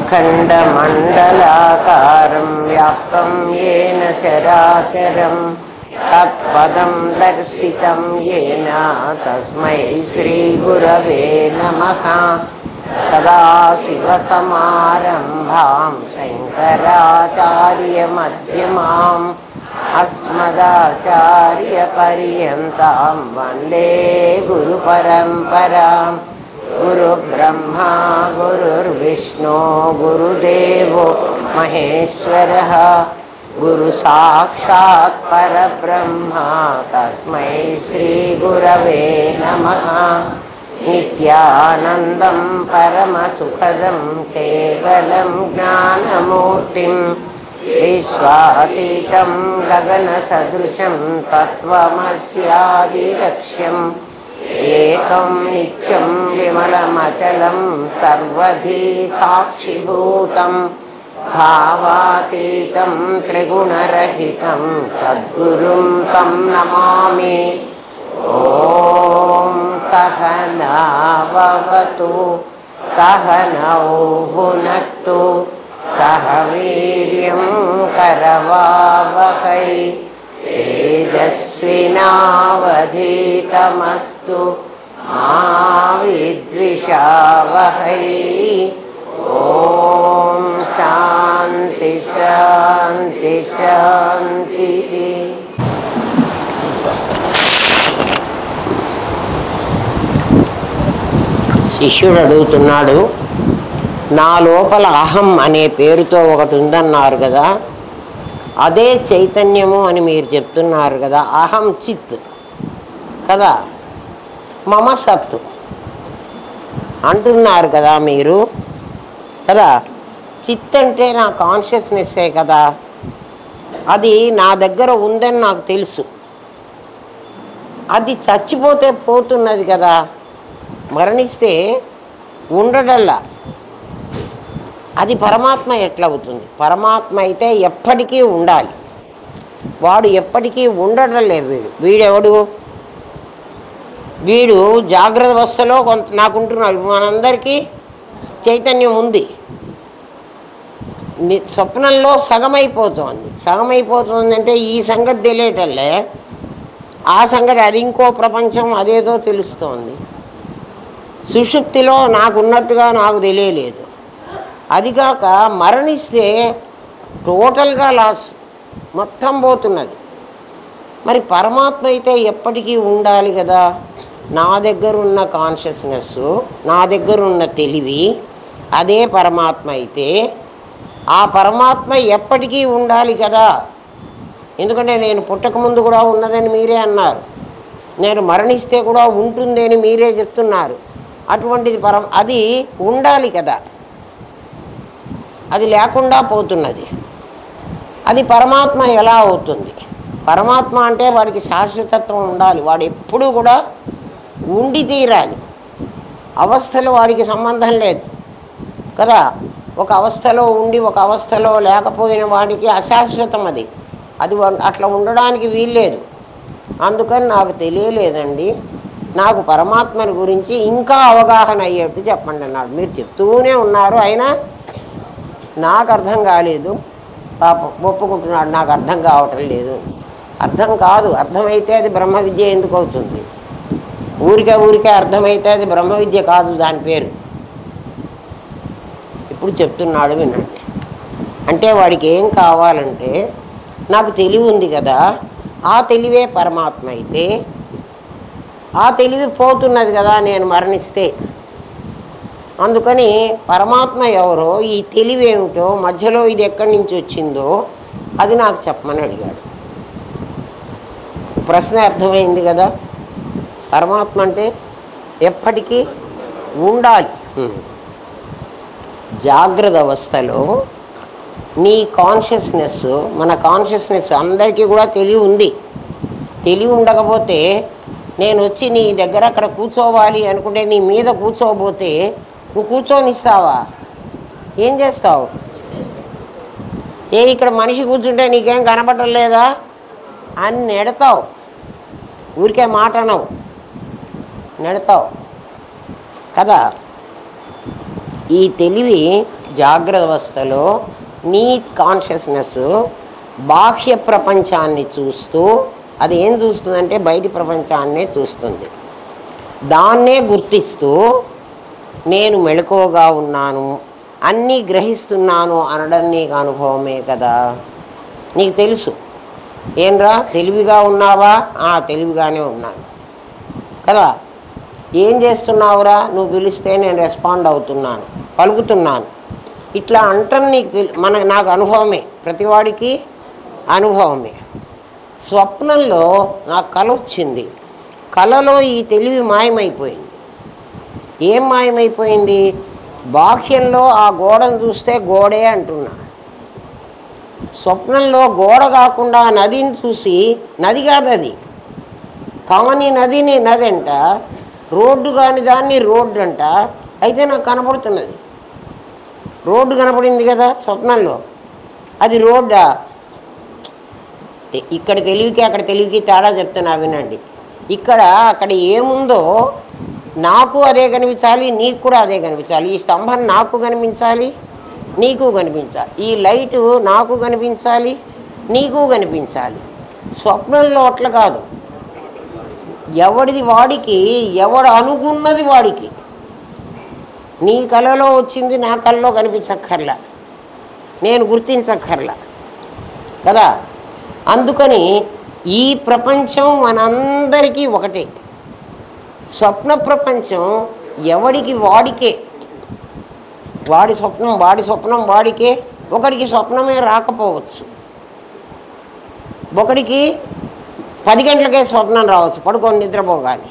अखण्डमण्डलाकारं व्याप्तं येन चराचरं तत्पदं दर्शितं येन तस्मै श्रीगुरवे नमः। सदाशिवसमारम्भां शङ्कराचार्यमध्यमाम् अस्मदाचार्यपर्यन्तां वन्दे गुरुपरम्पराम्। गुरुब्रह्मा गुरुर्विष्णु गुरुदेवो महेश्वरः गुरुसाक्षात् परब्रह्मा तस्मै श्रीगुरवे नमः। नित्यानन्दं परमसुखदं केवलं ज्ञानमूर्तिं विश्वातीतं गगनसदृशं तत्त्वमस्यादिलक्ष्यम् एकं नित्यं विमलमचलं सर्वधी साक्षिभूतं भावातीतं त्रिगुणरहितं सद्गुरुं तं नमामि। ॐ सहना भवतु सहनौ भुनक्तु सह वीर्यं करवावहै तेजस्विनावधीतमस्तु मा विद्विषावहै। ॐ शान्ति शान्ति शान्तिः। శిష్యుడు అడుగుతున్నాడు, నా లోపల అహం అనే పేరుతో ఒకటి ఉందన్నారు కదా, అదే చైతన్యము అని మీరు చెప్తున్నారు కదా, అహం చిత్ కదా, మమ సత్తు అంటున్నారు కదా మీరు కదా. చిత్ అంటే నా కాన్షియస్నెస్సే కదా, అది నా దగ్గర ఉందని నాకు తెలుసు. అది చచ్చిపోతే పోతున్నది కదా, మరణిస్తే ఉండడల్లా. అది పరమాత్మ ఎట్లవుతుంది? పరమాత్మ అయితే ఎప్పటికీ ఉండాలి. వాడు ఎప్పటికీ ఉండడం లేదు. వీడెవడు? వీడు జాగ్రత్త అవస్థలో కొంత నాకుంటున్నాడు. మనందరికీ చైతన్యం ఉంది. స్వప్నంలో సగమైపోతుంది. సగమైపోతుంది అంటే ఈ సంగతి తెలియటల్లే, ఆ సంగతి అది ఇంకో ప్రపంచం అదేదో తెలుస్తోంది. సుషుప్తిలో నాకున్నట్టుగా నాకు తెలియలేదు. అదిగాక మరణిస్తే టోటల్గా లాస్, మొత్తం పోతున్నది. మరి పరమాత్మ అయితే ఎప్పటికీ ఉండాలి కదా. నా దగ్గర ఉన్న కాన్షియస్నెస్, నా దగ్గర ఉన్న తెలివి అదే పరమాత్మ అయితే ఆ పరమాత్మ ఎప్పటికీ ఉండాలి కదా. ఎందుకంటే నేను పుట్టకముందు కూడా ఉన్నదని మీరే అన్నారు, నేను మరణిస్తే కూడా ఉంటుంది అని మీరే చెప్తున్నారు. అటువంటిది అది ఉండాలి కదా, అది లేకుండా పోతున్నది. అది పరమాత్మ ఎలా అవుతుంది? పరమాత్మ అంటే వాడికి శాశ్వతత్వం ఉండాలి. వాడు ఎప్పుడూ కూడా ఉండి తీరాలి. అవస్థలు వాడికి సంబంధం లేదు కదా. ఒక అవస్థలో ఉండి ఒక అవస్థలో లేకపోయిన వాడికి అశాశ్వతం అది. అది అట్లా ఉండడానికి వీల్లేదు. అందుకని నాకు తెలియలేదండి, నాకు పరమాత్మని గురించి ఇంకా అవగాహన అయ్యేట్టు చెప్పండి అన్నాడు. మీరు చెప్తూనే ఉన్నారు, అయినా నాకు అర్థం కాలేదు. పాపం ఒప్పుకుంటున్నాడు, నాకు అర్థం కావటం లేదు. అర్థం కాదు, అర్థమైతే అది బ్రహ్మ విద్య ఎందుకు అవుతుంది? ఊరికే అర్థమైతే అది బ్రహ్మ విద్య కాదు, దాని పేరు. ఇప్పుడు చెప్తున్నాడు వినండి. అంటే వాడికి ఏం కావాలంటే, నాకు తెలివి ఉంది కదా, ఆ తెలివే పరమాత్మ అయితే ఆ తెలివి పోతున్నది కదా నేను మరణిస్తే. అందుకని పరమాత్మ ఎవరో, ఈ తెలివి ఏమిటో, మధ్యలో ఇది ఎక్కడి నుంచి వచ్చిందో అది నాకు చెప్పమని అడిగాడు. ప్రశ్న అర్థమైంది కదా. పరమాత్మ అంటే ఎప్పటికీ ఉండాలి. జాగ్రత్త అవస్థలో నీ కాన్షియస్నెస్, మన కాన్షియస్నెస్ అందరికీ కూడా తెలివి ఉంది. తెలివి ఉండకపోతే నేను వచ్చి నీ దగ్గర అక్కడ కూర్చోవాలి అనుకుంటే నీ మీద కూర్చోబోతే నువ్వు కూర్చొనిస్తావా? ఏం చేస్తావు? ఇక్కడ మనిషి కూర్చుంటే నీకేం కనపడటం లేదా అని నెడతావు. ఊరికే మాట అనవు, నెడతావు కదా. ఈ తెలివి జాగ్రత్త అవస్థలో నీ కాన్షియస్నెస్ బాహ్య ప్రపంచాన్ని చూస్తూ, అది ఏం చూస్తుందంటే బయటి ప్రపంచాన్నే చూస్తుంది. దాన్నే గుర్తిస్తూ నేను మెళకువగా ఉన్నాను, అన్నీ గ్రహిస్తున్నాను అనడం నీకు అనుభవమే కదా. నీకు తెలుసు. ఏంరా తెలివిగా ఉన్నావా? తెలివిగానే ఉన్నాను కదా. ఏం చేస్తున్నావురా? నువ్వు పిలిస్తే నేను రెస్పాండ్ అవుతున్నాను, పలుకుతున్నాను. ఇట్లా అంటాం. నీకు నాకు అనుభవమే, ప్రతివాడికి అనుభవమే. స్వప్నంలో నాకు కల వచ్చింది. కలలో ఈ తెలివి మాయమైపోయింది. ఏం మాయమైపోయింది? బాహ్యంలో ఆ గోడను చూస్తే గోడే అంటున్నా. స్వప్నంలో గోడ కాకుండా నదిని చూసి నది కాదు అది, కాని నదిని నది అంట, రోడ్డు కాని దాన్ని రోడ్డు అంట. అయితే నాకు కనపడుతున్నది, రోడ్డు కనపడింది కదా స్వప్నంలో, అది రోడ్డా? ఇక్కడ తెలివికి అక్కడ తెలివికి తేడా చెప్తున్నా వినండి. అక్కడ ఏముందో నాకు అదే కనిపించాలి, నీకు కూడా అదే కనిపించాలి. ఈ స్తంభం నాకు కనిపించాలి, నీకు కనిపించాలి. ఈ లైటు నాకు కనిపించాలి, నీకు కనిపించాలి. స్వప్నంలో అట్లా కాదు. ఎవడిది వాడికి, ఎవడు అనుకున్నది వాడికి. నీ కళలో వచ్చింది నా కళలో కనిపించక్కర్లా, నేను గుర్తించక్కర్లా కదా. అందుకని ఈ ప్రపంచం మనందరికీ ఒకటే. స్వప్న ప్రపంచం ఎవడికి వాడికే. వాడి స్వప్నం వాడికే. ఒకడికి స్వప్నమే రాకపోవచ్చు. ఒకడికి 10 గంటలకే స్వప్నం రావచ్చు, పడుకొని నిద్రపోగానే.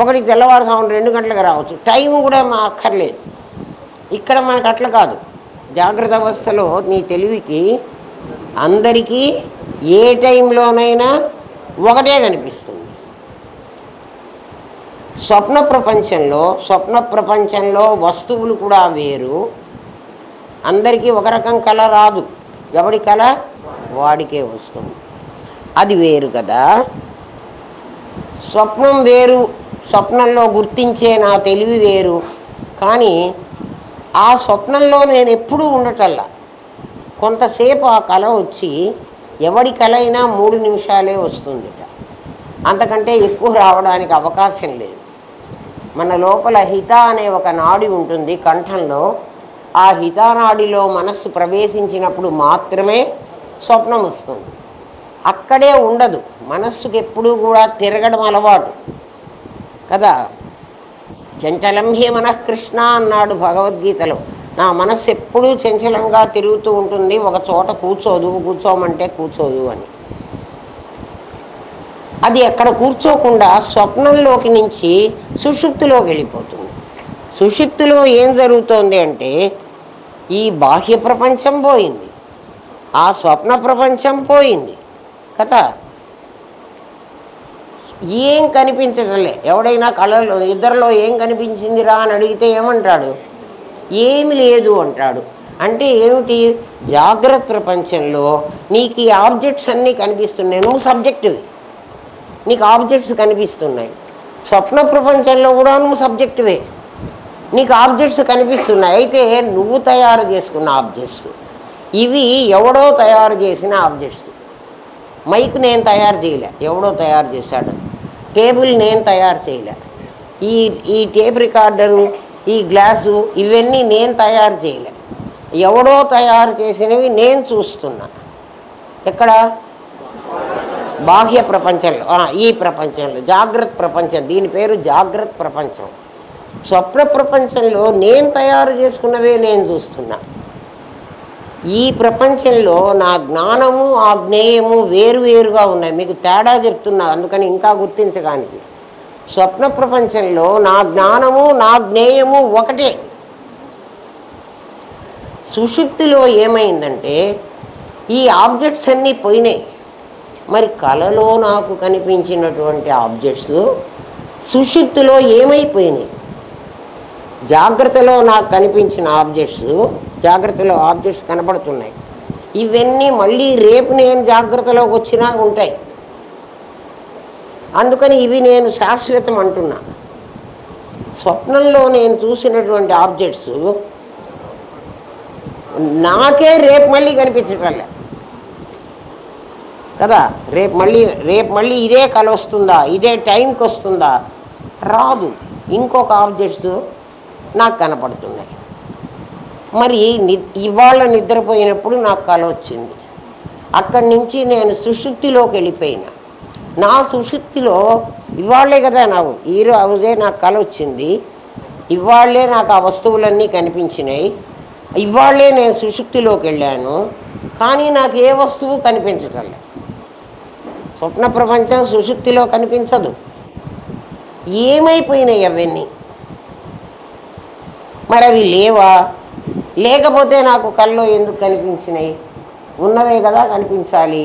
ఒకడికి తెల్లవారుజామున 2 గంటలకు రావచ్చు. టైం కూడా అక్కర్లేదు. ఇక్కడ మనకు అట్లా కాదు. జాగ్రత్త అవస్థలో నీ తెలివికి అందరికీ ఏ టైంలోనైనా ఒకటే కనిపిస్తుంది. స్వప్న ప్రపంచంలో వస్తువులు కూడా వేరు. అందరికీ ఒక రకం కళ రాదు. ఎవడి కళ వాడికే వస్తుంది. అది వేరు కదా. స్వప్నం వేరు, స్వప్నంలో గుర్తించే నా తెలివి వేరు. కానీ ఆ స్వప్నంలో నేను ఎప్పుడూ ఉండటల్లా. కొంతసేపు ఆ కళ వచ్చి, ఎవడి కళ అయినా 3 నిమిషాలే వస్తుందిట, అంతకంటే ఎక్కువ రావడానికి అవకాశం లేదు. మన లోపల హిత అనే ఒక నాడి ఉంటుంది కంఠంలో. ఆ హితానాడిలో మనస్సు ప్రవేశించినప్పుడు మాత్రమే స్వప్నం వస్తుంది. అక్కడే ఉండదు. మనస్సుకి ఎప్పుడూ కూడా తిరగడం అలవాటు కదా. చంచలం హి మనఃకృష్ణ అన్నాడు భగవద్గీతలో. నా మనస్సు ఎప్పుడూ చంచలంగా తిరుగుతూ ఉంటుంది, ఒక చోట కూర్చోమంటే కూర్చోదు అని. అది అక్కడ కూర్చోకుండా స్వప్నంలోకి నుంచి సుషుప్తిలోకి వెళ్ళిపోతుంది. సుషుప్తిలో ఏం జరుగుతోంది అంటే, ఈ బాహ్య ప్రపంచం పోయింది, ఆ స్వప్న ప్రపంచం పోయింది కదా. ఏం కనిపించటంలే. ఎవడైనా కళలో ఇద్దరిలో ఏం కనిపించిందిరా అని అడిగితే ఏమంటాడు? ఏమి లేదు అంటాడు. అంటే ఏమిటి? జాగ్రత్త ప్రపంచంలో నీకు ఈ ఆబ్జెక్ట్స్ అన్నీ కనిపిస్తున్నాయి, నువ్వు సబ్జెక్టివ్, నీకు ఆబ్జెక్ట్స్ కనిపిస్తున్నాయి. స్వప్న ప్రపంచంలో కూడా నువ్వు సబ్జెక్టివే, నీకు ఆబ్జెక్ట్స్ కనిపిస్తున్నాయి. అయితే నువ్వు తయారు చేసుకున్న ఆబ్జెక్ట్స్ ఇవి, ఎవడో తయారు చేసిన ఆబ్జెక్ట్స్. మైక్ నేను తయారు చేయలే, ఎవడో తయారు చేశాడు. టేబుల్ నేను తయారు చేయలే. ఈ టేప్ రికార్డరు, ఈ గ్లాసు, ఇవన్నీ నేను తయారు చేయలే. ఎవడో తయారు చేసినవి నేను చూస్తున్నా. ఎక్కడ? బాహ్య ప్రపంచంలో, ఈ ప్రపంచంలో, జాగ్రత్త ప్రపంచం. దీని పేరు జాగ్రత్త ప్రపంచం. స్వప్న ప్రపంచంలో నేను తయారు చేసుకున్నవే నేను చూస్తున్నా. ఈ ప్రపంచంలో నా జ్ఞానము ఆ జ్ఞేయము వేరువేరుగా ఉన్నాయి. మీకు తేడా చెప్తున్నా, అందుకని ఇంకా గుర్తించడానికి. స్వప్న ప్రపంచంలో నా జ్ఞానము నా జ్ఞేయము ఒకటే. సుషుప్తిలో ఏమైందంటే ఈ ఆబ్జెక్ట్స్ అన్నీ పోయినాయి. మరి కళలో నాకు కనిపించినటువంటి ఆబ్జెక్ట్స్ సుషుప్తిలో ఏమైపోయినాయి? జాగ్రత్తలో నాకు కనిపించిన ఆబ్జెక్ట్స్, జాగ్రత్తలో ఆబ్జెక్ట్స్ కనపడుతున్నాయి. ఇవన్నీ మళ్ళీ రేపు నేను జాగ్రత్తలోకి వచ్చినా ఉంటాయి. అందుకని ఇవి నేను శాశ్వతం అంటున్నా. స్వప్నంలో నేను చూసినటువంటి ఆబ్జెక్ట్స్ నాకే రేపు మళ్ళీ కనిపించటంలే కదా. రేపు మళ్ళీ ఇదే కళ వస్తుందా, ఇదే టైంకి వస్తుందా? రాదు. ఇంకొక ఆబ్జెక్ట్స్ నాకు కనపడుతున్నాయి. మరి ఇవాళ నిద్రపోయినప్పుడు నాకు కళ వచ్చింది. అక్కడి నుంచి నేను సుషుప్తిలోకి వెళ్ళిపోయినా. నా సుషుప్తిలో ఇవాళే కదా నాకు రోజే నాకు కళ వచ్చింది, ఇవాళే నాకు ఆ వస్తువులన్నీ కనిపించినాయి, ఇవాళే నేను సుషుప్తిలోకి వెళ్ళాను. కానీ నాకు ఏ వస్తువు కనిపించటం లేదు. స్వప్న ప్రపంచం సుషుప్తిలో కనిపించదు. ఏమైపోయినాయి అవన్నీ? మరి అవి లేవా? లేకపోతే నాకు కల్లో ఎందుకు కనిపించినాయి? ఉన్నవే కదా కనిపించాలి.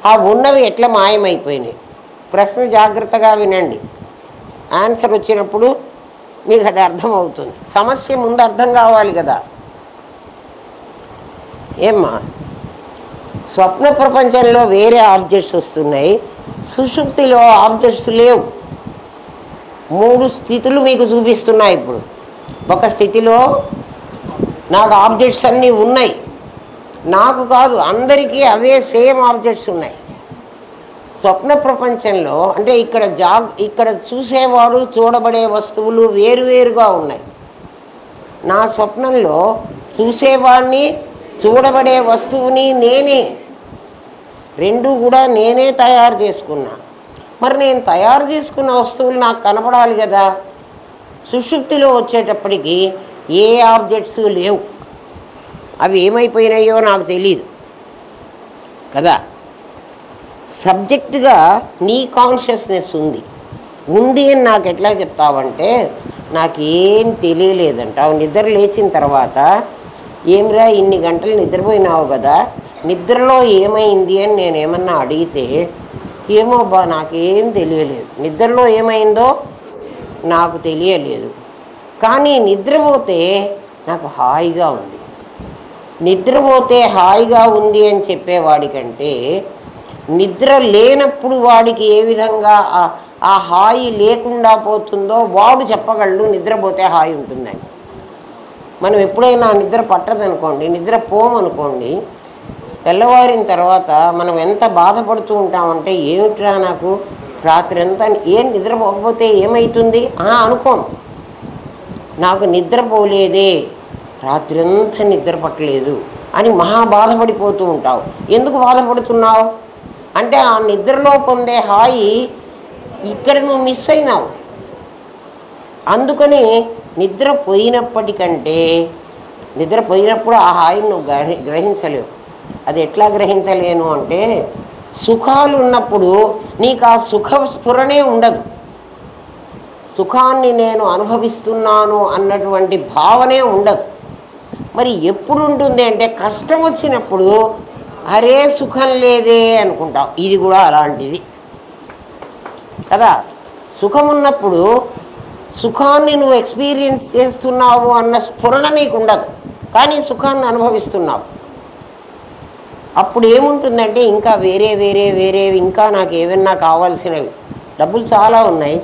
ఆ ఉన్నవి ఎట్లా మాయమైపోయినాయి? ప్రశ్న జాగ్రత్తగా వినండి. ఆన్సర్ వచ్చినప్పుడు మీకు అది అర్థమవుతుంది. సమస్య ముందు అర్థం కావాలి కదా. ఏమ్మా, స్వప్న ప్రపంచంలో వేరే ఆబ్జెక్ట్స్ వస్తున్నాయి, సుషుప్తిలో ఆబ్జెక్ట్స్ లేవు. 3 స్థితులు మీకు చూపిస్తున్నాయి. ఇప్పుడు ఒక స్థితిలో నాకు ఆబ్జెక్ట్స్ అన్నీ ఉన్నాయి, నాకు కాదు అందరికీ అవే సేమ్ ఆబ్జెక్ట్స్ ఉన్నాయి. స్వప్న ప్రపంచంలో అంటే ఇక్కడ చూసేవాడు చూడబడే వస్తువులు వేరువేరుగా ఉన్నాయి. నా స్వప్నంలో చూసేవాడిని చూడబడే వస్తువుని నేనే, రెండు కూడా నేనే తయారు చేసుకున్నా. మరి నేను తయారు చేసుకున్న వస్తువులు నాకు కనపడాలి కదా. సుషుప్తిలో వచ్చేటప్పటికి ఏ ఆబ్జెక్ట్స్ లేవు. అవి ఏమైపోయినాయో నాకు తెలీదు కదా. సబ్జెక్టుగా నీ కాన్షియస్నెస్ ఉంది అని నాకు ఎట్లా చెప్తావంటే, నాకేం తెలియలేదంటావు. నిద్ర లేచిన తర్వాత ఏమిరా ఇన్ని గంటలు నిద్రపోయినావు కదా, నిద్రలో ఏమైంది అని నేనేమన్నా అడిగితే, ఏమో బా నాకేం తెలియలేదు, నిద్రలో ఏమైందో నాకు తెలియలేదు, కానీ నిద్రపోతే నాకు హాయిగా ఉంది. నిద్రపోతే హాయిగా ఉంది అని చెప్పేవాడికంటే నిద్ర లేనప్పుడు వాడికి ఏ విధంగా ఆ హాయి లేకుండా పోతుందో వాడు చెప్పగలడు నిద్రపోతే హాయి ఉంటుందని. మనం ఎప్పుడైనా నిద్ర పట్టదనుకోండి, నిద్ర పోమనుకోండి, తెల్లవారిన తర్వాత మనం ఎంత బాధపడుతూ ఉంటామంటే, ఏమిట్రా నాకు రాత్రి అంతా ఏం నిద్రపోకపోతే ఏమవుతుంది అనుకోం. నాకు నిద్రపోలేదే, రాత్రి అంతా నిద్ర పట్టలేదు అని మహా బాధపడిపోతూ ఉంటావు. ఎందుకు బాధపడుతున్నావు అంటే ఆ నిద్రలో పొందే హాయి ఇక్కడ నువ్వు మిస్ అయినావు. అందుకని నిద్రపోయినప్పుడు ఆ హాయిని నువ్వు గ్రహించలేవు. అది ఎట్లా గ్రహించలేను అంటే, సుఖాలు ఉన్నప్పుడు నీకు ఆ సుఖ స్ఫురణే ఉండదు. సుఖాన్ని నేను అనుభవిస్తున్నాను అన్నటువంటి భావనే ఉండదు. మరి ఎప్పుడు ఉంటుంది అంటే, కష్టం వచ్చినప్పుడు అరే సుఖం లేదే అనుకుంటావు. ఇది కూడా అలాంటిది కదా. సుఖం ఉన్నప్పుడు సుఖాన్ని నువ్వు ఎక్స్పీరియన్స్ చేస్తున్నావు అన్న స్ఫురణ నీకు ఉండదు, కానీ సుఖాన్ని అనుభవిస్తున్నావు. అప్పుడు ఏముంటుందంటే, ఇంకా వేరే ఇంకా నాకు ఏమైనా కావాల్సినవి, డబ్బులు చాలా ఉన్నాయి,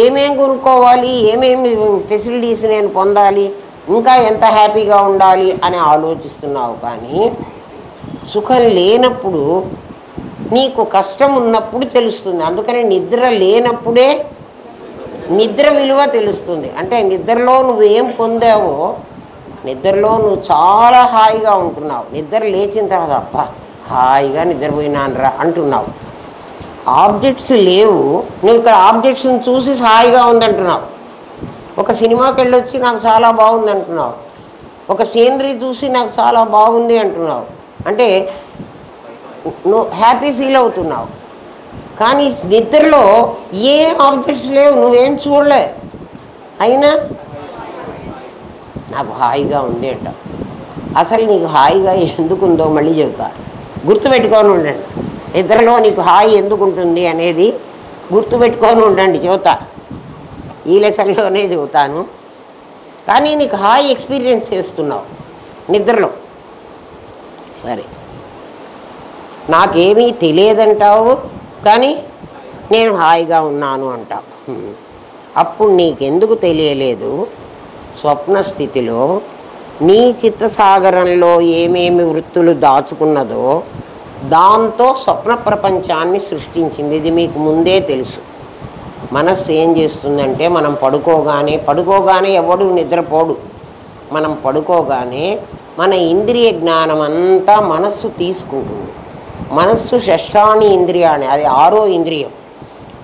ఏమేం కొనుక్కోవాలి, ఏమేమి ఫెసిలిటీస్ నేను పొందాలి, ఇంకా ఎంత హ్యాపీగా ఉండాలి అని ఆలోచిస్తున్నావు. కానీ సుఖం లేనప్పుడు నీకు కష్టం ఉన్నప్పుడు తెలుస్తుంది. అందుకని నిద్ర లేనప్పుడే నిద్ర విలువ తెలుస్తుంది. అంటే నిద్రలో నువ్వేం పొందావో, నిద్రలో నువ్వు చాలా హాయిగా ఉంటున్నావు, నిద్ర లేచిన తర్వాత అబ్బా హాయిగా నిద్రపోయినానరా అంటున్నావు. ఆబ్జెక్ట్స్ లేవు, నువ్వు ఇక్కడ ఆబ్జెక్ట్స్ని చూసి హాయిగా ఉందంటున్నావు. ఒక సినిమాకి వెళ్ళొచ్చి నాకు చాలా బాగుంది అంటున్నావు, ఒక సీనరీ చూసి నాకు చాలా బాగుంది అంటున్నావు. అంటే నువ్వు హ్యాపీ ఫీల్ అవుతున్నావు. కానీ నిద్రలో ఏ ఆబ్జెక్ట్స్ లేవు, నువ్వేం చూడలే, అయినా నాకు హాయిగా ఉంది అంట. అసలు నీకు హాయిగా ఎందుకుందో మళ్ళీ చెబుతా, గుర్తుపెట్టుకొని ఉండండి. నిద్రలో నీకు హాయి ఎందుకు ఉంటుంది అనేది గుర్తుపెట్టుకొని ఉండండి. చెబుతా, ఈ లెసన్లోనే చెబుతాను. కానీ నీకు హాయి ఎక్స్పీరియన్స్ చేస్తున్నావు నిద్రలో. సరే, నాకేమీ తెలియదంటావు, కానీ నేను హాయిగా ఉన్నాను అంటావు. అప్పుడు నీకెందుకు తెలియలేదు? స్వప్న స్థితిలో నీ చిత్తసాగరంలో ఏమేమి వృత్తులు దాచుకున్నదో దాంతో స్వప్న ప్రపంచాన్ని సృష్టించింది. ఇది మీకు ముందే తెలుసు. మనస్సు ఏం చేస్తుందంటే మనం పడుకోగానే ఎవడు నిద్రపోడు. మనం పడుకోగానే మన ఇంద్రియ జ్ఞానం అంతా మనస్సు తీసుకుంటుంది. మనస్సు షష్ఠాని ఇంద్రియాన్ని, అది 6వ ఇంద్రియం.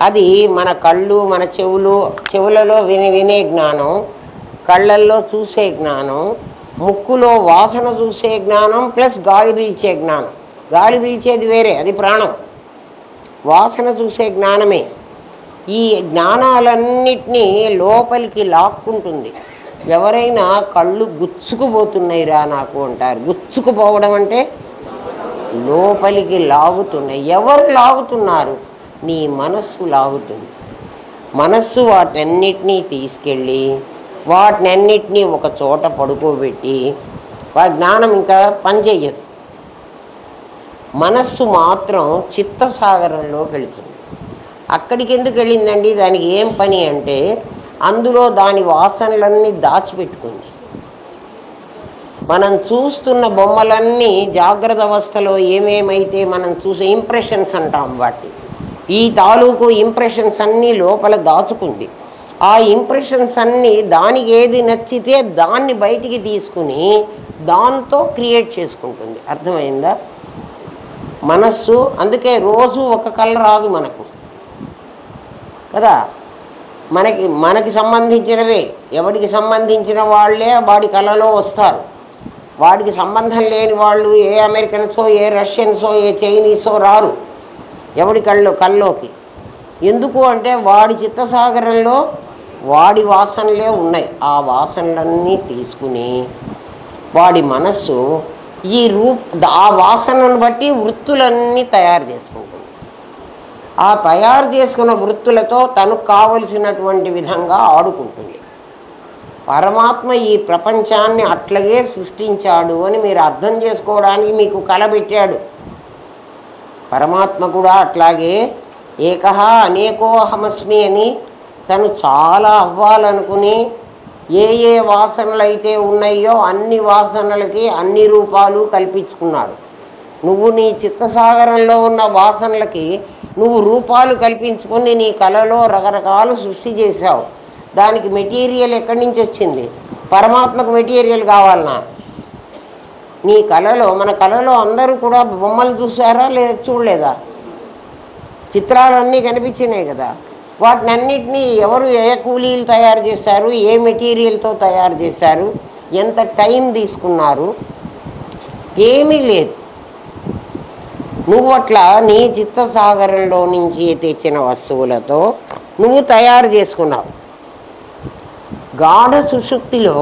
అది మన కళ్ళు, మన చెవులలో వినే జ్ఞానం, కళ్ళల్లో చూసే జ్ఞానం, ముక్కులో వాసన చూసే జ్ఞానం, ప్లస్ గాలి పీల్చే జ్ఞానం. గాలి పీల్చేది వేరే, అది ప్రాణం. వాసన చూసే జ్ఞానమే. ఈ జ్ఞానాలన్నిటినీ లోపలికి లాక్కుంటుంది. ఎవరైనా కళ్ళు గుచ్చుకుపోతున్నాయిరా నాకు అంటారు. గుచ్చుకుపోవడం అంటే లోపలికి లాగుతున్నాయి. ఎవరు లాగుతున్నారు? నీ మనస్సు లాగుతుంది. మనస్సు వాటన్నిటినీ తీసుకెళ్ళి వాటినన్నిటినీ ఒక చోట పడుకోబెట్టి వాటి జ్ఞానం ఇంకా పనిచేయదు. మనస్సు మాత్రం చిత్తసాగరంలోకి వెళుతుంది. అక్కడికి ఎందుకు వెళ్ళిందండి? దానికి ఏం పని అంటే అందులో దాని వాసనలన్నీ దాచిపెట్టుకుంది. మనం చూస్తున్న బొమ్మలన్నీ జాగ్రత్త అవస్థలో ఏమేమైతే మనం చూసే ఇంప్రెషన్స్ అంటాం, వాటి ఈ తాలూకు ఇంప్రెషన్స్ అన్నీ లోపల దాచుకుంది. ఆ ఇంప్రెషన్స్ అన్నీ దానికి ఏది నచ్చితే దాన్ని బయటికి తీసుకుని దాంతో క్రియేట్ చేసుకుంటుంది. అర్థమైందా? మనస్సు అందుకే రోజు ఒక కళ రాదు మనకు కదా. మనకి సంబంధించినవే, ఎవరికి సంబంధించిన వాళ్ళే వాడి కళలో వస్తారు. వాడికి సంబంధం లేని వాళ్ళు ఏ అమెరికన్సో, ఏ రష్యన్సో, ఏ చైనీసో రారు ఎవడి కళ్ళలోకి. ఎందుకు అంటే వాడి చిత్తసాగరంలో వాడి వాసనలే ఉన్నాయి. ఆ వాసనలన్నీ తీసుకుని వాడి మనస్సు ఆ వాసనను బట్టి వృత్తులన్నీ తయారు చేసుకుంటుంది. ఆ తయారు చేసుకున్న వృత్తులతో తనకు కావలసినటువంటి విధంగా ఆడుకుంటుంది. పరమాత్మ ఈ ప్రపంచాన్ని అట్లాగే సృష్టించాడు అని మీరు అర్థం చేసుకోవడానికి మీకు కల పెట్టాడు. పరమాత్మ కూడా అట్లాగే ఏకహ అనేకో అహమస్మి అని తను చాలా అవ్వాలనుకుని ఏ వాసనలు అయితే ఉన్నాయో అన్ని వాసనలకి అన్ని రూపాలు కల్పించుకున్నాడు. నువ్వు నీ చిత్తసాగరంలో ఉన్న వాసనలకి నువ్వు రూపాలు కల్పించుకొని నీ కళలో రకరకాలు సృష్టి చేశావు. దానికి మెటీరియల్ ఎక్కడి నుంచి వచ్చింది? పరమాత్మకు మెటీరియల్ కావాలన్నా. నీ కళలో, మన కళలో అందరూ కూడా బొమ్మలు చూసారా చూడలేదా? చిత్రాలన్నీ కనిపించినాయి కదా. వాటినన్నిటినీ ఎవరు ఏ కూలీలు తయారు చేశారు, ఏ మెటీరియల్తో తయారు చేశారు, ఎంత టైం తీసుకున్నారు? ఏమీ లేదు. నువ్వు అట్లా నీ చిత్తసాగరంలో నుంచి తెచ్చిన వస్తువులతో నువ్వు తయారు చేసుకున్నావు. గాఢ సుషుప్తిలో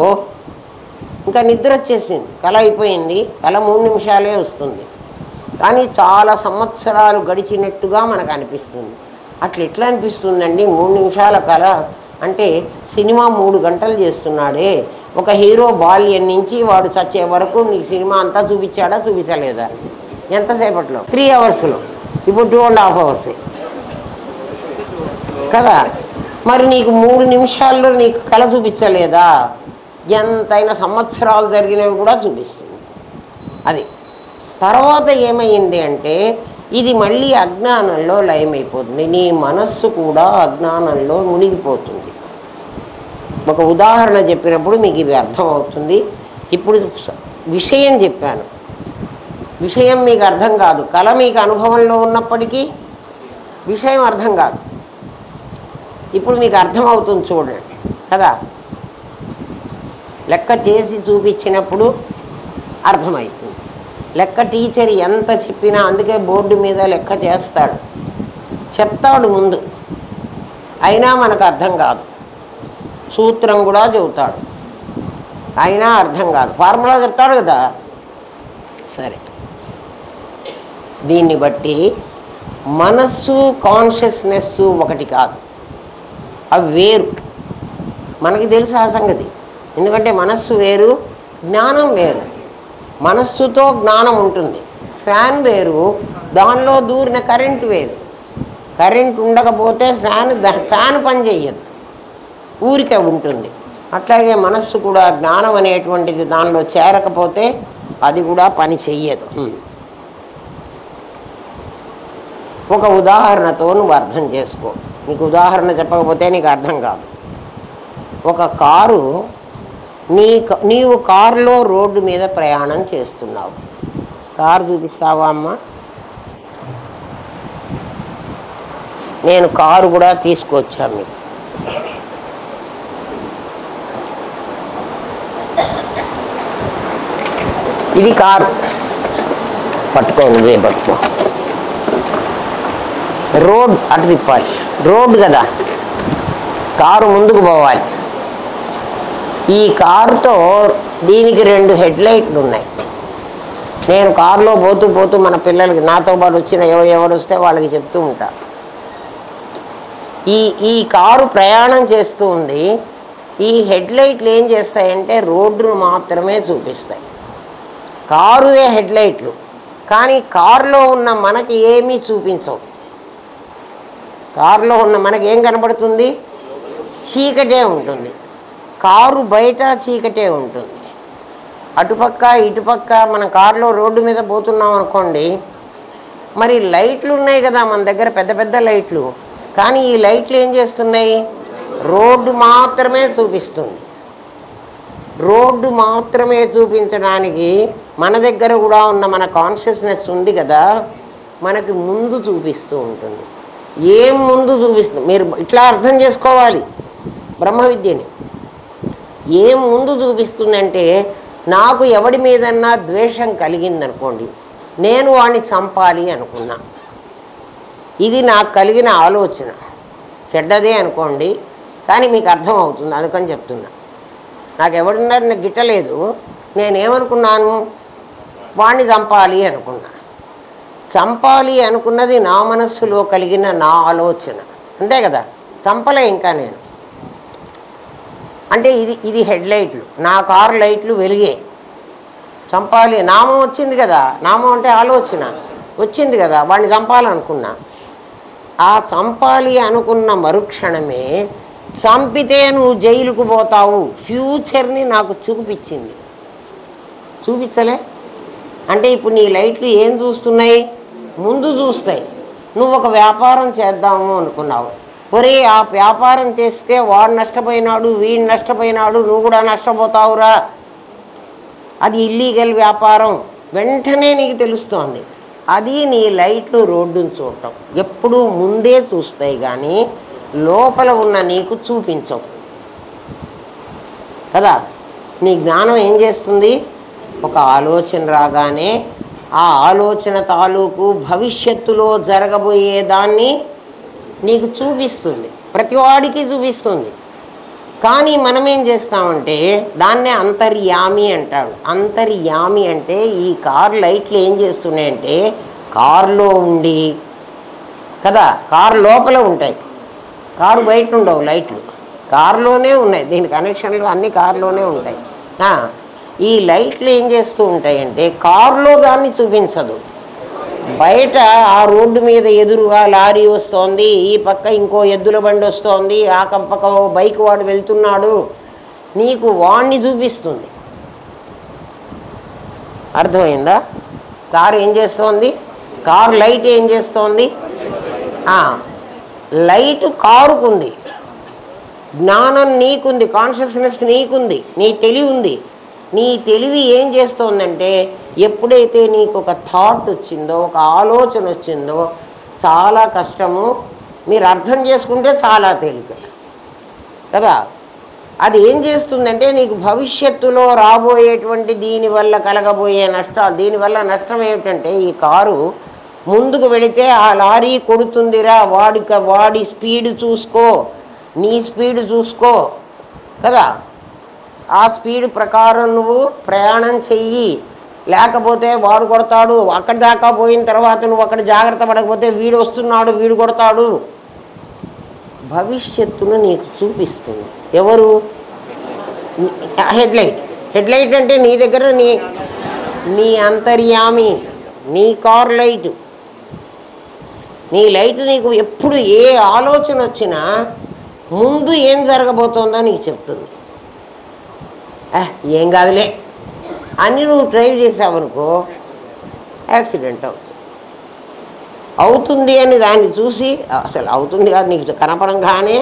ఇంకా నిద్ర వచ్చేసింది, కళ అయిపోయింది. కళ 3 నిమిషాలే వస్తుంది, కానీ చాలా సంవత్సరాలు గడిచినట్టుగా మనకు అనిపిస్తుంది. అట్లా ఎట్లా అనిపిస్తుందండి? 3 నిమిషాల కళ అంటే సినిమా 3 గంటలు చేస్తున్నాడే. ఒక హీరో బాల్యం నుంచి వాడు చచ్చే వరకు నీకు సినిమా అంతా చూపించాడా, చూపించలేదా? ఎంతసేపట్లో? 3 అవర్స్లో. ఇప్పుడు 2.5 అవర్సే కదా. మరి నీకు 3 నిమిషాల్లో నీకు కళ చూపించలేదా? ఎంతైనా సంవత్సరాలు జరిగినవి కూడా చూపిస్తుంది. అది తర్వాత ఏమైంది అంటే ఇది మళ్ళీ అజ్ఞానంలో లయమైపోతుంది. నీ మనస్సు కూడా అజ్ఞానంలో మునిగిపోతుంది. ఒక ఉదాహరణ చెప్పినప్పుడు మీకు ఇది అర్థమవుతుంది. ఇప్పుడు విషయం చెప్పాను, విషయం మీకు అర్థం కాదు. కళ మీకు అనుభవంలో ఉన్నప్పటికీ విషయం అర్థం కాదు. ఇప్పుడు మీకు అర్థమవుతుంది, చూడండి కదా. లెక్క చేసి చూపించినప్పుడు అర్థమవుతుంది. లెక్క టీచర్ ఎంత చెప్పినా, అందుకే బోర్డు మీద లెక్క చేస్తాడు, చెప్తాడు ముందు, అయినా మనకు అర్థం కాదు. సూత్రం కూడా చెబుతాడు, అయినా అర్థం కాదు. ఫార్ములా చెప్తాడు కదా. సరే, దీన్ని బట్టి మనస్సు కాన్షియస్నెస్ ఒకటి కాదు, అవి వేరు. మనకి తెలుసు ఆ సంగతి. ఎందుకంటే మనస్సు వేరు, జ్ఞానం వేరు. మనస్సుతో జ్ఞానం ఉంటుంది. ఫ్యాన్ వేరు, దానిలో దూరిన కరెంటు వేరు. కరెంట్ ఉండకపోతే ఫ్యాన్ పని చెయ్యదు, ఊరికే ఉంటుంది. అట్లాగే మనస్సు కూడా జ్ఞానం అనేటువంటిది దానిలో చేరకపోతే అది కూడా పని చెయ్యదు. ఒక ఉదాహరణతో నువ్వు అర్థం చేసుకో. నీకు ఉదాహరణ చెప్పకపోతే నీకు అర్థం కాదు. ఒక కారు, నీవు కారులో రోడ్డు మీద ప్రయాణం చేస్తున్నావు. కారు చూపిస్తావా అమ్మా? నేను కారు కూడా తీసుకొచ్చాను మీకు. ఇది కారు. పట్టుకో, నువ్వే పట్టుకో. రోడ్ అటు తిప్పాలి. రోడ్డు కదా, కారు ముందుకు పోవాలి. ఈ కారుతో దీనికి 2 హెడ్లైట్లు ఉన్నాయి. నేను కారులో పోతూ పోతూ మన పిల్లలకి, నాతో పాటు వచ్చిన ఎవరు వస్తే వాళ్ళకి చెప్తూ ఉంటా. ఈ కారు ప్రయాణం చేస్తూ ఉంది. ఈ హెడ్లైట్లు ఏం చేస్తాయంటే రోడ్డును మాత్రమే చూపిస్తాయి. కారువే హెడ్లైట్లు, కానీ కారులో ఉన్న మనకి ఏమీ చూపించవు. కారులో ఉన్న మనకి ఏం కనబడుతుంది? చీకటే ఉంటుంది. కారు బయట చీకటే ఉంటుంది. అటుపక్క ఇటుపక్క మన కారులో రోడ్డు మీద పోతున్నాం అనుకోండి, మరి లైట్లు ఉన్నాయి కదా మన దగ్గర, పెద్ద పెద్ద లైట్లు. కానీ ఈ లైట్లు ఏం చేస్తున్నాయి? రోడ్డు మాత్రమే చూపిస్తుంది. రోడ్డు మాత్రమే చూపించడానికి మన దగ్గర కూడా ఉన్న మన కాన్షియస్నెస్ ఉంది కదా, మనకి ముందు చూపిస్తూ ఉంటుంది. ఏం ముందు చూపిస్తుంది? మీరు ఇట్లా అర్థం చేసుకోవాలి బ్రహ్మ విద్యని. ఏం ముందు చూపిస్తుందంటే, నాకు ఎవడి మీదన్నా ద్వేషం కలిగిందనుకోండి, నేను వాడిని చంపాలి అనుకున్నా. ఇది నాకు కలిగిన ఆలోచన, చెడ్డదే అనుకోండి, కానీ మీకు అర్థమవుతుంది అందుకని చెప్తున్నా. నాకు ఎవడున్నారు, నాకు గిట్టలేదు, నేనేమనుకున్నాను? వాడిని చంపాలి అనుకున్నా. చంపాలి అనుకున్నది నా మనస్సులో కలిగిన నా ఆలోచన, అంతే కదా. చంపలే ఇంకా నేను. అంటే ఇది హెడ్లైట్లు, నా కారు లైట్లు వెలిగాయి. చంపాలి, నామం వచ్చింది కదా. నామం అంటే ఆలోచన వచ్చింది కదా, వాడిని చంపాలనుకున్నా. ఆ చంపాలి అనుకున్న మరుక్షణమే చంపితే నువ్వు జైలుకు పోతావు ఫ్యూచర్ని నాకు చూపించింది. చూపించలే అంటే ఇప్పుడు నీ లైట్లు ఏం చూస్తున్నాయి? ముందు చూస్తాయి. నువ్వు ఒక వ్యాపారం చేద్దాము అనుకున్నావు. ఒరే, ఆ వ్యాపారం చేస్తే వాడు నష్టపోయినాడు, వీడు నష్టపోయినాడు, నువ్వు కూడా నష్టపోతావురా, అది ఇల్లీగల్ వ్యాపారం, వెంటనే నీకు తెలుస్తోంది. అది నీ లైట్లు రోడ్డును చూడటం. ఎప్పుడూ ముందే చూస్తాయి కానీ లోపల ఉన్న నీకు చూపించవు కదా. నీ జ్ఞానం ఏం చేస్తుంది? ఒక ఆలోచన రాగానే ఆ ఆలోచన తాలూకు భవిష్యత్తులో జరగబోయేదాన్ని నీకు చూపిస్తుంది, ప్రతివాడికి చూపిస్తుంది. కానీ మనం ఏం చేస్తామంటే దాన్నే అంతర్యామి అంటాడు. అంతర్యామి అంటే ఈ కారు లైట్లు ఏం చేస్తున్నాయంటే కారులో ఉండి కదా, కారు లోపల ఉంటాయి, కారు బయట ఉండవు లైట్లు, కారులోనే ఉన్నాయి. దీని కనెక్షన్లు అన్నీ కారులోనే ఉంటాయి. ఈ లైట్లు ఏం చేస్తూ ఉంటాయంటే కారులో దాన్ని చూపించదు. బయట ఆ రోడ్డు మీద ఎదురుగా లారీ వస్తోంది, ఈ పక్క ఇంకో ఎద్దుల బండి వస్తోంది, ఆ పక్క బైక్ వాడు వెళ్తున్నాడు, నీకు వాణ్ణి చూపిస్తుంది. అర్థమైందా? కారు ఏం చేస్తోంది? కారు లైట్ ఏం చేస్తోంది? లైట్ కారుకుంది, జ్ఞానం నీకుంది, కాన్షియస్నెస్ నీకుంది, నీ తెలివి ఉంది. నీ తెలివి ఏం చేస్తోందంటే ఎప్పుడైతే నీకు ఒక థాట్ వచ్చిందో, ఒక ఆలోచన వచ్చిందో, చాలా కష్టము, మీరు అర్థం చేసుకుంటే చాలా తేలిక కదా. అది ఏం చేస్తుందంటే నీకు భవిష్యత్తులో రాబోయేటువంటి దీనివల్ల కలగబోయే నష్టాలు, దీనివల్ల నష్టం ఏమిటంటే ఈ కారు ముందుకు వెళితే ఆ లారీ కొడుతుందిరా, వాడి స్పీడ్ చూసుకో, నీ స్పీడ్ చూసుకో కదా. ఆ స్పీడ్ ప్రకారం నువ్వు ప్రయాణం చెయ్యి, లేకపోతే వాడు కొడతాడు. అక్కడి దాకా పోయిన తర్వాత నువ్వు అక్కడ జాగ్రత్త పడకపోతే వీడు వస్తున్నాడు, వీడు కొడతాడు. భవిష్యత్తును నీకు చూపిస్తుంది ఎవరు? హెడ్లైట్. హెడ్లైట్ అంటే నీ దగ్గర నీ అంతర్యామి, నీ కార్ లైట్. నీ లైట్ నీకు ఎప్పుడు ఏ ఆలోచన వచ్చినా ముందు ఏం జరగబోతోందో నీకు చెప్తుంది. ఏం కాదులే అని నువ్వు డ్రైవ్ చేసావనుకో యాక్సిడెంట్ అవుతుంది అని దాన్ని చూసి అసలు అవుతుంది కాదు నీకు కనపడంగానే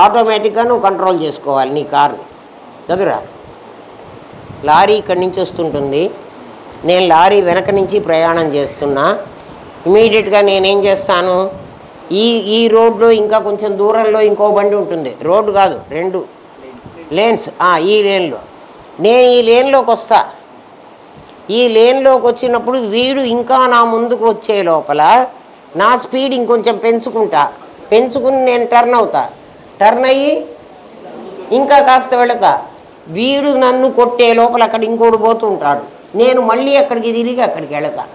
ఆటోమేటిక్గా నువ్వు కంట్రోల్ చేసుకోవాలి నీ కార్ని. చదువురా, లారీ ఇక్కడి నుంచి వస్తుంటుంది, నేను లారీ వెనక నుంచి ప్రయాణం చేస్తున్నా. ఇమీడియట్గా నేనేం చేస్తాను, ఈ రోడ్లో ఇంకా కొంచెం దూరంలో ఇంకో బండి ఉంటుంది, రోడ్డు కాదు 2 లేన్స్, ఈ లేన్లో నేను ఈ లేన్లోకి వస్తా. ఈ లేన్లోకి వచ్చినప్పుడు వీడు ఇంకా నా ముందుకు వచ్చే లోపల నా స్పీడ్ ఇంకొంచెం పెంచుకుని నేను టర్న్ అవుతా. టర్న్ అయ్యి ఇంకా కాస్త వెళతా. వీడు నన్ను కొట్టే లోపల అక్కడ ఇంకోడు పోతూ ఉంటాడు, నేను మళ్ళీ అక్కడికి తిరిగి అక్కడికి వెళతా.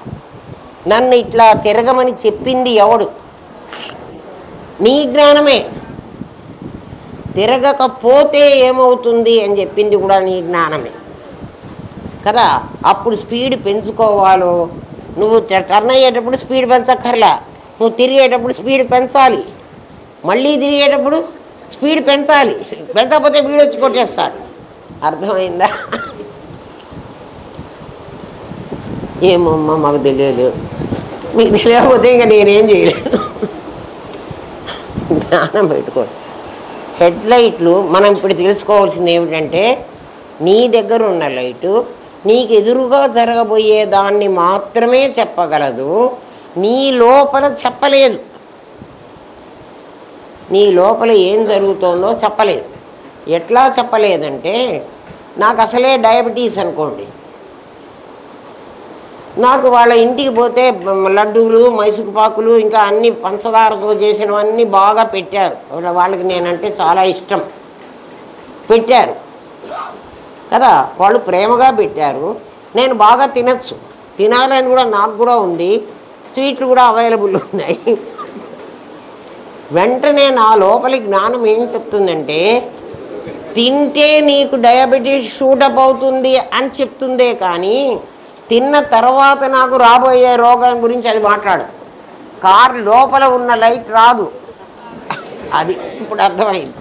నన్ను ఇట్లా తిరగమని చెప్పింది ఎవడు? నీ జ్ఞానమే. తిరగకపోతే ఏమవుతుంది అని చెప్పింది కూడా నీ జ్ఞానమే కదా. అప్పుడు స్పీడ్ పెంచుకోవాలో, నువ్వు టర్న్ అయ్యేటప్పుడు స్పీడ్ పెంచక్కర్లా, నువ్వు తిరిగేటప్పుడు స్పీడ్ పెంచాలి, మళ్ళీ తిరిగేటప్పుడు స్పీడ్ పెంచాలి. పెంచకపోతే వీడు వచ్చి కొట్టేస్తాడు. అర్థమైందా? ఏమమ్మా మాకు తెలియదు, మీకు తెలియకపోతే ఇంకా నేనేం చేయలేను. జ్ఞానం పెట్టుకోండి. హెడ్లైట్లు మనం ఇప్పుడు తెలుసుకోవాల్సింది ఏమిటంటే, నీ దగ్గర ఉన్న లైటు నీకు ఎదురుగా జరగబోయే దాన్ని మాత్రమే చెప్పగలదు, నీ లోపల చెప్పలేదు. నీ లోపల ఏం జరుగుతుందో చెప్పలేదు. ఎట్లా చెప్పలేదంటే, నాకు అసలే డయాబెటీస్ అనుకోండి, నాకు వాళ్ళ ఇంటికి పోతే లడ్డూలు మైసూరు పాకులు ఇంకా అన్ని పంచదారతో చేసినవన్నీ బాగా పెట్టారు. వాళ్ళకి నేనంటే చాలా ఇష్టం, పెట్టారు కదా, వాళ్ళు ప్రేమగా పెట్టారు. నేను బాగా తినచ్చు, తినాలని కూడా నాకు కూడా ఉంది, స్వీట్లు కూడా అవైలబుల్ ఉన్నాయి. వెంటనే నా లోపలి జ్ఞానం ఏం చెప్తుందంటే, తింటే నీకు డయాబెటీస్ షూటప్ అవుతుంది అని చెప్తుందే కానీ తిన్న తర్వాత నాకు రాబోయే రోగం గురించి అది మాట్లాడు. కారు లోపల ఉన్న లైట్ రాదు. అది ఇప్పుడు అర్థమైంది.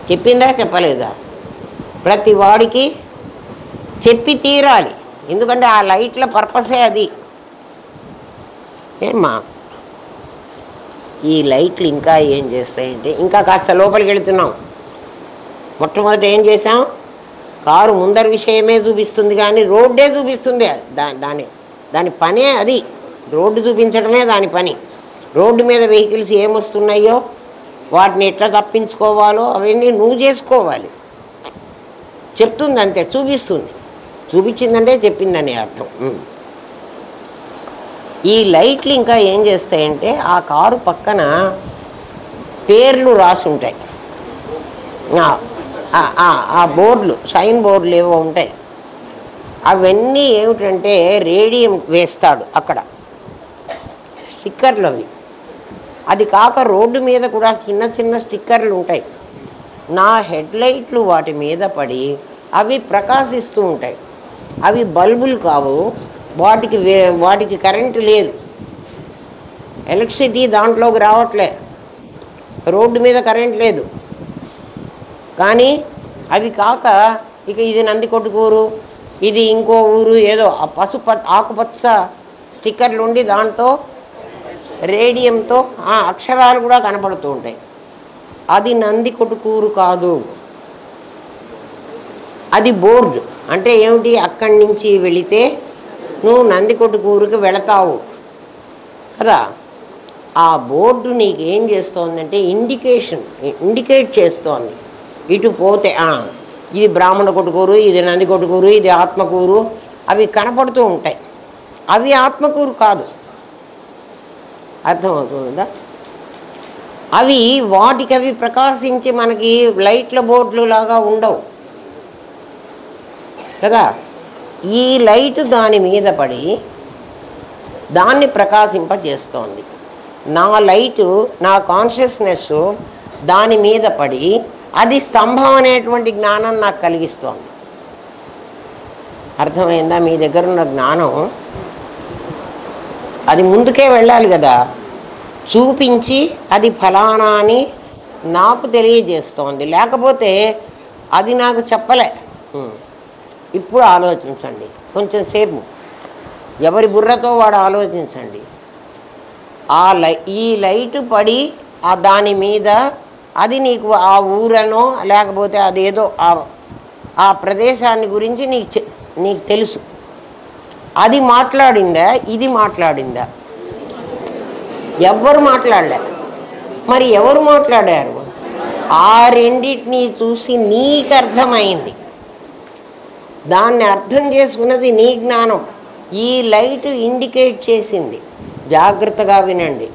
చెప్పిందా చెప్పలేదా? ప్రతి వాడికి చెప్పి తీరాలి, ఎందుకంటే ఆ లైట్ల పర్పసే అది. ఏమ్మా ఈ లైట్లు ఇంకా ఏం చేస్తాయంటే, ఇంకా కాస్త లోపలికి వెళుతున్నాం. మొట్టమొదట ఏం చేసాం, కారు ముందర విషయమే చూపిస్తుంది కానీ రోడ్డే చూపిస్తుంది. దాని పనే అది, రోడ్డు చూపించడమే దాని పని. రోడ్డు మీద వెహికల్స్ ఏమొస్తున్నాయో వాటిని ఎట్లా తప్పించుకోవాలో అవన్నీ నువ్వు చేసుకోవాలి. చెప్తుంది అంతే, చూపిస్తుంది. చూపించిందంటే చెప్పిందని అర్థం. ఈ లైట్లు ఇంకా ఏం చేస్తాయంటే, ఆ కారు పక్కన పేర్లు రాసి ఉంటాయి, ఆ బోర్డులు, సైన్ బోర్డులు ఏవో ఉంటాయి. అవన్నీ ఏమిటంటే రేడియం వేస్తాడు అక్కడ, స్టిక్కర్లు అవి. అది కాక రోడ్డు మీద కూడా చిన్న చిన్న స్టిక్కర్లు ఉంటాయి. నా హెడ్లైట్లు వాటి మీద పడి అవి ప్రకాశిస్తూ ఉంటాయి. అవి బల్బులు కావు, వాటికి కరెంటు లేదు, ఎలక్ట్రిసిటీ దాంట్లోకి రావట్లే, రోడ్డు మీద కరెంట్ లేదు. కానీ అవి కాక ఇక ఇది నందికొట్కూరు, ఇది ఇంకో ఊరు, ఏదో ఆకుపచ్చ స్టిక్కర్లు ఉండి దాంతో రేడియంతో అక్షరాలు కూడా కనపడుతూ ఉంటాయి. అది నందికొట్కూరు కాదు, అది బోర్డు. అంటే ఏమిటి, అక్కడి నుంచి వెళితే నువ్వు నందికొట్కూరుకి వెళతావు కదా. ఆ బోర్డు నీకు ఏం చేస్తోందంటే ఇండికేట్ చేస్తోంది. ఇటు పోతే ఇది బ్రాహ్మణ కొట్కూరు, ఇది నందికొట్కూరు, ఇది ఆత్మకూరు, అవి కనపడుతూ ఉంటాయి. అవి ఆత్మకూరు కాదు. అర్థమవుతుందా? అవి వాటికి ప్రకాశించి మనకి లైట్ల బోర్డులు లాగా ఉండవు కదా. ఈ లైటు దాని మీద పడి దాన్ని ప్రకాశింపజేస్తోంది. నా లైటు, నా కాన్షియస్నెస్ దాని మీద పడి అది స్తంభం అనేటువంటి జ్ఞానం నాకు కలిగిస్తోంది. అర్థమైందా? మీ దగ్గర ఉన్న జ్ఞానం అది ముందుకే వెళ్ళాలి కదా, చూపించి అది ఫలానా అని నాకు తెలియజేస్తోంది, లేకపోతే అది నాకు చెప్పలే. ఇప్పుడు ఆలోచించండి కొంచెం సేపు, ఎవరి బుర్రతో వాడు ఆలోచించండి. ఈ లైటు పడి దాని మీద అది నీకు ఆ ఊరనో లేకపోతే అదేదో ఆ ప్రదేశాన్ని గురించి నీకు తెలుసు. అది మాట్లాడిందా, ఇది మాట్లాడిందా? ఎవ్వరు మాట్లాడలే. మరి ఎవరు మాట్లాడారు? ఆ రెండింటినీ చూసి నీకు అర్థమైంది, దాన్ని అర్థం చేసుకున్నది నీ జ్ఞానం. ఈ లైట్ ఇండికేట్ చేసింది. జాగ్రత్తగా వినండి.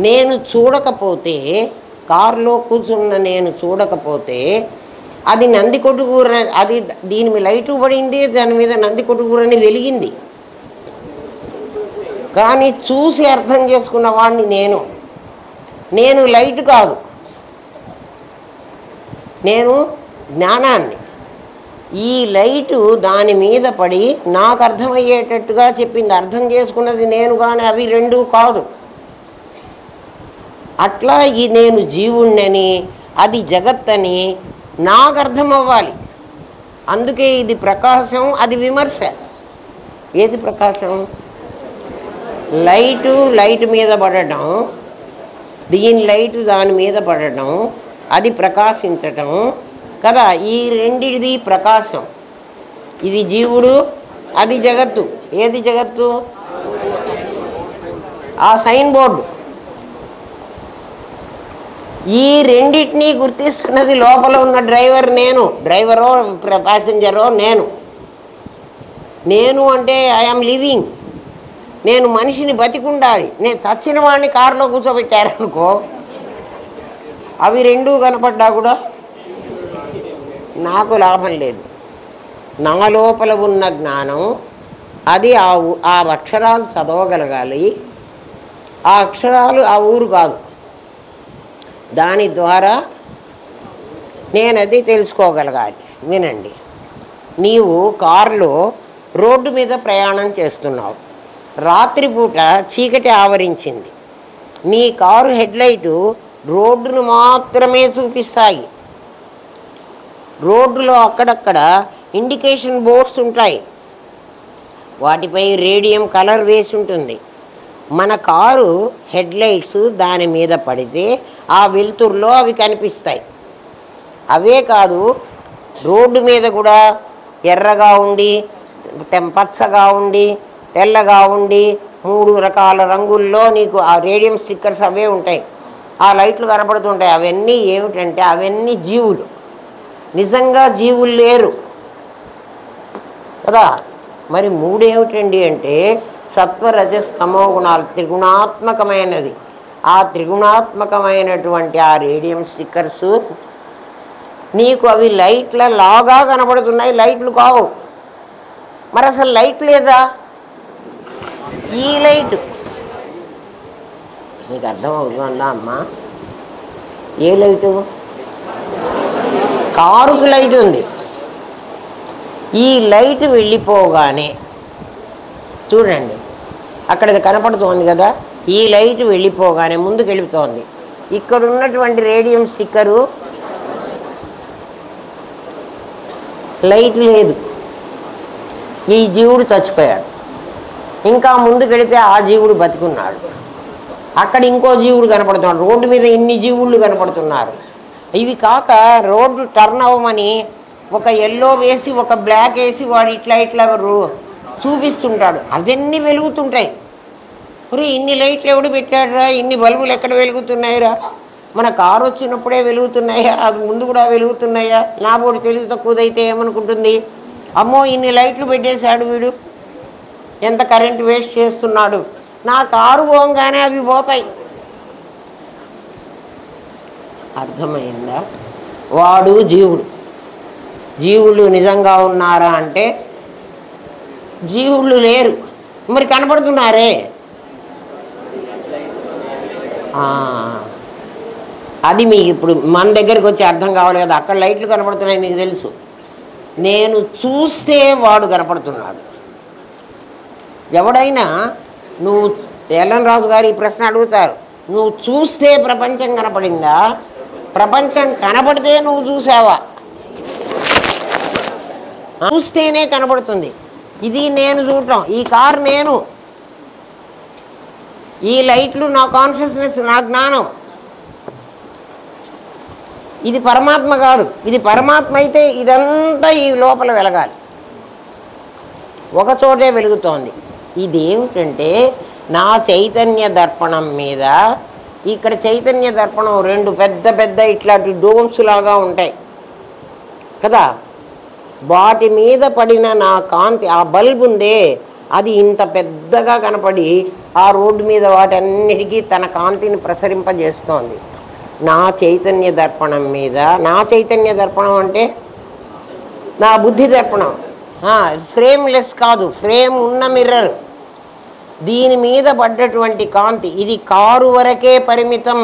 నేను చూడకపోతే, కారులో కూర్చున్న నేను చూడకపోతే అది నందికొట్టుకూర, అది దీని మీద లైటు పడింది, దాని మీద నందికొట్టుకూరని వెలిగింది. కానీ చూసి అర్థం చేసుకున్న వాడిని నేను లైట్ కాదు, నేను జ్ఞానాన్ని. ఈ లైటు దాని మీద పడి నాకు అర్థమయ్యేటట్టుగా చెప్పింది. అర్థం చేసుకున్నది నేను, కానీ అవి రెండూ కాదు. అట్లా ఈ నేను జీవుణ్ణని, అది జగత్తని నాకు అర్థం అవ్వాలి. అందుకే ఇది ప్రకాశం, అది విమర్శ. ఏది ప్రకాశం? లైటు మీద పడటం, దీని లైటు దాని మీద పడటం, అది ప్రకాశించటం కదా. ఈ రెండిది ప్రకాశం. ఇది జీవుడు, అది జగత్తు. ఏది జగత్తు? ఆ సైన్ బోర్డు. ఈ రెండింటినీ గుర్తిస్తున్నది లోపల ఉన్న డ్రైవర్ నేను. డ్రైవరో ప్యాసింజరో నేను అంటే ఐఎమ్ లివింగ్. నేను మనిషిని బతికుండాలి. నేను చచ్చిన వాడిని కారులో కూర్చోబెట్టారనుకో, అవి రెండూ కనపడ్డా కూడా నాకు లాభం లేదు. నా లోపల ఉన్న జ్ఞానం అది ఆ అక్షరాలు చదవగలగాలి. ఆ అక్షరాలు ఆ ఊరు కాదు, దాని ద్వారా నేనది తెలుసుకోగలగాలి. వినండి, నీవు కారులో రోడ్డు మీద ప్రయాణం చేస్తున్నావు. రాత్రిపూట చీకటి ఆవరించింది. నీ కారు హెడ్లైటు రోడ్డును మాత్రమే చూపిస్తాయి. రోడ్డులో అక్కడక్కడ ఇండికేషన్ బోర్డ్స్ ఉంటాయి, వాటిపై రేడియం కలర్ వేసి ఉంటుంది. మన కారు హెడ్లైట్స్ దాని మీద పడితే ఆ వెలుతురులో అవి కనిపిస్తాయి. అవే కాదు, రోడ్డు మీద కూడా ఎర్రగా ఉండి, పచ్చగా ఉండి, తెల్లగా ఉండి, 3 రకాల రంగుల్లో నీకు ఆ రేడియం స్టిక్కర్స్ అవే ఉంటాయి. ఆ లైట్లు కనపడుతుంటాయి. అవన్నీ ఏమిటంటే అవన్నీ జీవులు. నిజంగా జీవులు లేరు కదా. మరి 3 ఏమిటండి అంటే సత్వరజస్తమో గుణాలు, త్రిగుణాత్మకమైనది. ఆ త్రిగుణాత్మకమైనటువంటి ఆ రేడియం స్టిక్కర్సు నీకు అవి లైట్ల లాగా కనబడుతున్నాయి, లైట్లు కావు. మరి అసలు లైట్ లేదా? ఈ లైట్ మీకు అర్థమవుతుందా అమ్మా? ఏ లైటు? కారుకు లైట్ ఉంది. ఈ లైట్ వెళ్ళిపోగానే చూడండి, అక్కడ కనపడుతోంది కదా, ఈ లైట్ వెళ్ళిపోగానే ముందుకు వెళ్ళిపోతుంది. ఇక్కడ ఉన్నటువంటి రేడియం స్టిక్కరు లైట్ లేదు, ఈ జీవుడు చచ్చిపోయాడు. ఇంకా ముందుకెడితే ఆ జీవుడు బతికున్నాడు. అక్కడ ఇంకో జీవుడు కనపడుతున్నాడు. రోడ్డు మీద ఇన్ని జీవుళ్ళు కనపడుతున్నారు. ఇవి కాక రోడ్డు టర్న్ అవ్వమని ఒక ఎల్లో వేసి ఒక బ్లాక్ వేసి వాడు ఇట్లా చూపిస్తుంటాడు. అవన్నీ వెలుగుతుంటాయి. మరి ఇన్ని లైట్లు ఎవడు పెట్టాడురా, ఇన్ని బల్బులు ఎక్కడ వెలుగుతున్నాయిరా? మన కారు వచ్చినప్పుడే వెలుగుతున్నాయా, అది ముందు కూడా వెలుగుతున్నాయా? నా బోడి తెలివి తక్కువదైతే ఏమనుకుంటుంది, అమ్మో ఇన్ని లైట్లు పెట్టేశాడు వీడు, ఎంత కరెంటు వేస్ట్ చేస్తున్నాడు, నా కారు పోగానే అవి పోతాయి. అర్థమైందా? వాడు జీవుడు. జీవుళ్ళు నిజంగా ఉన్నారా అంటే జీవుళ్ళు లేరు. మరి కనపడుతున్నారే, అది మీకు ఇప్పుడు మన దగ్గరికి వచ్చి అర్థం కావాలి కదా. అక్కడ లైట్లు కనపడుతున్నాయి మీకు తెలుసు. నేను చూస్తే వాడు కనపడుతున్నాడు. ఎవడైనా ఎల్ఎన్ రాజు గారు ఈ ప్రశ్న అడుగుతారు, నువ్వు చూస్తే ప్రపంచం కనపడిందా, ప్రపంచం కనబడితే నువ్వు చూసావా? చూస్తేనే కనబడుతుంది. ఇది నేను చూడటం, ఈ కారు నేను, ఈ లైట్లు నా కాన్షియస్నెస్, నా జ్ఞానం. ఇది పరమాత్మ కాదు. ఇది పరమాత్మ అయితే ఇదంతా ఈ లోపల వెలగాలి, ఒకచోటే వెలుగుతోంది. ఇదేమిటంటే నా చైతన్య దర్పణం మీద, ఇక్కడ చైతన్య దర్పణం రెండు పెద్ద పెద్ద ఇట్లాంటి డోమ్స్ లాగా ఉంటాయి కదా, వాటి మీద పడిన నా కాంతి, ఆ బల్బ్ ఉందే అది ఇంత పెద్దగా కనపడి ఆ రోడ్డు మీద వాటన్నిటికీ తన కాంతిని ప్రసరింపజేస్తోంది. నా చైతన్య దర్పణం మీద, నా చైతన్య దర్పణం అంటే నా బుద్ధి దర్పణం, ఫ్రేమ్లెస్ కాదు, ఫ్రేమ్ ఉన్న మిర్రర్, దీని మీద పడ్డటువంటి కాంతి. ఇది కారు వరకే పరిమితం,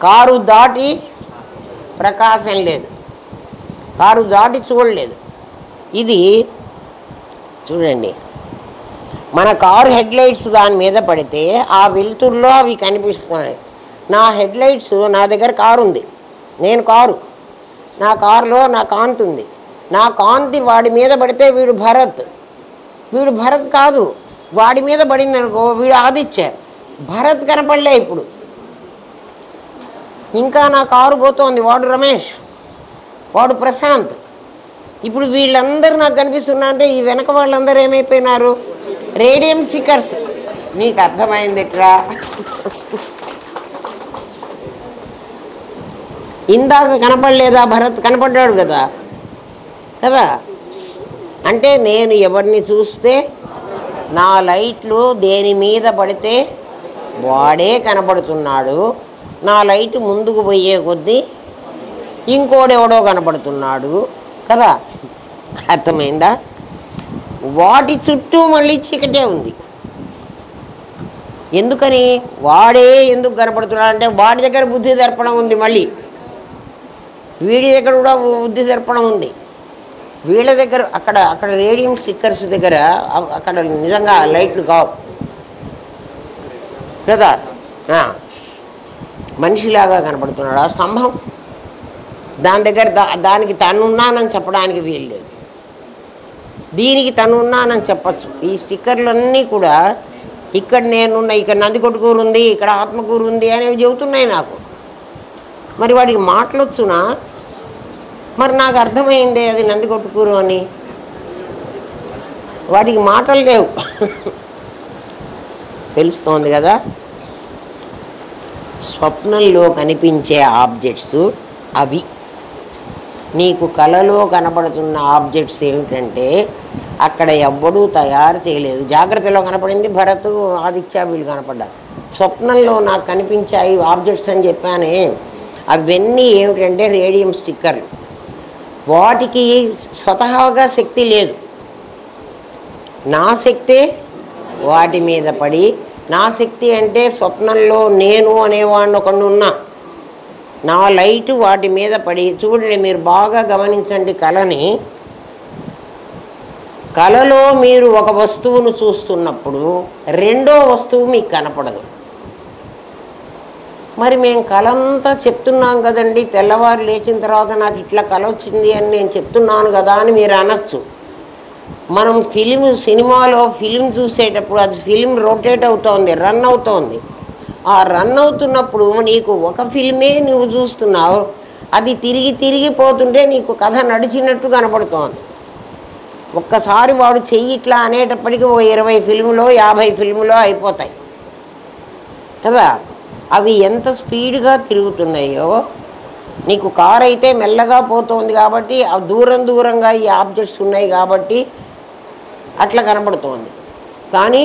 కారు దాటి ప్రకాశం లేదు, కారు దాటి చూడలేదు. ఇది చూడండి, మన కారు హెడ్లైట్స్ దాని మీద పడితే ఆ వెలుతురులో అవి కనిపిస్తున్నాయి. నా హెడ్లైట్స్, నా దగ్గర కారు ఉంది, నేను కారు, నా కారులో నా కాంతి ఉంది. నా కాంతి వాడి మీద పడితే వీడు భరత్, వీడు భరత్ కాదు, వాడి మీద పడింది అనుకో వీడు ఆదిత్య. భరత్ కనపడలే ఇప్పుడు. ఇంకా నా కారు పోతోంది, వాడు రమేష్, వాడు ప్రశాంత్. ఇప్పుడు వీళ్ళందరూ నాకు కనిపిస్తున్నా అంటే ఈ వెనక వాళ్ళందరూ ఏమైపోయినారు? Radium seekers. నీకు అర్థమైంది ఎట్రా? ఇందాక కనపడలేదా భరత్? కనపడ్డాడు కదా కదా. అంటే నేను ఎవరిని చూస్తే, నా లైట్లు దేని మీద పడితే వాడే కనపడుతున్నాడు. నా లైట్ ముందుకు పోయే కొద్దీ ఇంకోడెవడో కనపడుతున్నాడు కదా. అర్థమైందా? వాటి చుట్టూ మళ్ళీ చీకటే ఉంది. ఎందుకని? వాడే ఎందుకు కనపడుతున్నాడు అంటే వాడి దగ్గర బుద్ధి దర్పణం ఉంది, మళ్ళీ వీడి దగ్గర కూడా బుద్ధి దర్పణం ఉంది. వీళ్ళ దగ్గర అక్కడ రేడియం స్టిక్కర్స్ దగ్గర అక్కడ నిజంగా లైట్లు కావు కదా, మనిషిలాగా కనపడుతున్నాడు ఆ స్తంభం. దాని దగ్గర దానికి తనున్నానని చెప్పడానికి వీలు లేదు, దీనికి తనున్నానని చెప్పచ్చు. ఈ స్టిక్కర్లన్నీ కూడా ఇక్కడ నేనున్నా, ఇక్కడ నందికొట్కూరు ఉంది, ఇక్కడ ఆత్మకూరు ఉంది అనేవి చెబుతున్నాయి నాకు. మరి వాడికి మాటలొచ్చునా? మరి నాకు అర్థమైందే అది నందికొట్కూరు అని. వాటికి మాటలు లేవు. తెలుస్తోంది కదా. స్వప్నంలో కనిపించే ఆబ్జెక్ట్స్ అవి. నీకు కలలో కనపడుతున్న ఆబ్జెక్ట్స్ ఏమిటంటే అక్కడ ఎవ్వడూ తయారు చేయలేదు. జాగ్రత్తలో కనపడింది భరత్, ఆదిత్య, వీళ్ళు కనపడ్డారు. స్వప్నంలో నాకు కనిపించాయి ఆబ్జెక్ట్స్ అని చెప్పానే, అవన్నీ ఏమిటంటే రేడియం స్టిక్కర్లు. వాటికి స్వతహాగా శక్తి లేదు, నా శక్తే వాటి మీద పడి, నా శక్తి అంటే స్వప్నంలో నేను అనేవాడిని ఒకడు ఉన్నా, నా లైటు వాటి మీద పడి. చూడండి, మీరు బాగా గమనించండి కళని. కళలో మీరు ఒక వస్తువును చూస్తున్నప్పుడు రెండో వస్తువు మీకు కనపడదు. మరి మేము కళంతా చెప్తున్నాం కదండి, తెల్లవారు లేచిన తర్వాత నాకు ఇట్లా కళ వచ్చింది అని నేను చెప్తున్నాను కదా అని మీరు అనొచ్చు. మనం సినిమాలో ఫిలిం చూసేటప్పుడు అది ఫిలిం రొటేట్ అవుతోంది, రన్ అవుతోంది. ఆ రన్ అవుతున్నప్పుడు నీకు ఒక ఫిల్మే నువ్వు చూస్తున్నావు, అది తిరిగి తిరిగి పోతుంటే నీకు కథ నడిచినట్టు కనపడుతోంది. ఒక్కసారి వాడు చెయ్యి ఇట్లా అనేటప్పటికీ ఓ 20 ఫిల్ములో 50 ఫిల్ములో అయిపోతాయి కదా. అవి ఎంత స్పీడ్గా తిరుగుతున్నాయో, నీకు కారు అయితే మెల్లగా పోతుంది కాబట్టి దూరంగా ఈ ఆబ్జెక్ట్స్ ఉన్నాయి కాబట్టి అట్లా కనపడుతోంది. కానీ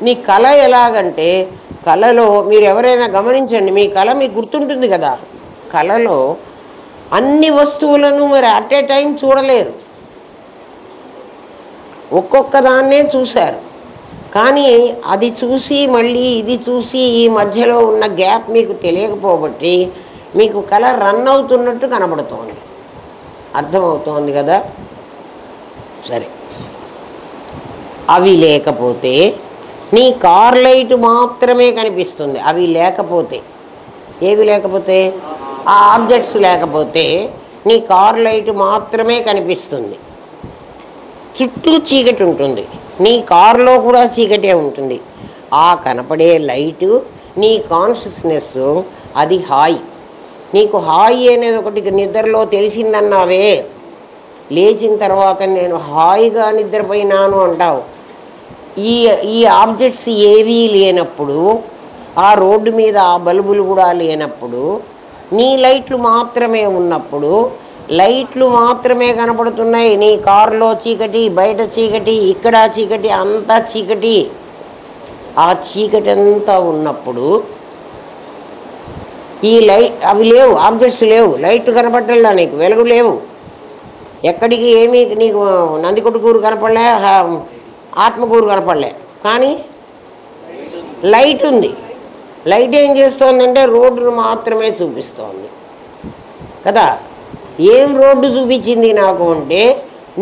నీ కళ ఎలాగంటే, కళలో మీరు ఎవరైనా గమనించండి, మీ కళ మీకు గుర్తుంటుంది కదా. కళలో అన్ని వస్తువులను మరి అట్ ఏ టైం చూడలేరు, ఒక్కొక్క దాన్నే చూశారు. కానీ అది చూసి మళ్ళీ ఇది చూసి ఈ మధ్యలో ఉన్న గ్యాప్ మీకు తెలియకపోబట్టి మీకు కళ రన్ అవుతున్నట్టు కనబడుతోంది. అర్థమవుతోంది కదా. సరే, అవి లేకపోతే నీ కార్ లైట్ మాత్రమే కనిపిస్తుంది. అవి లేకపోతే ఏవి లేకపోతే, ఆ ఆబ్జెక్ట్స్ లేకపోతే నీ కార్ లైట్ మాత్రమే కనిపిస్తుంది, చుట్టూ చీకటి ఉంటుంది, నీ కారులో కూడా చీకటే ఉంటుంది. ఆ కనపడే లైటు నీ కాన్షియస్నెస్, అది హాయి. నీకు హాయి అనేది ఒకటి నిద్రలో తెలిసిందన్నావే, లేచిన తర్వాత నేను హాయిగా నిద్రపోయినాను అంటావు. ఈ ఈ ఆబ్జెక్ట్స్ ఏవీ లేనప్పుడు, ఆ రోడ్డు మీద ఆ బల్బులు కూడా లేనప్పుడు, నీ లైట్లు మాత్రమే ఉన్నప్పుడు, లైట్లు మాత్రమే కనపడుతున్నాయి. నీ కారులో చీకటి, బయట చీకటి, ఇక్కడ చీకటి, అంతా చీకటి. ఆ చీకటి అంతా ఉన్నప్పుడు ఈ లైట్ అవి లేవు, ఆబ్జెక్ట్స్ లేవు, లైట్ కనపడలా, నీకు వెలుగు లేవు. ఎక్కడికి ఏమీ నీకు నందికొట్టుకూరు కనపడలే, ఆత్మకూరు కనపడలే, కానీ లైట్ ఉంది. లైట్ ఏం చేస్తోందంటే రోడ్డును మాత్రమే చూపిస్తోంది కదా. ఏం రోడ్డు చూపించింది నాకు అంటే,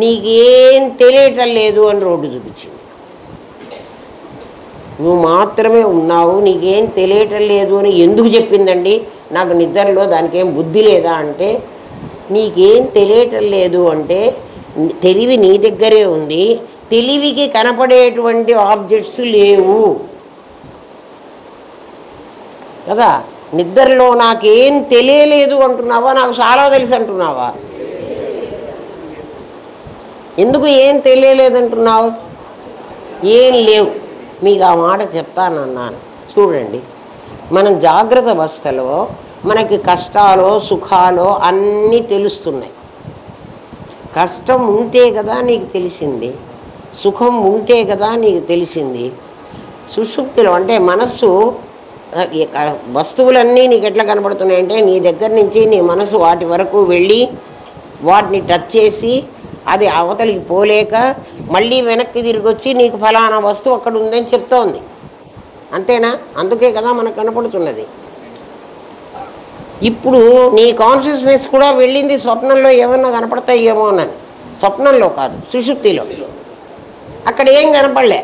నీకేం తెలియటం లేదు అని రోడ్డు చూపించింది. నువ్వు మాత్రమే ఉన్నావు, నీకేం తెలియటం లేదు అని ఎందుకు చెప్పిందండి? నాకు నిద్రలో దానికి ఏం బుద్ధి లేదా అంటే, నీకేం తెలియటం లేదు అంటే తెలివి నీ దగ్గరే ఉంది, తెలివికి కనపడేటువంటి ఆబ్జెక్ట్స్ లేవు కదా. నిద్రలో నాకేం తెలియలేదు అంటున్నావా, నాకు చాలా తెలుసు అంటున్నావా? ఎందుకు ఏం తెలియలేదంటున్నావు? ఏం లేవు. మీకు ఆ మాట చెప్తానన్నాను. చూడండి, మనం జాగ్రత్త అవస్థలో మనకి కష్టాలో సుఖాలో అన్నీ తెలుస్తున్నాయి. కష్టం ఉంటే కదా నీకు తెలిసింది, సుఖం ఉంటే కదా నీకు తెలిసింది. సుషుప్తిలో అంటే మనస్సు, వస్తువులన్నీ నీకు ఎట్లా కనపడుతున్నాయంటే, నీ దగ్గర నుంచి నీ మనసు వాటి వరకు వెళ్ళి వాటిని టచ్ చేసి అది అవతలికి పోలేక మళ్ళీ వెనక్కి తిరిగి వచ్చి నీకు ఫలానా వస్తువు అక్కడ ఉందని చెప్తోంది. అంతేనా? అందుకే కదా మనకు కనపడుతున్నది. ఇప్పుడు నీ కాన్షియస్నెస్ కూడా వెళ్ళింది స్వప్నంలో ఏమన్నా కనపడతాయేమో అని. స్వప్నంలో కాదు, సుషుప్తిలో. అక్కడ ఏం కనపడలే.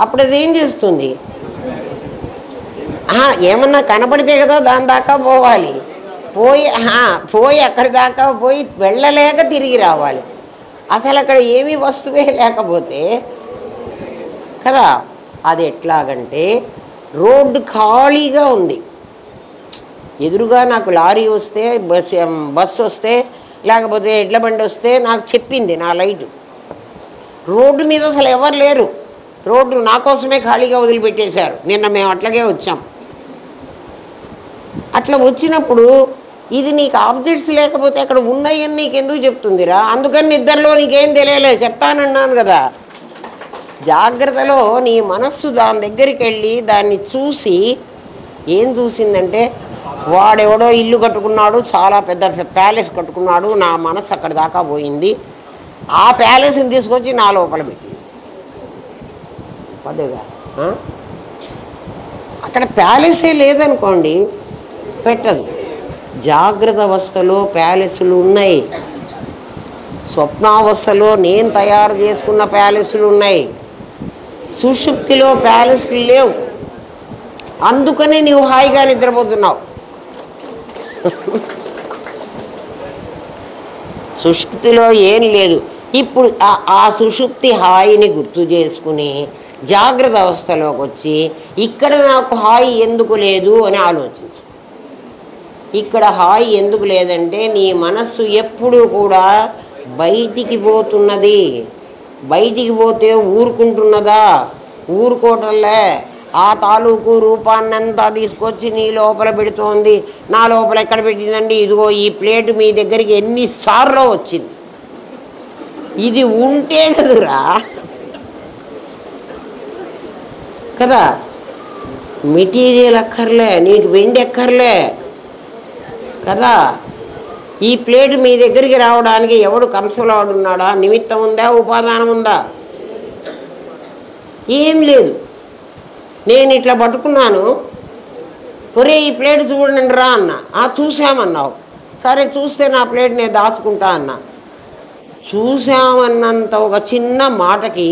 అప్పుడు అది ఏం చేస్తుంది? ఏమన్నా కనపడితే కదా దాని దాకా పోవాలి. పోయి అక్కడి దాకా పోయి వెళ్ళలేక తిరిగి రావాలి. అసలు అక్కడ ఏమీ వస్తువే లేకపోతే కదా. అది ఎట్లాగంటే, రోడ్డు ఖాళీగా ఉంది, ఎదురుగా నాకు లారీ వస్తే, బస్సు వస్తే, లేకపోతే ఎడ్ల బండి వస్తే నాకు చెప్పింది నా లైటు. రోడ్డు మీద అసలు ఎవరు లేరు, రోడ్డు నా కోసమే ఖాళీగా వదిలిపెట్టేశారు. నిన్న మేము అట్లాగే వచ్చాం. అట్లా వచ్చినప్పుడు ఇది నీకు ఆబ్జెక్ట్స్ లేకపోతే అక్కడ ఉన్నాయని నీకు ఎందుకు చెప్తుందిరా? అందుకని నిద్రలో నీకేం తెలియలేదు, చెప్తానన్నాను కదా. జాగ్రత్తలో నీ మనస్సు దాని దగ్గరికి వెళ్ళి దాన్ని చూసి ఏం చూసిందంటే, వాడెవడో ఇల్లు కట్టుకున్నాడు, చాలా పెద్ద ప్యాలెస్ కట్టుకున్నాడు, నా మనస్సు అక్కడ దాకా పోయింది, ఆ ప్యాలెస్ని తీసుకొచ్చి నా లోపల పెట్టింది. పదేగా అక్కడ ప్యాలెసే లేదనుకోండి, పెట్టదు. జాగ్రత్త అవస్థలో ప్యాలెస్లు ఉన్నాయి, స్వప్నావస్థలో నేను తయారు చేసుకున్న ప్యాలెస్లు ఉన్నాయి, సుషుప్తిలో ప్యాలెస్లు లేవు. అందుకనే నీవు హాయిగా నిద్రపోతున్నావు. సుషుప్తిలో ఏం లేదు. ఇప్పుడు ఆ సుషుప్తి హాయిని గుర్తు చేసుకుని జాగ్రత్త అవస్థలోకి వచ్చి ఇక్కడ నాకు హాయి ఎందుకు లేదు అని ఆలోచించు. ఇక్కడ హాయి ఎందుకు లేదంటే, నీ మనస్సు ఎప్పుడూ కూడా బయటికి పోతున్నది. బయటికి పోతే ఊరుకుంటున్నదా? ఊరుకోవటంలే. ఆ తాలూకు రూపాన్నంతా తీసుకొచ్చి నీ లోపల పెడుతోంది. నా లోపల ఎక్కడ పెట్టిందండి? ఇదిగో ఈ ప్లేటు మీ దగ్గరికి ఎన్నిసార్లు వచ్చింది. ఇది ఉంటే కదురా కదా. మెటీరియల్ అక్కర్లే, నీకు వెండి అక్కర్లే కదా. ఈ ప్లేటు మీ దగ్గరికి రావడానికి ఎవడు కంసలాడున్నాడా? నిమిత్తం ఉందా? ఉపాదానం ఉందా? ఏం లేదు. నేను ఇట్లా పట్టుకున్నాను, ఒరే ఈ ప్లేట్ చూడండి రా అన్న. చూసామన్నావు, సరే చూస్తే నా ప్లేట్ నేను దాచుకుంటా అన్నా. చూసామన్నంత ఒక చిన్న మాటకి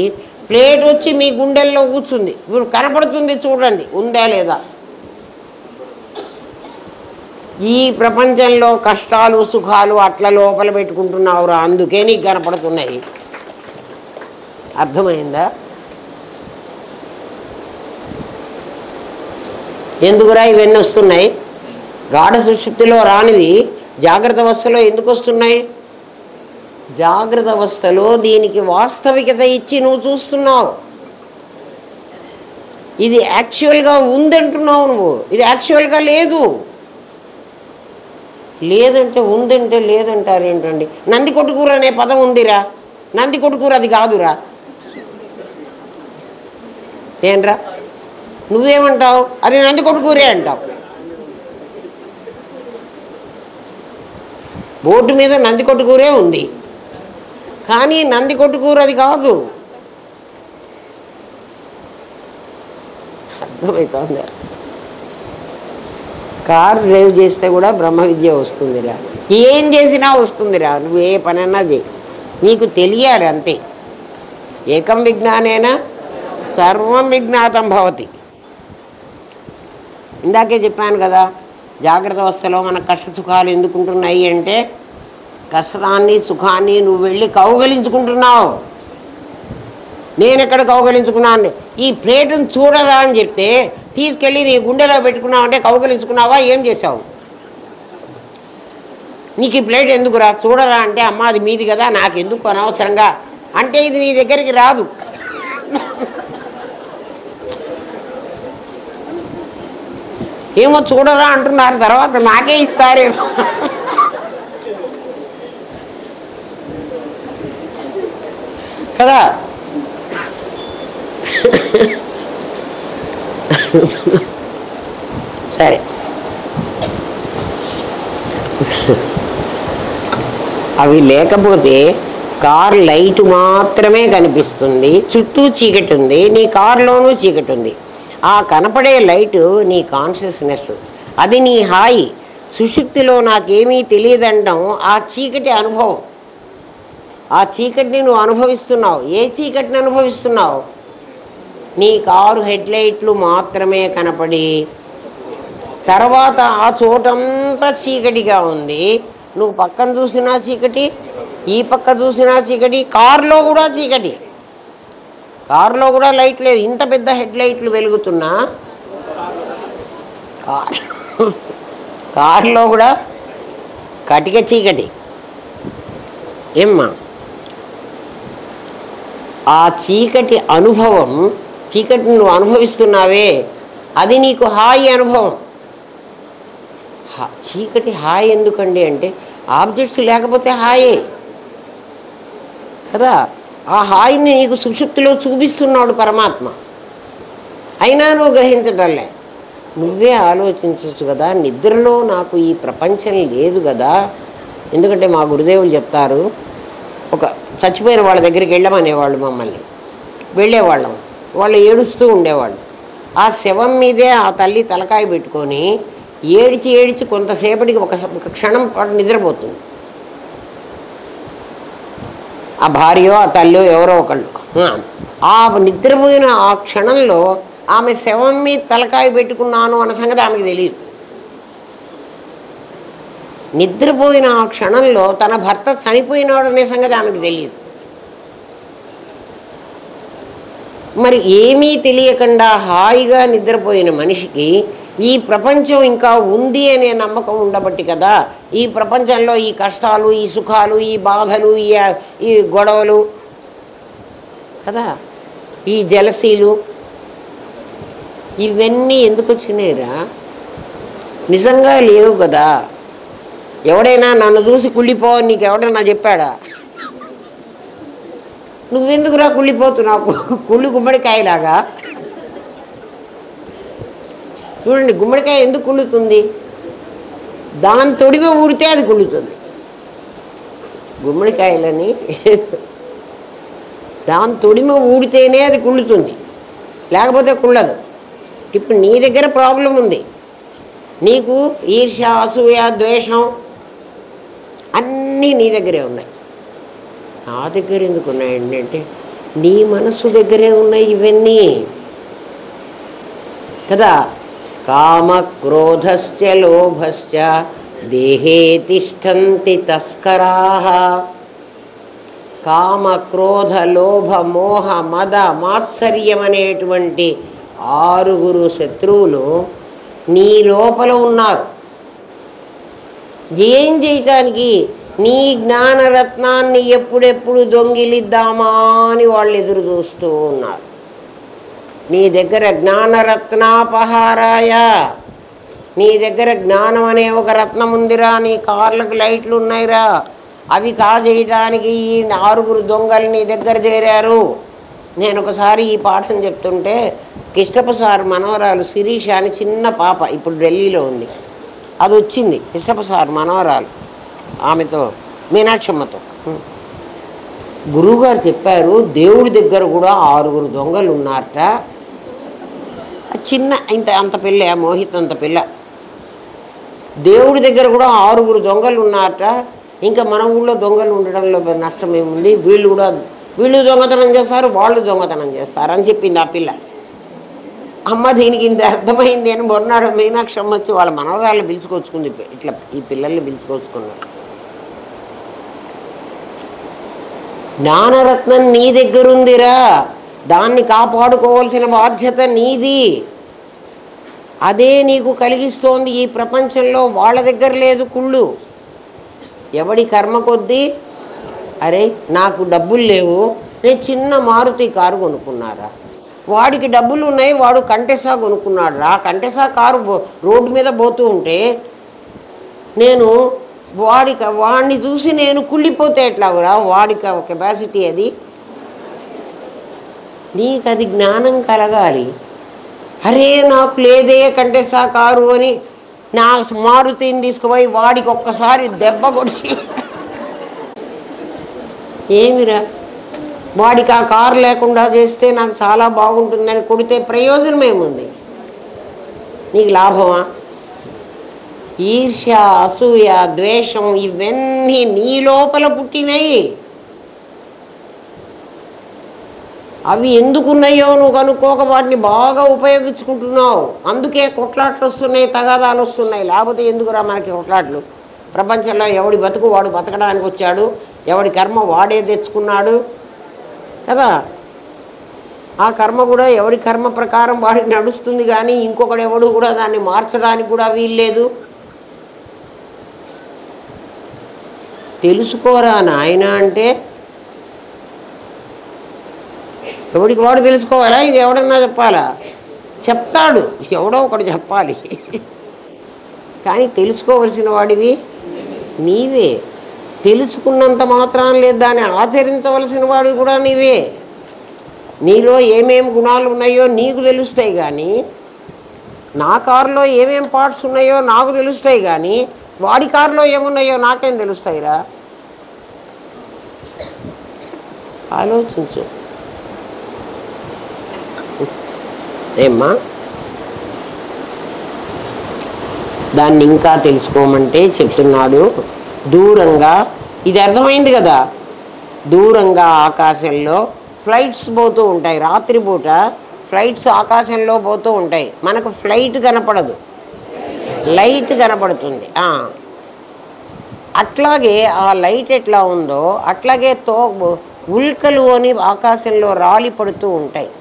ప్లేట్ వచ్చి మీ గుండెల్లో కూర్చుంది. ఇప్పుడు కనపడుతుంది, చూడండి ఉందా లేదా. ఈ ప్రపంచంలో కష్టాలు సుఖాలు అట్లా లోపల పెట్టుకుంటున్నావురా, అందుకే నీకు కనపడుతున్నాయి. అర్థమైందా? ఎందుకురా ఇవన్నీ వస్తున్నాయి? గాఢ సుషుప్తిలో రానివి జాగ్రత్త అవస్థలో ఎందుకు వస్తున్నాయి? జాగ్రత్త అవస్థలో దీనికి వాస్తవికత ఇచ్చి నువ్వు చూస్తున్నావు. ఇది యాక్చువల్గా ఉందంటున్నావు నువ్వు, ఇది యాక్చువల్గా లేదు. లేదంటే ఉందంటే లేదంటారు ఏంటండి? నంది కొట్టుకూర అనే పదం ఉందిరా, నంది కొట్టుకూర అది కాదురా. ఏంట్రా నువ్వేమంటావు? అది నంది కొట్టుకూరే అంటావు. బోర్డు మీద నంది కొట్టుకూరే ఉంది, కానీ నంది కొట్టుకూర అది కాదు. అర్థమవుతుందా? కారు డ్రైవ్ చేస్తే కూడా బ్రహ్మ విద్య వస్తుందిరా, ఏం చేసినా వస్తుందిరా. నువ్వు ఏ పనన్నా చేయి, నీకు తెలియాలి అంతే. ఏకం విజ్ఞానేన సర్వం విజ్ఞాతం భవతి. ఇందాకే చెప్పాను కదా, జాగ్రత్త అవస్థలో మనకు కష్ట సుఖాలు ఎందుకుంటున్నాయి అంటే, కష్టాన్ని సుఖాన్ని నువ్వు వెళ్ళి కౌగలించుకుంటున్నావు. నేను ఎక్కడ కౌగలించుకున్నాను? ఈ ప్లేటును చూడదా అని చెప్తే తీసుకెళ్ళి నీ గుండెలో పెట్టుకున్నావు అంటే కౌగలించుకున్నావా? ఏం చేసావు? నీకు ఈ ప్లేట్ ఎందుకురా? చూడరా అంటే అమ్మ అది మీది కదా, నాకు ఎందుకు అనవసరంగా అంటే ఇది నీ దగ్గరికి రాదు. ఏమో చూడరా అంటున్నారు, తర్వాత నాకే ఇస్తారేమో. కదా? సరే, అవి లేకపోతే కార్ లైట్ మాత్రమే కనిపిస్తుంది, చుట్టూ చీకటి ఉంది, నీ కారులోనూ చీకటి ఉంది. ఆ కనపడే లైటు నీ కాన్షియస్నెస్, అది నీ హాయి. సుషుప్తిలో నాకేమీ తెలియదంటాం ఆ చీకటి అనుభవం. ఆ చీకటిని నువ్వు అనుభవిస్తున్నావు. ఏ చీకటిని అనుభవిస్తున్నావు? నీ కారు హెడ్లైట్లు మాత్రమే కనపడి, తర్వాత ఆ చోటంతా చీకటిగా ఉంది. నువ్వు పక్కన చూసినా చీకటి, ఈ పక్క చూసినా చీకటి, కారులో కూడా చీకటి. కారులో కూడా లైట్ లేదు, ఇంత పెద్ద హెడ్లైట్లు వెలుగుతున్నా కారులో కూడా కటిక చీకటి. ఏమ్మా, ఆ చీకటి అనుభవం, చీకటిని నువ్వు అనుభవిస్తున్నావే, అది నీకు హాయి అనుభవం. చీకటి హాయి ఎందుకండి అంటే, ఆబ్జెక్ట్స్ లేకపోతే హాయే కదా. ఆ హాయిని నీకు సుషుప్తిలో చూపిస్తున్నాడు పరమాత్మ, అయినా నువ్వు గ్రహించటంలే. నువ్వే ఆలోచించవచ్చు కదా, నిద్రలో నాకు ఈ ప్రపంచం లేదు కదా. ఎందుకంటే మా గురుదేవులు చెప్తారు, ఒక చచ్చిపోయిన వాళ్ళ దగ్గరికి వెళ్ళమనేవాళ్ళు మమ్మల్ని. వెళ్ళేవాళ్ళం, వాళ్ళు ఏడుస్తూ ఉండేవాళ్ళు. ఆ శవం మీదే ఆ తల్లి తలకాయ పెట్టుకొని ఏడిచి ఏడిచి కొంతసేపటికి ఒక క్షణం పాటు నిద్రపోతుంది. ఆ భార్యో ఆ తల్లో ఎవరో ఒకళ్ళు. ఆ నిద్రపోయిన ఆ క్షణంలో ఆమె శవం మీద తలకాయ పెట్టుకున్నాను అన్న సంగతి ఆమెకు తెలియదు. నిద్రపోయిన ఆ క్షణంలో తన భర్త చనిపోయినాడు అనే సంగతి ఆమెకు తెలియదు. మరి ఏమీ తెలియకుండా హాయిగా నిద్రపోయిన మనిషికి ఈ ప్రపంచం ఇంకా ఉంది అనే నమ్మకం ఉండబట్టి కదా ఈ ప్రపంచంలో ఈ కష్టాలు, ఈ సుఖాలు, ఈ బాధలు, ఈ గొడవలు కదా, ఈ జలసీలు ఇవన్నీ ఎందుకు వచ్చినాయిరా? నిజంగా లేవు కదా. ఎవడైనా నన్ను చూసి కుళ్ళిపో నీకు ఎవడైనా చెప్పాడా? నువ్వెందుకురా కుళ్ళిపోతున్నావు? కుళ్ళి గుమ్మడికాయలాగా. చూడండి, గుమ్మడికాయ ఎందుకు కుళ్ళుతుంది? దాని తొడిమ ఊడితే అది కుళ్ళుతుంది. గుమ్మడికాయలని దాని తొడిమ ఊడితేనే అది కుళ్ళుతుంది, లేకపోతే కుళ్ళదు. ఇప్పుడు నీ దగ్గర ప్రాబ్లం ఉంది. నీకు ఈర్ష్య, అసూయ, ద్వేషం అన్నీ నీ దగ్గరే ఉన్నాయి. నా దగ్గర ఎందుకు ఉన్నాయండి అంటే, నీ మనస్సు దగ్గరే ఉన్నాయి ఇవన్నీ కదా. కామక్రోధశ్చ లోభశ్చ దేహే తిష్టంతి తస్కరాః. కామ క్రోధ లోభ మోహ మద మాత్సర్యం అనేటువంటి 6 శత్రువులు నీ లోపల ఉన్నారు. ఏం చేయటానికి? నీ జ్ఞానరత్నాన్ని ఎప్పుడెప్పుడు దొంగిలిద్దామా అని వాళ్ళు ఎదురు చూస్తూ ఉన్నారు. నీ దగ్గర జ్ఞానరత్నాపహారాయ, నీ దగ్గర జ్ఞానం అనే ఒక రత్నం ఉందిరా, నీ కార్లకు లైట్లు ఉన్నాయిరా, అవి కాజేయడానికి ఈ 6 దొంగలు నీ దగ్గర చేరారు. నేను ఒకసారి ఈ పాఠం చెప్తుంటే కృష్ణప్ప సార్ మనవరాలు శిరీష అని చిన్న పాప ఇప్పుడు ఢిల్లీలో ఉంది, అది వచ్చింది. కృష్ణప్ప సార్ మనవరాలు, ఆమెతో మీనాక్షమ్మతో గురువుగారు చెప్పారు, దేవుడి దగ్గర కూడా 6 దొంగలు ఉన్నారట. చిన్న అంత పిల్ల, మోహిత్ అంత పిల్ల. దేవుడి దగ్గర కూడా 6 దొంగలు ఉన్నారట. ఇంకా మన ఊళ్ళో దొంగలు ఉండడంలో నష్టం ఏముంది, వీళ్ళు దొంగతనం చేస్తారు, వాళ్ళు దొంగతనం చేస్తారు అని చెప్పింది ఆ పిల్ల. అమ్మ దీనికి ఇంత అర్థమైంది అని మొన్నాడు మీనాక్షమ్మ వచ్చి వాళ్ళ మనవరాళ్ళు పిలుచుకొచ్చుకుంది. ఇట్లా ఈ పిల్లల్ని పిలుచుకొచ్చుకున్నారు. జ్ఞానరత్నం నీ దగ్గరుందిరా, దాన్ని కాపాడుకోవాల్సిన బాధ్యత నీది. అదే నీకు కలిగిస్తోంది ఈ ప్రపంచంలో. వాళ్ళ దగ్గర లేదు కుళ్ళు. ఎవడి కర్మ కొద్దీ, అరే నాకు డబ్బులు లేవు, నేను చిన్న మారుతి కారు కొనుక్కున్నారా, వాడికి డబ్బులు ఉన్నాయి, వాడు కంటెసా కొనుక్కున్నాడు రా. కంటెసా కారు రోడ్డు మీద పోతూ ఉంటే నేను వాడిని చూసి నేను కుళ్ళిపోతే ఎట్లాగురా, వాడి కెపాసిటీ అది. నీకు అది జ్ఞానం కలగాలి. అరే నాకు లేదే కంటెసా కారు అని నా మారుతిని తీసుకుపోయి వాడికి ఒక్కసారి దెబ్బ కొట్టి, ఏమిరా వాడికి ఆ కారు లేకుండా చేస్తే నాకు చాలా బాగుంటుందని కొడితే ప్రయోజనం ఏముంది? నీకు లాభమా? ఈర్ష్య, అసూయ, ద్వేషం ఇవన్నీ నీ లోపల పుట్టినాయి. అవి ఎందుకున్నాయో నువ్వు కనుక్కోక వాటిని బాగా ఉపయోగించుకుంటున్నావు. అందుకే కొట్లాట్లు వస్తున్నాయి, తగాదాలు వస్తున్నాయి. లేకపోతే ఎందుకురా మనకి కొట్లాట్లు? ప్రపంచంలో ఎవడి బతుకు వాడు బతకడానికి వచ్చాడు, ఎవడి కర్మ వాడే తెచ్చుకున్నాడు కదా. ఆ కర్మ కూడా ఎవడి కర్మ ప్రకారం వాడికి నడుస్తుంది, కానీ ఇంకొకడు ఎవడు కూడా దాన్ని మార్చడానికి కూడా వీల్లేదు. తెలుసుకోరా నాయన అంటే ఎవడికి వాడు తెలుసుకోవాలా? ఇది ఎవడన్నా చెప్పాలా? చెప్తాడు, ఎవడో ఒకడు చెప్పాలి. కానీ తెలుసుకోవలసిన వాడివి నీవే. తెలుసుకున్నంత మాత్రం లేదు, దాన్ని ఆచరించవలసిన వాడివి కూడా నీవే. నీలో ఏమేమి గుణాలు ఉన్నాయో నీకు తెలుస్తాయి, కానీ నా కారులో ఏమేమి పార్ట్స్ ఉన్నాయో నాకు తెలుస్తాయి, కానీ వాడి కారులో ఏమున్నాయో నాకేం తెలుస్తాయిరా? ఆలోచించు. ఏమ్మా, దాన్ని ఇంకా తెలుసుకోమంటే చెప్తున్నాడు. దూరంగా, ఇది అర్థమైంది కదా, దూరంగా ఆకాశంలో ఫ్లైట్స్ పోతూ ఉంటాయి. రాత్రిపూట ఫ్లైట్స్ ఆకాశంలో పోతూ ఉంటాయి. మనకు ఫ్లైట్ కనపడదు, లైట్ కనపడుతుంది. అట్లాగే ఆ లైట్ ఎట్లా ఉందో అట్లాగే ఉల్కలు అని ఆకాశంలో రాలి పడుతూ ఉంటాయి.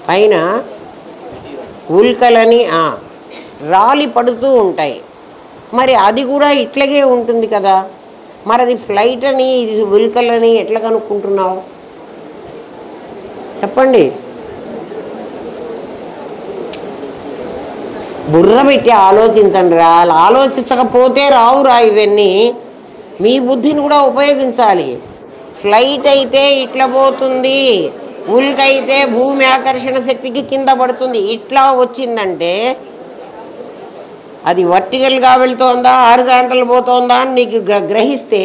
పైన ఉల్కలని రాలి పడుతూ ఉంటాయి. మరి అది కూడా ఇట్లాగే ఉంటుంది కదా. మరి అది ఫ్లైట్ అని ఇది ఉల్కలని ఎట్లా కనుక్కుంటున్నావు చెప్పండి? బుర్ర పెట్టి ఆలోచించండి రా. ఆలోచించకపోతే రావురా ఇవన్నీ. మీ బుద్ధిని కూడా ఉపయోగించాలి. ఫ్లైట్ అయితే ఇట్లా పోతుంది, ఉల్కైతే భూమి ఆకర్షణ శక్తికి కింద పడుతుంది. ఇట్లా వచ్చిందంటే అది వర్టికల్గా వెళ్తోందా హారిజాంటల్ పోతోందా అని నీకు గ్రహిస్తే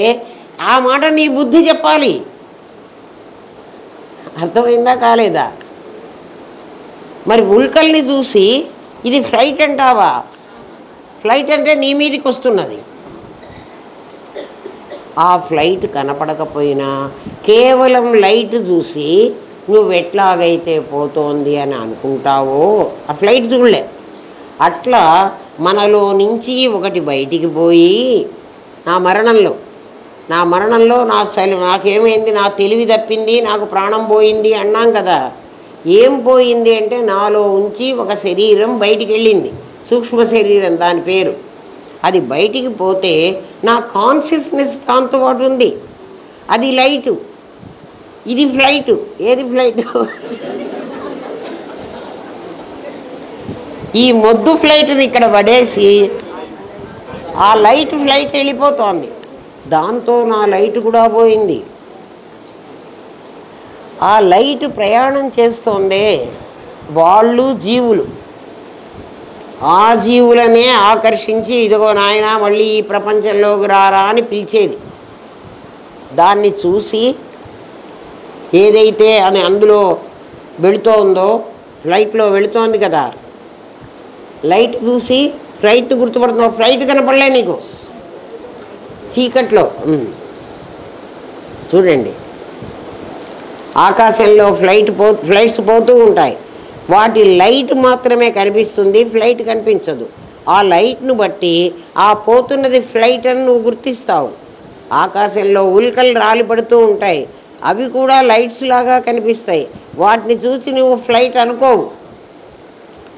ఆ మాట నీ బుద్ధి చెప్పాలి. అర్థమైందా కాలేదా? మరి ఉల్కల్ని చూసి ఇది ఫ్లైట్ అంటావా? ఫ్లైట్ అంటే నీ మీదికి వస్తున్నది. ఆ ఫ్లైట్ కనపడకపోయినా కేవలం లైట్ చూసి నువ్వు ఎట్లాగైతే పోతోంది అని అనుకుంటావో, ఆ ఫ్లైట్ చూడలే, అట్లా మనలో నుంచి ఒకటి బయటికి పోయి నా మరణంలో నాకేమైంది, నా తెలివి తప్పింది, నాకు ప్రాణం పోయింది అన్నాం కదా. ఏం పోయింది అంటే నాలో ఉంచి ఒక శరీరం బయటికి వెళ్ళింది, సూక్ష్మ శరీరం దాని పేరు. అది బయటికి పోతే నా కాన్షియస్నెస్ దాంతో పాటు ఉంది. అది లైటు, ఇది ఫ్లైటు. ఏది ఫ్లైటు? ఈ మొద్దు ఫ్లైట్ని ఇక్కడ పడేసి ఆ ఫ్లైట్ వెళ్ళిపోతోంది. దాంతో నా లైట్ కూడా పోయింది. ఆ లైట్ ప్రయాణం చేస్తోందే వాళ్ళు జీవులు. ఆ జీవులనే ఆకర్షించి ఇదిగో నాయన మళ్ళీ ఈ ప్రపంచంలోకి రారా అని పిలిచేది. దాన్ని చూసి ఏదైతే అని అందులో వెళుతోందో, ఫ్లైట్లో వెళుతోంది కదా, లైట్ చూసి ఫ్లైట్ గుర్తుపడుతున్నావు. ఫ్లైట్ కనపడలే నీకు చీకట్లో. చూడండి, ఆకాశంలో ఫ్లైట్స్ పోతూ ఉంటాయి. వాటి లైట్ మాత్రమే కనిపిస్తుంది, ఫ్లైట్ కనిపించదు. ఆ లైట్ను బట్టి ఆ పోతున్నది ఫ్లైట్ అని నువ్వు గుర్తిస్తావు. ఆకాశంలో ఉల్కలు రాలిపడుతూ ఉంటాయి, అవి కూడా లైట్స్ లాగా కనిపిస్తాయి. వాటిని చూసి నువ్వు ఫ్లైట్ అనుకోవు.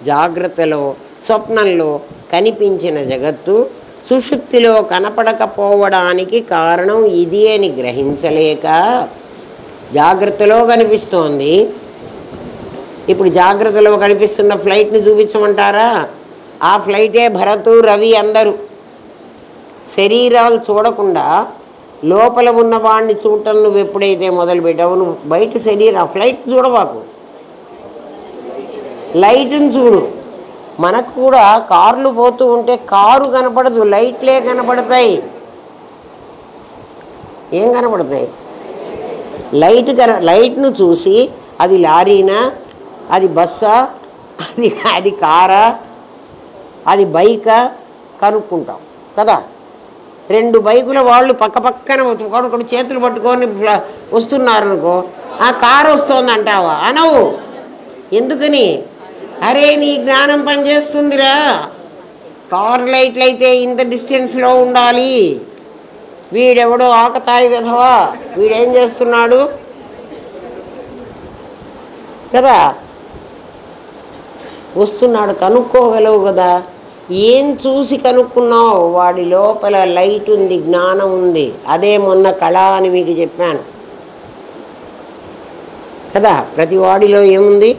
జాగ్రత్తలో, స్వప్నంలో కనిపించిన జగత్తు సుషుప్తిలో కనపడకపోవడానికి కారణం ఇది అని గ్రహించలేక జాగ్రత్తలో కనిపిస్తోంది. ఇప్పుడు జాగ్రత్తలో కనిపిస్తున్న ఫ్లైట్ని చూపించమంటారా? ఆ ఫ్లైటే భరతు, రవి అందరూ శరీరాలు చూడకుండా లోపల ఉన్న వాడిని చూడటం నువ్వు ఎప్పుడైతే మొదలుపెట్టావు, నువ్వు బయట ఆ ఫ్లైట్ చూడవాకు, లైట్ని చూడు. మనకు కూడా కార్లు పోతూ ఉంటే కారు కనపడదు, లైట్లే కనపడతాయి. ఏం కనపడతాయి? లైట్ను చూసి అది లారీనా, అది బస్సా, అది కారా, అది బైకా కనుక్కుంటాం కదా. 2 బైకుల వాళ్ళు పక్క పక్కన ఒకడు చేతులు పట్టుకొని వస్తున్నారనుకో, ఆ కారు వస్తుంది అంటావా? అనవు. ఎందుకని? అరే నీ జ్ఞానం పనిచేస్తుందిరా. కారు లైట్లు అయితే ఇంత డిస్టెన్స్లో ఉండాలి. వీడెవడో ఆకతాయి విధవా, వీడేం చేస్తున్నాడు కదా, వస్తున్నాడు, కనుక్కోగలవు కదా. ఏం చూసి కనుక్కున్నావు? వాడి లోపల లైట్ ఉంది, జ్ఞానం ఉంది. అదే మొన్న కళ అని మీకు చెప్పాను కదా. ప్రతి వాడిలో ఏముంది?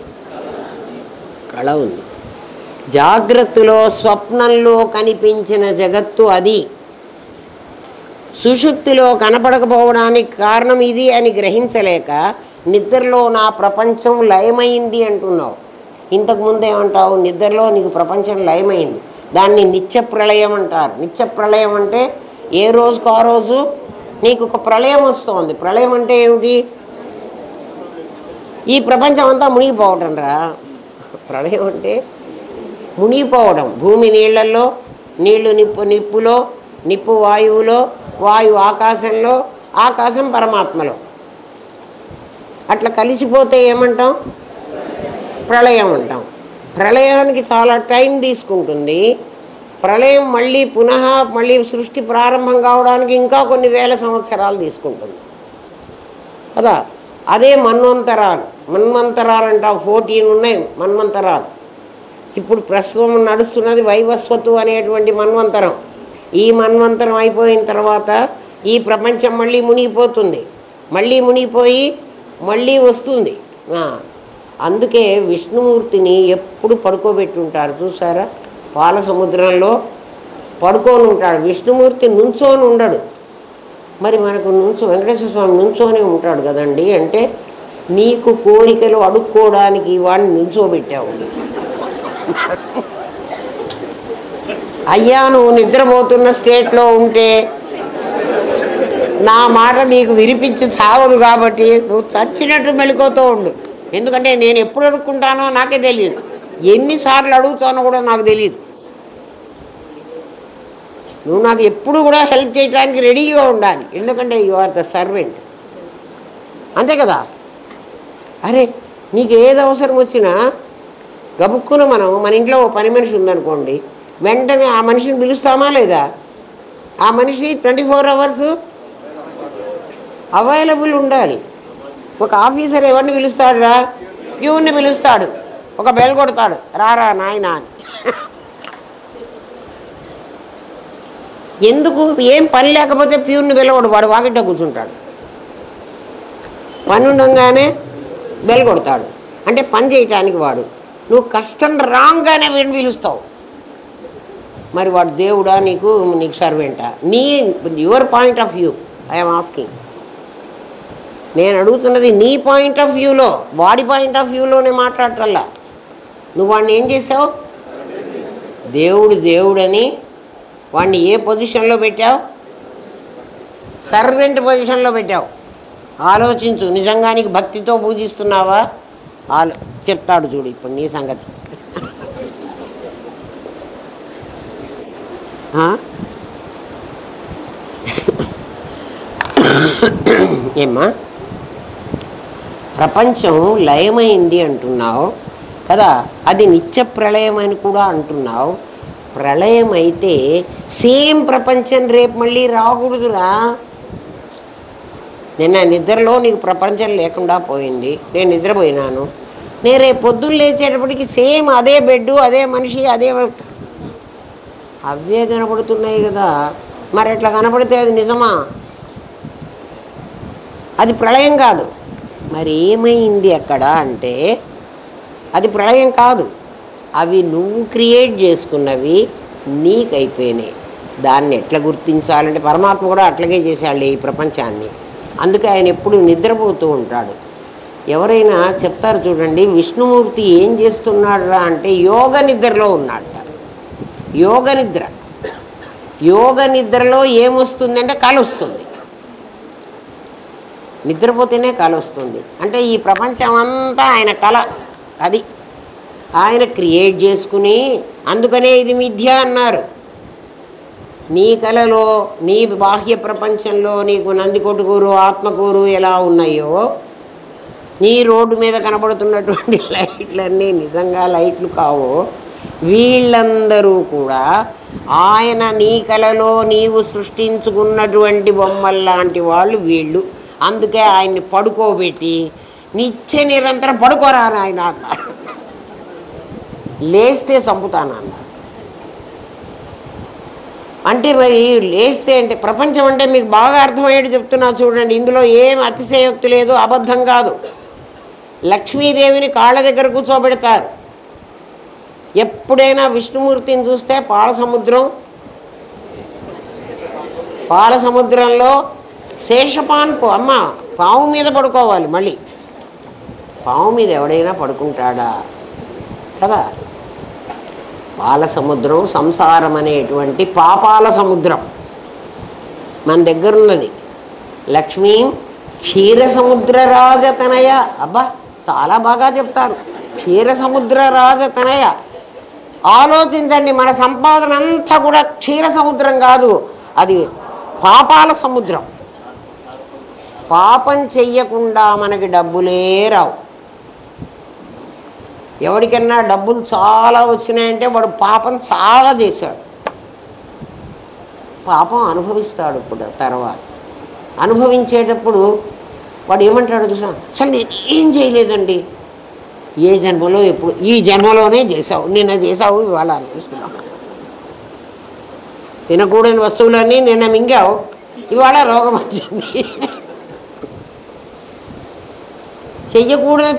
కళ ఉంది. జాగ్రత్తలో, స్వప్నంలో కనిపించిన జగత్తు అది. సుషుప్తిలో కనపడకపోవడానికి కారణం ఇది అని గ్రహించలేక నిద్రలో నా ప్రపంచం లయమైంది అంటున్నావు. ఇంతకుముందు ఏమంటావు? నిద్రలో నీకు ప్రపంచం లయమైంది, దాన్ని నిత్య ప్రళయం అంటారు. నిత్య ప్రళయం అంటే ఏ రోజుకు ఆ రోజు నీకు ఒక ప్రళయం వస్తుంది. ప్రళయం అంటే ఏమిటి? ఈ ప్రపంచం అంతా మునిగిపోవటం రా. ప్రళయం అంటే మునిగిపోవడం. భూమి నీళ్ళల్లో, నీళ్లు నిప్పులో, నిప్పు వాయువులో, వాయువు ఆకాశంలో, ఆకాశం పరమాత్మలో అట్లా కలిసిపోతే ఏమంటాం? ప్రళయం అంటాం. ప్రళయానికి చాలా టైం తీసుకుంటుంది. ప్రళయం మళ్ళీ సృష్టి ప్రారంభం కావడానికి ఇంకా కొన్ని వేల సంవత్సరాలు తీసుకుంటుంది కదా. అదే మన్వంతరాలు అంటావు. 14 ఉన్నాయి మన్వంతరాలు. ఇప్పుడు ప్రస్తుతం నడుస్తున్నది వైవస్వతు అనేటువంటి మన్వంతరం. ఈ మన్వంతరం అయిపోయిన తర్వాత ఈ ప్రపంచం మళ్ళీ మునిగిపోతుంది, మళ్ళీ మునిగిపోయి మళ్ళీ వస్తుంది. అందుకే విష్ణుమూర్తిని ఎప్పుడు పడుకోబెట్టి ఉంటారు చూసారా? పాల సముద్రంలో పడుకొని ఉంటాడు. విష్ణుమూర్తి నుంచోని ఉండడు. మరి మనకు వెంకటేశ్వర స్వామి నుంచోనే ఉంటాడు కదండి. అంటే నీకు కోరికలు అడుక్కోవడానికి వాడిని నుంచోబెట్టావు. అయ్యా నువ్వు నిద్రపోతున్న స్టేట్లో ఉంటే నా మాట నీకు వినిపించి చావదు కాబట్టి నువ్వు చచ్చినట్టు మెలుకోతూ ఉండు. ఎందుకంటే నేను ఎప్పుడు అడుక్కుంటానో నాకే తెలియదు, ఎన్నిసార్లు అడుగుతానో కూడా నాకు తెలియదు. నువ్వు నాకు ఎప్పుడు కూడా హెల్ప్ చేయడానికి రెడీగా ఉండాలి. ఎందుకంటే యు ఆర్ ద సర్వెంట్, అంతే కదా. అరే నీకు ఏది అవసరం వచ్చినా గబుక్కున మన ఇంట్లో ఓ పని మనిషి ఉందనుకోండి, వెంటనే ఆ మనిషిని పిలుస్తామా లేదా? ఆ మనిషి 24 hours అవైలబుల్ ఉండాలి. ఒక ఆఫీసర్ ఎవరిని పిలుస్తాడురా? ప్యూన్ని పిలుస్తాడు, ఒక బెల్ కొడతాడు, రారా నాయనా అని. ఎందుకు? ఏం పని లేకపోతే ప్యూన్ని పిలవడు, వాడు వాకిట్లో కూర్చుంటాడు. పని ఉండగానే బెల్ కొడతాడు, అంటే పని చేయటానికి వాడు. నువ్వు కష్టం రాగానే వీడిని పిలుస్తావు, మరి వాడు దేవుడా నీకు సర్వెంటా? Your point of view I'm asking. నేను అడుగుతున్నది నీ పాయింట్ ఆఫ్ వ్యూలో, వాడి పాయింట్ ఆఫ్ వ్యూలోనే మాట్లాడటల్లా. నువ్వు వాడిని ఏం చేసావు? దేవుడని వాడిని ఏ పొజిషన్లో పెట్టావు? సర్వెంట్ పొజిషన్లో పెట్టావు. ఆలోచించు, నిజంగా నీకు భక్తితో పూజిస్తున్నావా? చెప్తాడు చూడు ఇప్పుడు నీ సంగతి. ఏమ్మా, ప్రపంచం లయమైంది అంటున్నావు కదా, అది నిత్య ప్రళయం అని కూడా అంటున్నావు. ప్రళయం అయితే సేమ్ ప్రపంచం రేపు మళ్ళీ రాకూడదురా. నిన్న నిద్రలో నీకు ప్రపంచం లేకుండా పోయింది, నేను నిద్రపోయినాను. నేను రేపు పొద్దున్న లేచేటప్పటికి సేమ్ అదే బెడ్డు, అదే మనిషి, అదే అవే కనపడుతున్నాయి కదా. మరి అట్లా కనపడితే అది నిజమా? అది ప్రళయం కాదు. మరి ఏమైంది అక్కడ అంటే అది ప్రళయం కాదు, అవి నువ్వు క్రియేట్ చేసుకున్నవి నీకైపోయినాయి. దాన్ని ఎట్లా గుర్తించాలంటే పరమాత్మ కూడా అట్లాగే చేశాడు ఈ ప్రపంచాన్ని. అందుకే ఆయన ఎప్పుడు నిద్రపోతూ ఉంటాడు. ఎవరైనా చెప్తారు చూడండి, విష్ణుమూర్తి ఏం చేస్తున్నాడురా అంటే యోగ నిద్రలో ఉన్నాడట. యోగ నిద్రలో ఏమొస్తుందంటే కళ వస్తుంది. నిద్రపోతేనే కళ వస్తుంది. అంటే ఈ ప్రపంచం అంతా ఆయన కళ, అది ఆయన క్రియేట్ చేసుకుని, అందుకనే ఇది మిథ్య అన్నారు. నీ కళలో, నీ బాహ్య ప్రపంచంలో నీకు నందికొట్టుకూరు, ఆత్మకూరు ఎలా ఉన్నాయో, నీ రోడ్డు మీద కనబడుతున్నటువంటి లైట్లన్నీ నిజంగా లైట్లు కావో, వీళ్ళందరూ కూడా ఆయన నీ కళలో నీవు సృష్టించుకున్నటువంటి బొమ్మల్లాంటి వాళ్ళు వీళ్ళు. అందుకే ఆయన్ని పడుకోబెట్టి నిత్య నిరంతరం పడుకోరా అని ఆయన అన్నాడు. లేస్తే చంపుతానన్న అంటే మరి లేస్తే అంటే ప్రపంచం అంటే మీకు బాగా అర్థమయ్యేది చెప్తున్నా చూడండి. ఇందులో ఏం అతిశయోక్తి లేదు, అబద్ధం కాదు. లక్ష్మీదేవిని కాళ్ళ దగ్గర కూర్చోబెడతారు. ఎప్పుడైనా విష్ణుమూర్తిని చూస్తే పాల సముద్రంలో శేషపాన్పు అమ్మ పాము మీద పడుకోవాలి. మళ్ళీ పాము మీద ఎవడైనా పడుకుంటాడా కదా? పాల సముద్రం, సంసారం అనేటువంటి పాపాల సముద్రం మన దగ్గరున్నది. లక్ష్మీం క్షీరసముద్ర రాజతనయ, అబ్బా చాలా బాగా చెప్తారు. క్షీరసముద్ర రాజతనయ. ఆలోచించండి, మన సంపాదన అంతా కూడా క్షీర సముద్రం కాదు, అది పాపాల సముద్రం. పాపం చెయ్యకుండా మనకి డబ్బులే రావు. ఎవరికన్నా డబ్బులు చాలా వచ్చినాయంటే వాడు పాపం చాలా చేశాడు, పాపం అనుభవిస్తాడు. ఇప్పుడు తర్వాత అనుభవించేటప్పుడు వాడు ఏమంటాడు చూసా, అసలు నేను ఏం చేయలేదండి. ఏ జన్మలో ఎప్పుడు? ఈ జన్మలోనే చేసావు, నిన్న చేసావు, ఇవాళ అనిపిస్తున్నావు. తినకూడని వస్తువులన్నీ నిన్న మింగావు, ఇవాళ రోగం వచ్చింది. చెయ్యకూడని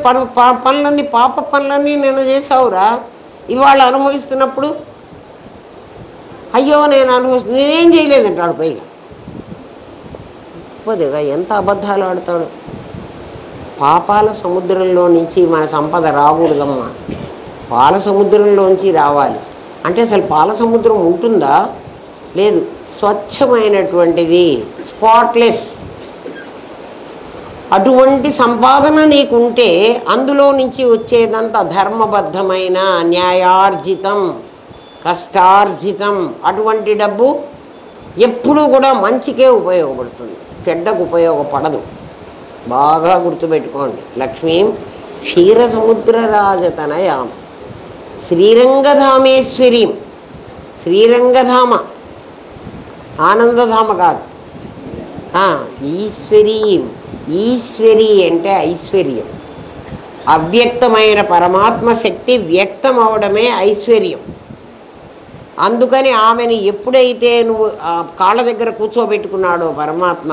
పనులన్నీ, పాప పనులన్నీ నిన్న చేసావురా, ఇవాళ అనుభవిస్తున్నప్పుడు అయ్యో నేనేం చేయలేదంటాడు. పైగా గొప్పదిగా ఎంత అబద్ధాలు ఆడతాడు. పాపాల సముద్రంలో నుంచి మన సంపద రాకూడదమ్మా, పాల సముద్రంలోంచి రావాలి. అంటే అసలు పాల సముద్రం ఉంటుందా? లేదు, స్వచ్ఛమైనటువంటిది, స్పాట్లెస్. అటువంటి సంపాదన నీకుంటే అందులో నుంచి వచ్చేదంతా ధర్మబద్ధమైన, న్యాయార్జితం, కష్టార్జితం. అటువంటి డబ్బు ఎప్పుడూ కూడా మంచికే ఉపయోగపడుతుంది, చెడ్డకు ఉపయోగపడదు. బాగా గుర్తుపెట్టుకోండి. లక్ష్మీం క్షీరసముద్రరాజతనయాం శ్రీరంగధామేశ్వరీం. శ్రీరంగధామ ఆనందధామ కాదు, ఈశ్వరీం. ఈశ్వరి అంటే ఐశ్వర్యం. అవ్యక్తమైన పరమాత్మ శక్తి వ్యక్తం అవడమే ఐశ్వర్యం. అందుకని ఆమెను ఎప్పుడైతే నువ్వు కాళ్ళ దగ్గర కూర్చోబెట్టుకున్నాడో పరమాత్మ,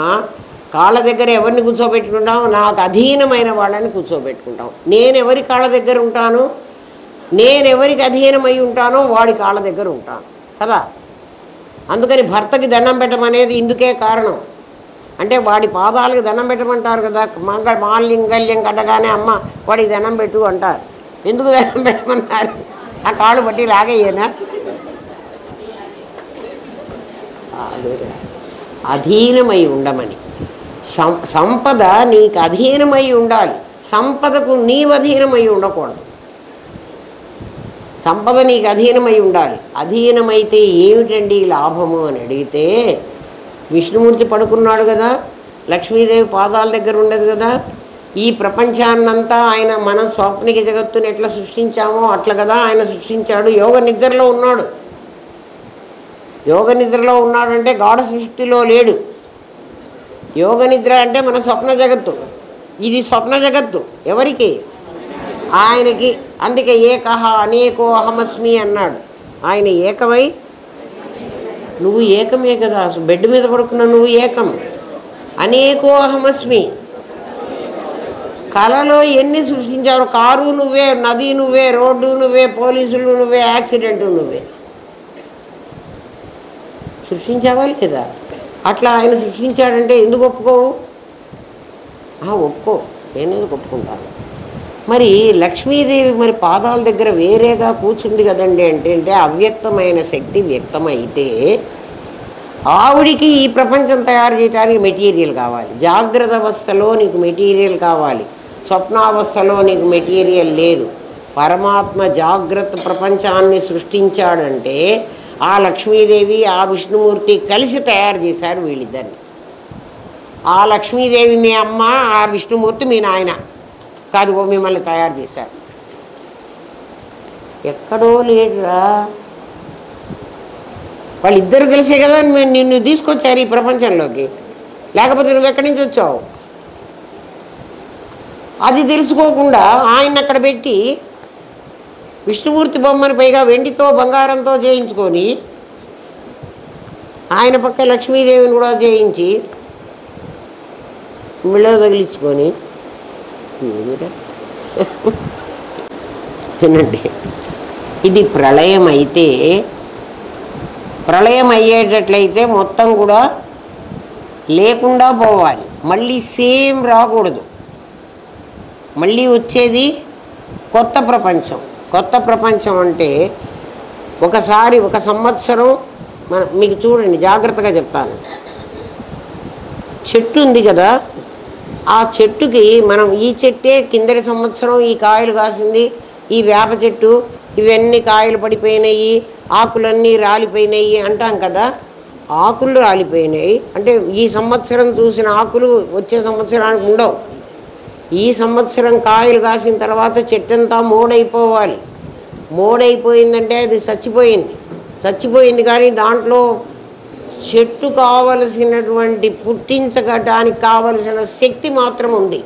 కాళ్ళ దగ్గర ఎవరిని కూర్చోబెట్టుకుంటావు? నాకు అధీనమైన వాళ్ళని కూర్చోబెట్టుకుంటాం. నేను ఎవరి కాళ్ళ దగ్గర ఉంటాను? నేను ఎవరికి అధీనమై ఉంటానో వాడి కాళ్ళ దగ్గర ఉంటాను కదా. అందుకని భర్తకి దండం పెట్టమనేది ఇందుకే కారణం. అంటే వాడి పాదాలకు దండం పెట్టమంటారు కదా. మాలింగల్యం కట్టగానే అమ్మ వాడికి దండం పెట్టు అంటారు. ఎందుకు దండం పెట్టమన్నారు? ఆ కాళ్ళు బట్టి లాగయ్యేనా? అధీనమై ఉండమని. సంపద నీకు అధీనమై ఉండాలి, సంపదకు నీవు అధీనమై ఉండకూడదు. సంపద నీకు అధీనమై ఉండాలి. అధీనమైతే ఏమిటండి లాభము అని అడిగితే, విష్ణుమూర్తి పడుకున్నాడు కదా, లక్ష్మీదేవి పాదాల దగ్గర ఉండదు కదా. ఈ ప్రపంచాన్నంతా ఆయన మనం స్వప్నిక జగత్తుని ఎట్లా సృష్టించామో అట్లా కదా ఆయన సృష్టించాడు. యోగ నిద్రలో ఉన్నాడు. యోగ నిద్రలో ఉన్నాడంటే గాఢ సృష్టిలో లేడు. యోగ నిద్ర అంటే మన స్వప్న జగత్తు. ఇది స్వప్న జగత్తు ఎవరికి? ఆయనకి. అందుకే ఏకహ అనేకో అహమస్మి అన్నాడు. ఆయన ఏకమై, నువ్వు ఏకమే కదా, బెడ్ మీద పడుకున్న నువ్వు ఏకం. అనేకో అహమస్మి. కళలో ఎన్ని సృష్టించారు? కారు నువ్వే, నది నువ్వే, రోడ్డు నువ్వే, పోలీసులు నువ్వే, యాక్సిడెంట్ నువ్వే. సృష్టించావా లేదా? అట్లా ఆయన సృష్టించాడంటే ఎందుకు ఒప్పుకోవు? ఒప్పుకో, నేను ఎందుకు ఒప్పుకుంటాను? మరి లక్ష్మీదేవి మరి పాదాల దగ్గర వేరేగా కూర్చుంది కదండి అంటే అవ్యక్తమైన శక్తి వ్యక్తమైతే ఆవిడికి ఈ ప్రపంచం తయారు చేయడానికి మెటీరియల్ కావాలి. జాగ్రత్త అవస్థలో నీకు మెటీరియల్ కావాలి, స్వప్నావస్థలో నీకు మెటీరియల్ లేదు. పరమాత్మ జాగ్రత్త ప్రపంచాన్ని సృష్టించాడంటే ఆ లక్ష్మీదేవి ఆ విష్ణుమూర్తి కలిసి తయారు చేశారు వీళ్ళిద్దరిని. ఆ లక్ష్మీదేవి మీ అమ్మ, ఆ విష్ణుమూర్తి మీ నాయన కాదుగో మిమ్మల్ని తయారు చేశారు. ఎక్కడో లేడురా, వాళ్ళిద్దరు కలిసే కదా నిన్ను తీసుకొచ్చారు ఈ ప్రపంచంలోకి. లేకపోతే నువ్వు ఎక్కడి నుంచి వచ్చావు? అది తెలుసుకోకుండా ఆయన అక్కడ పెట్టి విష్ణుమూర్తి బొమ్మను పైగా వెండితో బంగారంతో చేయించుకొని ఆయన పక్క లక్ష్మీదేవిని కూడా చేయించి మిళ్ళ తగిలించుకొని వినండి. ఇది ప్రళయం అయితే, ప్రళయం అయ్యేటట్లయితే మొత్తం కూడా లేకుండా పోవాలి. మళ్ళీ సేమ్ రాకూడదు. మళ్ళీ వచ్చేది కొత్త ప్రపంచం. కొత్త ప్రపంచం అంటే ఒకసారి ఒక సంవత్సరం మీకు చూడండి, జాగ్రత్తగా చెప్తాను. చెట్టు ఉంది కదా, ఆ చెట్టుకి మనం ఈ చెట్టే కిందటి సంవత్సరం ఈ కాయలు కాసింది, ఈ వేప చెట్టు ఇవన్నీ కాయలు పడిపోయినాయి, ఆకులన్నీ రాలిపోయినాయి అంటాం కదా. ఆకులు రాలిపోయినాయి అంటే ఈ సంవత్సరం చూసిన ఆకులు వచ్చే సంవత్సరానికి ఉండవు. ఈ సంవత్సరం కాయలు కాసిన తర్వాత చెట్టంతా మోడైపోవాలి. మోడైపోయిందంటే అది చచ్చిపోయింది. చచ్చిపోయింది కానీ దాంట్లో చెట్టు కావలసినటువంటి పుట్టించడానికి కావలసిన శక్తి మాత్రం ఉంది.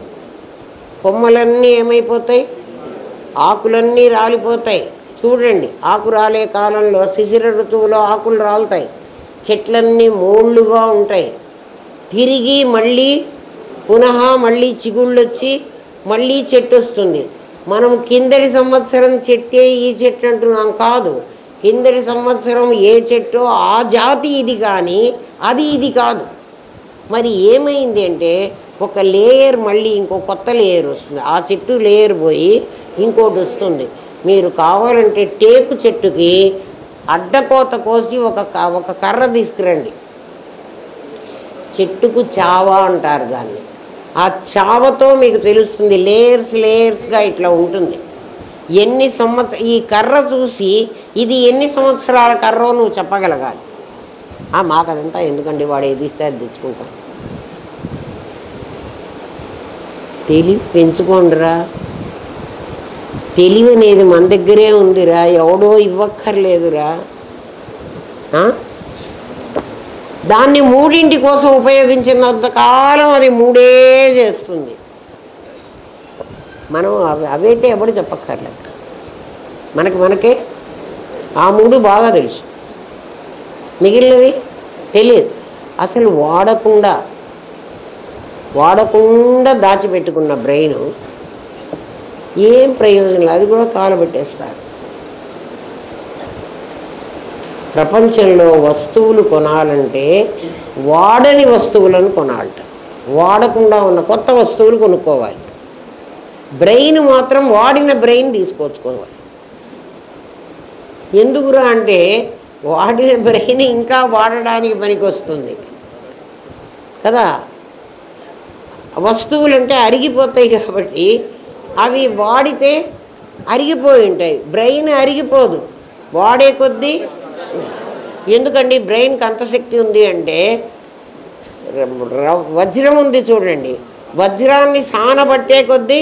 కొమ్మలన్నీ ఏమైపోతాయి? ఆకులన్నీ రాలిపోతాయి. చూడండి, ఆకు రాలే కాలంలో శిశిర ఋతువులో ఆకులు రాలుతాయి, చెట్లన్నీ మోళ్ళుగా ఉంటాయి. తిరిగి మళ్ళీ పునః మళ్ళీ చిగుళ్ళు వచ్చి మళ్ళీ చెట్టు వస్తుంది. మనం కిందటి సంవత్సరం చెట్టే ఈ చెట్టు అంటున్నాం కాదు. కిందటి సంవత్సరం ఏ చెట్టో ఆ జాతి ఇది కానీ అది ఇది కాదు. మరి ఏమైంది అంటే ఒక లేయర్ మళ్ళీ ఇంకో కొత్త లేయర్ వస్తుంది. ఆ చెట్టు లేయర్ పోయి ఇంకోటి వస్తుంది. మీరు కావాలంటే టేకు చెట్టుకి అడ్డకోత కోసి ఒక కర్ర తీసుకురండి. చెట్టుకు చావ అంటారు దాన్ని. ఆ చావతో మీకు తెలుస్తుంది లేయర్స్ లేయర్స్గా ఇట్లా ఉంటుంది. ఎన్ని ఈ కర్ర చూసి ఇది ఎన్ని సంవత్సరాల కర్రో నువ్వు చెప్పగలగాలి. మాకు అదంతా ఎందుకండి, వాడు ఏది ఇస్తే అది తెచ్చుకుంటాం. తెలివి పెంచుకోండిరా. తెలివి అనేది మన దగ్గరే ఉందిరా, ఎవడో ఇవ్వక్కర్లేదురా. దాన్ని మూడింటి కోసం ఉపయోగించినంతకాలం అది మూడే చేస్తుంది. మనం అవైతే ఎవడు చెప్పక్కర్లేదు, మనకే ఆ మూడు బాగా తెలుసు, మిగిలినవి తెలియదు. అసలు వాడకుండా దాచిపెట్టుకున్న బ్రెయిన్ ఏం ప్రయోజనం లేదు, అది కూడా కాలబెట్టేస్తారు. ప్రపంచంలో వస్తువులు కొనాలంటే వాడని వస్తువులను కొనాలట, వాడకుండా ఉన్న కొత్త వస్తువులు కొనుక్కోవాలి. బ్రెయిన్ మాత్రం వాడిన బ్రెయిన్ తీసుకొచ్చుకోవాలి. ఎందుకురా అంటే వాడిన బ్రెయిన్ ఇంకా వాడడానికి పనికి వస్తుంది కదా. వస్తువులు అంటే అరిగిపోతాయి కాబట్టి అవి వాడితే అరిగిపోయి ఉంటాయి, బ్రెయిన్ అరిగిపోదు వాడే కొద్దీ. ఎందుకండి బ్రెయిన్కి అంత శక్తి ఉంది అంటే, వజ్రం ఉంది చూడండి, వజ్రాన్ని సానబట్టే కొద్దీ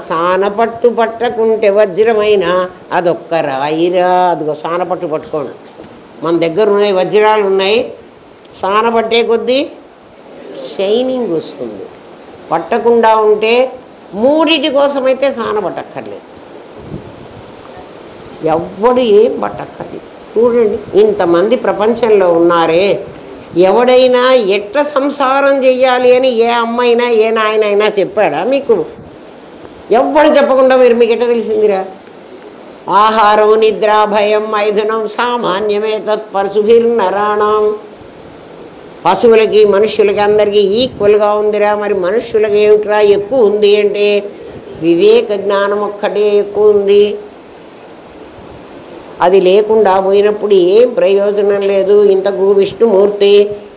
సానపట్టు పట్టకుంటే వజ్రమైన అదొక్క రాయిరా. అదిగో సానపట్టు పట్టుకోండి, మన దగ్గర ఉన్నాయి వజ్రాలు ఉన్నాయి, సానబట్టే కొద్దీ షైనింగ్ వస్తుంది. పట్టకుండా ఉంటే మూడిటి కోసమైతే సానబట్టక్కర్లేదు, ఎవ్వడు ఏం పట్టక్కర్లేదు. చూడండి ఇంతమంది ప్రపంచంలో ఉన్నారే, ఎవడైనా ఎట్ట సంసారం చెయ్యాలి అని ఏ అమ్మైనా ఏ నాయనైనా చెప్పాడా మీకు? ఎవ్వడు చెప్పకుండా మీకు ఎట్ట తెలిసిందిరా? ఆహారం నిద్ర భయం మైథునం సామాన్యమే తత్పరశుభిర్నరాణం. పశువులకి మనుష్యులకి అందరికీ ఈక్వల్గా ఉందిరా, మరి మనుష్యులకి ఏమిట్రా ఎక్కువ ఉంది అంటే వివేక జ్ఞానం ఒక్కటే ఎక్కువ ఉంది. అది లేకుండా పోయినప్పుడు ఏం ప్రయోజనం లేదు. ఇంతకు విష్ణుమూర్తి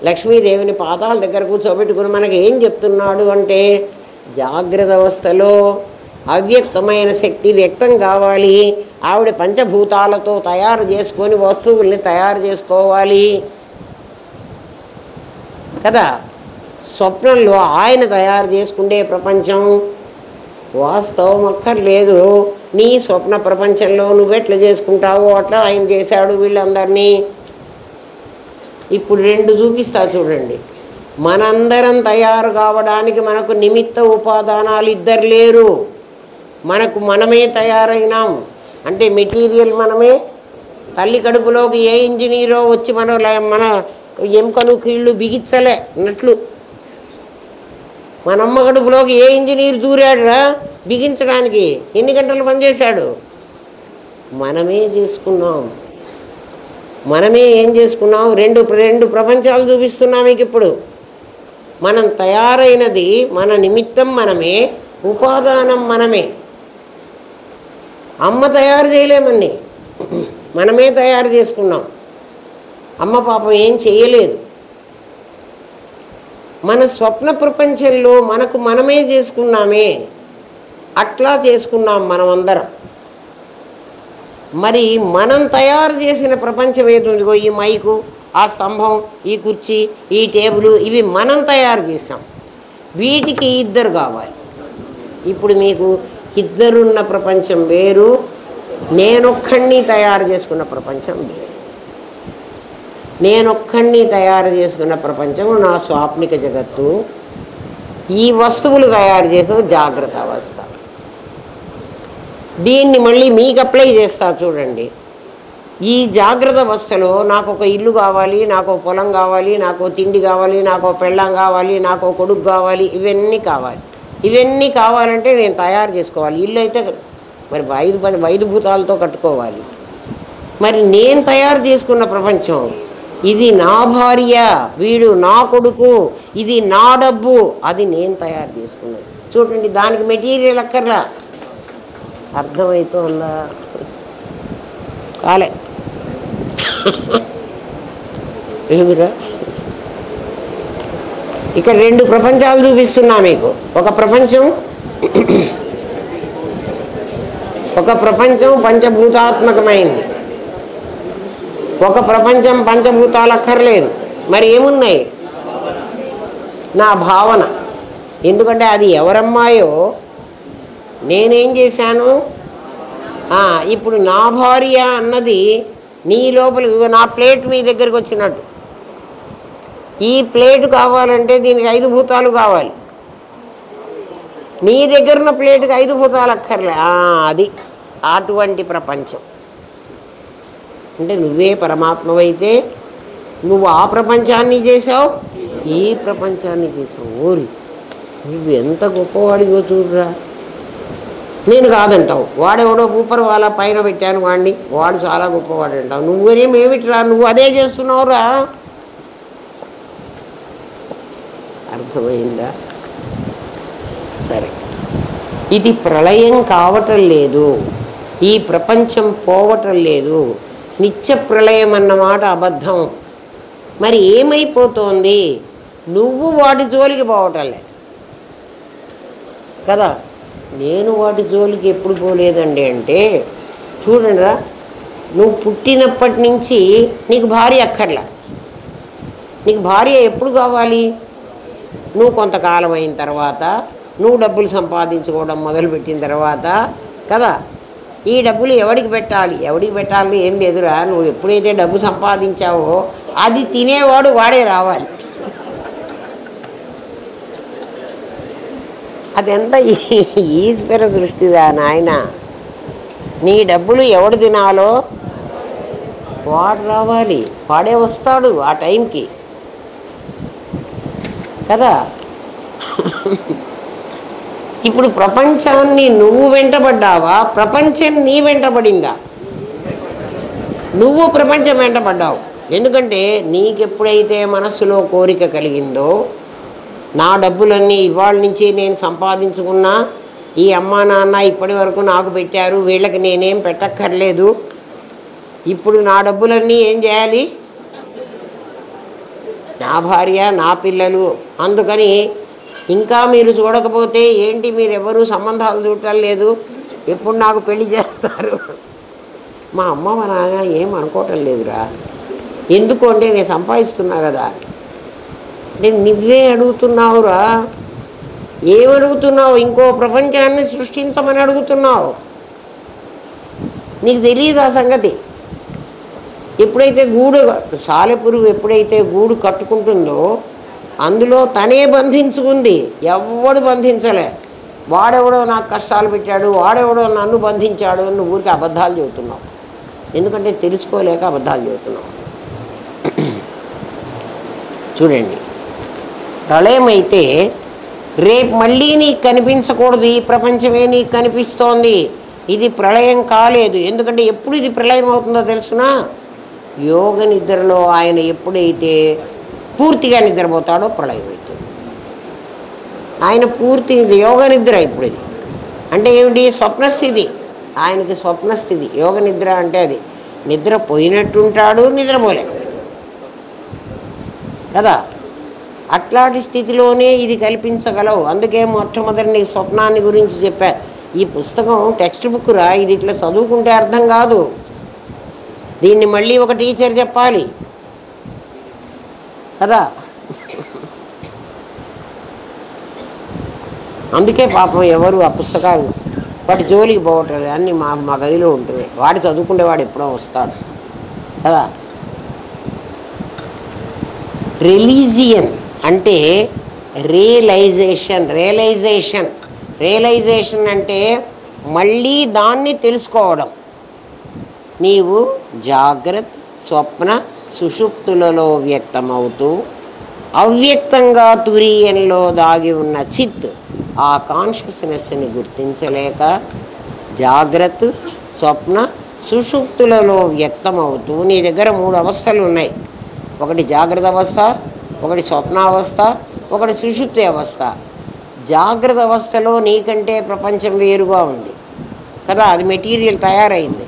లక్ష్మీదేవిని పాదాల దగ్గర కూర్చోబెట్టుకుని మనకి ఏం చెప్తున్నాడు అంటే, జాగ్రత్త అవస్థలో అవ్యక్తమైన శక్తి వ్యక్తం కావాలి, ఆవిడ పంచభూతాలతో తయారు చేసుకొని వస్తువుల్ని తయారు చేసుకోవాలి కదా. స్వప్నంలో ఆయన తయారు చేసుకుంటే ప్రపంచం వాస్తవం అక్కర్లేదు. నీ స్వప్న ప్రపంచంలో నువ్వెట్లా చేసుకుంటావో అట్లా ఆయన చేశాడు వీళ్ళందరినీ. ఇప్పుడు రెండు చూపిస్తా చూడండి. మనందరం తయారు కావడానికి మనకు నిమిత్త ఉపాదానాలు ఇద్దరు లేరు, మనమే తయారైనాం. అంటే మెటీరియల్ మనమే. తల్లి కడుపులోకి ఏ ఇంజనీరో వచ్చి మన ఎముకలు కీళ్ళు బిగించలే అన్నట్లు, మన అమ్మ కడుపులోకి ఏ ఇంజనీర్ దూరాడురా బిగించడానికి, ఎన్ని గంటలు పనిచేశాడు? మనమే చేసుకున్నాం. మనమే ఏం చేసుకున్నాం? రెండు ప్రపంచాలు చూపిస్తున్నాం మీకు ఇప్పుడు. మనం తయారైనది మన నిమిత్తం మనమే, ఉపాదానం మనమే. అమ్మ తయారు చేయలేమని మనమే తయారు చేసుకున్నాం. అమ్మ పాపం ఏం చేయలేదు. మన స్వప్న ప్రపంచంలో మనమే చేసుకున్నామే, అట్లా చేసుకున్నాం మనమందరం. మరి మనం తయారు చేసిన ప్రపంచం ఏదో ఈ మైకు, ఆ స్తంభం, ఈ కుర్చీ, ఈ టేబుల్, ఇవి మనం తయారు చేసాం. వీటికి ఇద్దరు కావాలి. ఇప్పుడు మీకు ఇద్దరున్న ప్రపంచం వేరు, నేనొక్కడిని తయారు చేసుకున్న ప్రపంచం వేరు. నేనొక్కడిని తయారు చేసుకున్న ప్రపంచం నా స్వాప్నిక జగత్తు, ఈ వస్తువులు తయారు చేసిన జాగ్రత్త అవస్థ. దీన్ని మళ్ళీ మీకు అప్లై చేస్తా చూడండి. ఈ జాగ్రత్త అవస్థలో నాకు ఒక ఇల్లు కావాలి, నాకు పొలం కావాలి, నాకు తిండి కావాలి, నాకు పెళ్ళాం కావాలి, నాకు కొడుకు కావాలి, ఇవన్నీ కావాలి. ఇవన్నీ కావాలంటే నేను తయారు చేసుకోవాలి. ఇల్లు అయితే మరి ఐదు భూతాలతో కట్టుకోవాలి. మరి నేను తయారు చేసుకున్న ప్రపంచం, ఇది నా భార్య, వీడు నా కొడుకు, ఇది నా డబ్బు, అది నేను తయారు చేసుకున్నది. చూడండి, దానికి మెటీరియల్ అక్కర్లా. అర్థమవుతుందా? కాలే ఏమిరా? ఇక్కడ రెండు ప్రపంచాలు చూపిస్తున్నా మీకు. ఒక ప్రపంచం పంచభూతాత్మకమైంది, ఒక ప్రపంచం పంచభూతాలు అక్కర్లేదు. మరి ఏమున్నాయి? నా భావన. ఎందుకంటే అది ఎవరమ్మాయో నేనేం చేశాను? ఇప్పుడు నా భార్య అన్నది నీ లోపలికి, నా ప్లేట్ మీ దగ్గరికి వచ్చినట్టు. ఈ ప్లేటు కావాలంటే దీనికి 5 భూతాలు కావాలి. నీ దగ్గర ఉన్న ప్లేటుకి 5 భూతాలు అక్కర్లే. అది అటువంటి ప్రపంచం. అంటే నువ్వే పరమాత్మవైతే నువ్వు ఆ ప్రపంచాన్ని చేసావు, ఈ ప్రపంచాన్ని చేసావు. ఓరి నువ్వు ఎంత గొప్పవాడివో చూడరా. నేను కాదంటావు. వాడెవడో ఊపర్ వాళ్ళ పైన పెట్టాను వాడిని, వాడు చాలా గొప్పవాడు అంటావు. నువ్వేమేమిటిరా, నువ్వు అదే చేస్తున్నావురా. అర్థమైందా? సరే, ఇది ప్రళయం కావటం లేదు, ఈ ప్రపంచం పోవటం లేదు. నిత్య ప్రళయం అన్నమాట అబద్ధం. మరి ఏమైపోతోంది? నువ్వు వాటి జోలికి పోవటం లేదు కదా. నేను వాటి జోలికి ఎప్పుడు పోలేదండి అంటే, చూడండిరా, నువ్వు పుట్టినప్పటి నుంచి నీకు భార్య అక్కర్లా. నీకు భార్య ఎప్పుడు కావాలి? నువ్వు కొంతకాలం అయిన తర్వాత, నువ్వు డబ్బులు సంపాదించుకోవడం మొదలుపెట్టిన తర్వాత కదా. ఈ డబ్బులు ఎవడికి పెట్టాలి, ఎవడికి పెట్టాలి ఏం లేదురా. నువ్వు ఎప్పుడైతే డబ్బు సంపాదించావో అది తినేవాడు వాడే రావాలి. అదెంత ఈశ్వర సృష్టిదా నాయన. నీ డబ్బులు ఎవడు తినాలో వాడు రావాలి, వాడే వస్తాడు ఆ టైంకి కదా. ఇప్పుడు ప్రపంచాన్ని నువ్వు వెంటబడ్డావా, ప్రపంచం నీ వెంటబడిందా? నువ్వు ప్రపంచం వెంటబడ్డావు. ఎందుకంటే నీకెప్పుడైతే మనస్సులో కోరిక కలిగిందో, నా డబ్బులన్నీ ఇవాళ నుంచి నేను సంపాదించుకున్నా, ఈ అమ్మా నాన్న ఇప్పటి వరకు నాకు పెట్టారు, వీళ్ళకి నేనేం పెట్టక్కర్లేదు, ఇప్పుడు నా డబ్బులన్నీ ఏం చేయాలి? నా భార్య, నా పిల్లలు. అందుకని ఇంకా మీరు చూడకపోతే ఏంటి, మీరెవరూ సంబంధాలు చూడటం లేదు, ఎప్పుడు నాకు పెళ్లి చేస్తారు? మా అమ్మ మా నాన్న ఏం అనుకోవటం లేదురా. ఎందుకు అంటే నేను సంపాదిస్తున్నా కదా. నేను నువ్వే అడుగుతున్నావురా. ఏమడుగుతున్నావు? ఇంకో ప్రపంచాన్ని సృష్టించమని అడుగుతున్నావు. నీకు తెలియదు ఆ సంగతి. ఎప్పుడైతే గూడు, సాలెపురుగు ఎప్పుడైతే గూడు కట్టుకుంటుందో అందులో తనే బంధించుకుంది, ఎవడు బంధించలే. వాడెవడో నాకు కష్టాలు పెట్టాడు, వాడెవడో నన్ను బంధించాడు అని నువ్వు ఊరికి అబద్ధాలు చెబుతున్నావు. ఎందుకంటే తెలుసుకోలేక అబద్ధాలు చెబుతున్నావు. చూడండి, ప్రళయం అయితే రేపు మళ్ళీ నీకు కనిపించకూడదు, ఈ ప్రపంచమే నీకు కనిపిస్తోంది. ఇది ప్రళయం కాలేదు. ఎందుకంటే ఎప్పుడు ఇది ప్రళయం అవుతుందో తెలుసునా? యోగ నిద్రలో ఆయన ఎప్పుడైతే పూర్తిగా నిద్రపోతాడో ప్రళయం అవుతుంది. ఆయన పూర్తి యోగ నిద్ర. ఇప్పుడు ఇది అంటే ఏమిటి? స్వప్నస్థితి. ఆయనకి స్వప్నస్థితి. యోగ నిద్ర అంటే అది నిద్ర పోయినట్టుంటాడు, నిద్రపోలే కదా. అట్లాంటి స్థితిలోనే ఇది కల్పించగలవు. అందుకే మొట్టమొదటి నీకు స్వప్నాన్ని గురించి చెప్పా. ఈ పుస్తకం టెక్స్ట్ బుక్ రా, ఇది ఇట్లా చదువుకుంటే అర్థం కాదు. దీన్ని మళ్ళీ ఒక టీచర్ చెప్పాలి కదా. అందుకే పాపం ఎవరు ఆ పుస్తకాలు వాటి జోలికి పోవట్లేదు. అన్నీ మా గదిలో ఉంటున్నాయి. వాడు చదువుకుంటే వాడు ఎప్పుడో వస్తాడు కదా. రిలీజియన్ అంటే రియలైజేషన్ అంటే మళ్ళీ దాన్ని తెలుసుకోవడం. నీవు జాగ్రత్త, స్వప్న, సుషుప్తులలో వ్యక్తమవుతూ అవ్యక్తంగా తురీయంలో దాగి ఉన్న చిత్, ఆ కాన్షియస్నెస్ని గుర్తించలేక జాగ్రత్త, స్వప్న, సుషుప్తులలో వ్యక్తమవుతూ నీ దగ్గర 3 అవస్థలు ఉన్నాయి. ఒకటి జాగ్రత్త అవస్థ, ఒకటి స్వప్నావస్థ, ఒకటి సుషుప్తి అవస్థ. జాగ్రత్త అవస్థలో నీకంటే ప్రపంచం వేరుగా ఉంది కదా, అది మెటీరియల్ తయారైంది.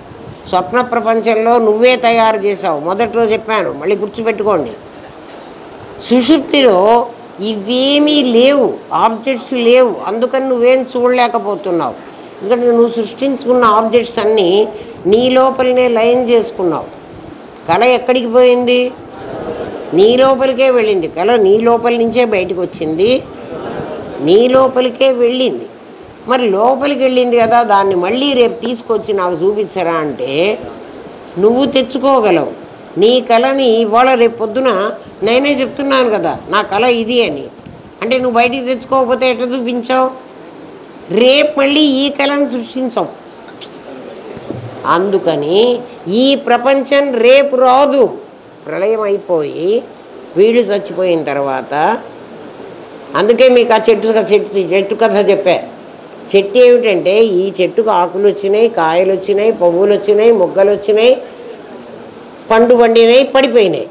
స్వప్న ప్రపంచంలో నువ్వే తయారు చేసావు. మొదట్లో చెప్పాను, మళ్ళీ గుర్తుపెట్టుకోండి. సుషుప్తిలో ఇవేమీ లేవు, ఆబ్జెక్ట్స్ లేవు. అందుకని నువ్వేం చూడలేకపోతున్నావు. ఎందుకంటే నువ్వు సృష్టించుకున్న ఆబ్జెక్ట్స్ అన్నీ నీ లోపలనే లయం చేసుకున్నావు. కళ ఎక్కడికి పోయింది? నీ లోపలికే వెళ్ళింది. కళ నీ లోపల నుంచే బయటకు వచ్చింది, నీ లోపలికే వెళ్ళింది. మరి లోపలికి వెళ్ళింది కదా, దాన్ని మళ్ళీ రేపు తీసుకొచ్చి నాకు చూపించరా అంటే నువ్వు తెచ్చుకోగలవు. నీ కళని ఇవాళ రేపు పొద్దున నేనే చెప్తున్నాను కదా నా కళ ఇది అని, అంటే నువ్వు బయటికి తెచ్చుకోకపోతే ఎట్లా చూపించావు? రేపు మళ్ళీ ఈ కళను సృష్టించవు. అందుకని ఈ ప్రపంచం రేపు రాదు. ప్రళయం అయిపోయి వీళ్ళు చచ్చిపోయిన తర్వాత, అందుకే మీకు ఆ చెట్టు కథ చెప్పా. చెట్టు ఏమిటంటే, ఈ చెట్టుకు ఆకులు వచ్చినాయి, కాయలు వచ్చినాయి, పువ్వులు వచ్చినాయి, మొగ్గలు వచ్చినాయి, పండు పండినాయి, పడిపోయినాయి.